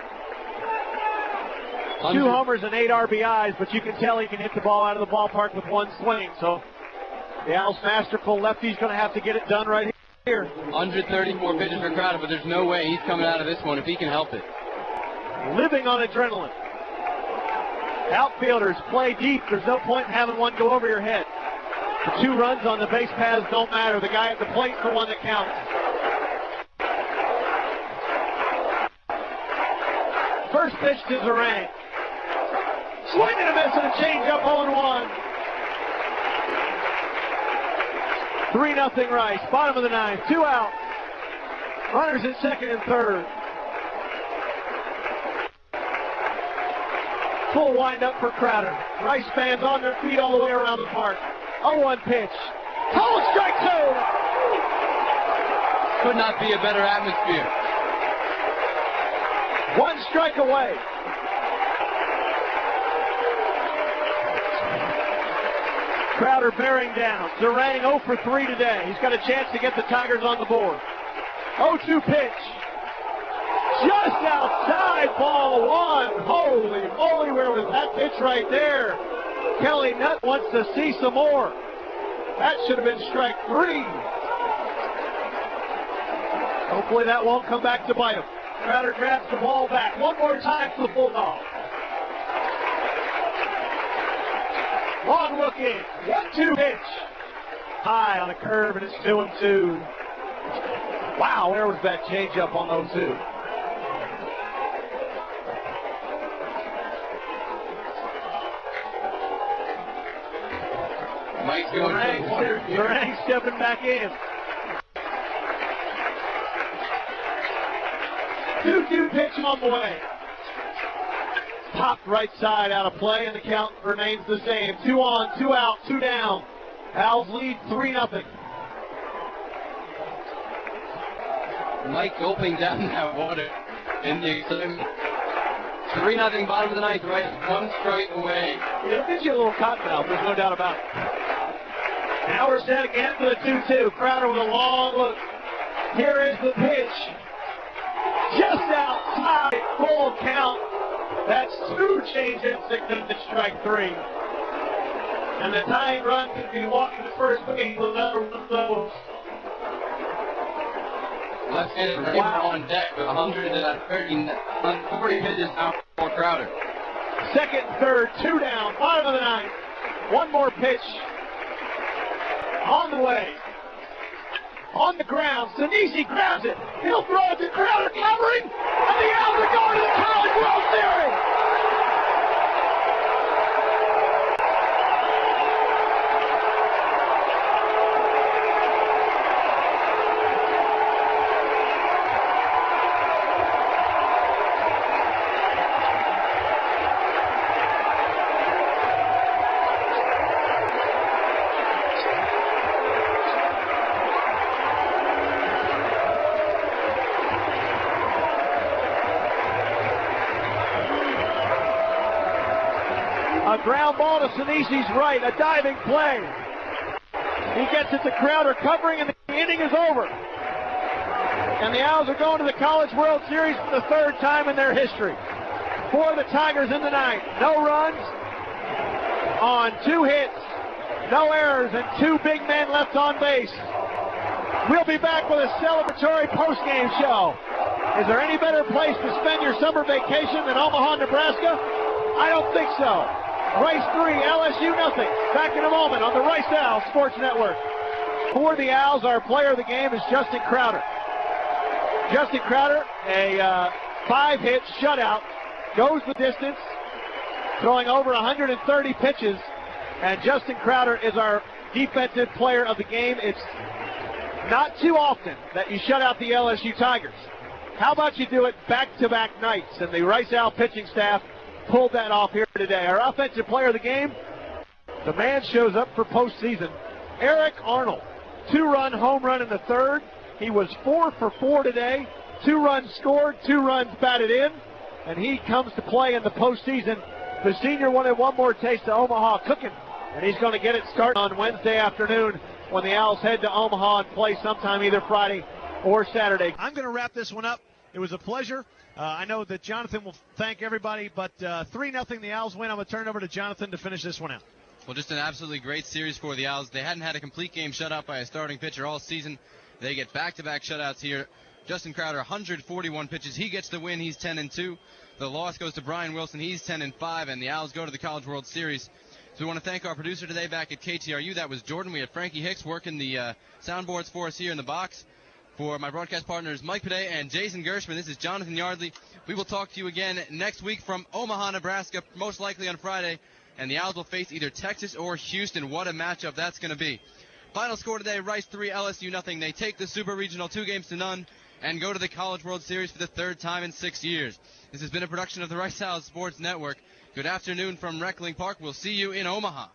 2 homers and 8 RBIs, but you can tell he can hit the ball out of the ballpark with 1 swing. So the Owls' masterful lefty's going to have to get it done right here. 134 pitches for Crowder, but there's no way he's coming out of this one if he can help it. Living on adrenaline. Outfielders play deep. There's no point in having one go over your head. The 2 runs on the base paths don't matter. The guy at the plate's the one that counts. First pitch to Zarang. Swing and a miss and a changeup, 0-1. 3-0 Rice. Bottom of the 9th. 2 out. Runners at second and third. Full windup for Crowder. Rice fans on their feet all the way around the park. 0-1 pitch. Called strike 2. Could not be a better atmosphere. 1 strike away. Crowder bearing down. Zarang 0 for 3 today. He's got a chance to get the Tigers on the board. 0-2 pitch. Just outside, ball 1. Holy moly, where was that pitch right there? Kelly Nutt wants to see some more. That should have been strike 3. Hopefully that won't come back to bite him. Crowder grabs the ball back. One more time for the Bulldog. Long look in. 1-2 pitch. High on a curve, and it's 2-2. Wow, where was that changeup on 0-2? Mike's going Durang stepping back in. 2-2 pitch on the way. Top right side out of play, and the count remains the same. 2 on, 2 out, 2 down. Owls lead 3-0. Mike gulping down that water in the excitement. 3-0 bottom of the ninth, right? 1 strike away. It'll get you a little cottonmouth, there's no doubt about it. Now we're set again for the 2-2. Crowder with a long look. Here is the pitch. Just outside, full count. That's 2 change-ins that could have strike 3. And the tying run could be walking to first base with another one of those. Left-handed right on deck with 140 pitches now for Crowder. Second, third, 2 down, 5 of the 9th. 1 more pitch. On the way. On the ground, Sinisi grabs it. He'll throw it to Crowder, covering, and the Owls are going to the College World Series. A ground ball to Sinisi's right, a diving play. He gets it to Crowder covering, and the inning is over. And the Owls are going to the College World Series for the 3rd time in their history. For the Tigers in the 9th. No runs on 2 hits, no errors, and 2 big men left on base. We'll be back with a celebratory postgame show. Is there any better place to spend your summer vacation than Omaha, Nebraska? I don't think so. Rice 3, LSU nothing. Back in a moment on the Rice Owls Sports Network. For the Owls, our player of the game is Justin Crowder. Justin Crowder, a 5-hit shutout, goes the distance, throwing over 130 pitches, and Justin Crowder is our defensive player of the game. It's not too often that you shut out the LSU Tigers. How about you do it back-to-back nights? And the Rice Owl pitching staff pulled that off here today. Our offensive player of the game, the man shows up for postseason. Eric Arnold, 2-run home run in the 3rd. He was 4 for 4 today. 2 runs scored, 2 runs batted in, and he comes to play in the postseason. The senior wanted one more taste of Omaha cooking, and he's going to get it started on Wednesday afternoon when the Owls head to Omaha and play sometime either Friday or Saturday. I'm going to wrap this one up. It was a pleasure. I know that Jonathan will thank everybody, but 3-0 the Owls win. I'm going to turn it over to Jonathan to finish this one out. Well, just an absolutely great series for the Owls. They hadn't had a complete game shutout by a starting pitcher all season. They get back-to-back shutouts here. Justin Crowder, 141 pitches. He gets the win. He's 10-2. The loss goes to Brian Wilson. He's 10-5, and the Owls go to the College World Series. So we want to thank our producer today back at KTRU. That was Jordan. We had Frankie Hicks working the soundboards for us here in the box. For my broadcast partners, Mike Pede and Jason Gershman, this is Jonathan Yardley. We will talk to you again next week from Omaha, Nebraska, most likely on Friday. And the Owls will face either Texas or Houston. What a matchup that's going to be. Final score today, Rice 3, LSU nothing. They take the Super Regional 2-0 and go to the College World Series for the 3rd time in 6 years. This has been a production of the Rice Owls Sports Network. Good afternoon from Reckling Park. We'll see you in Omaha.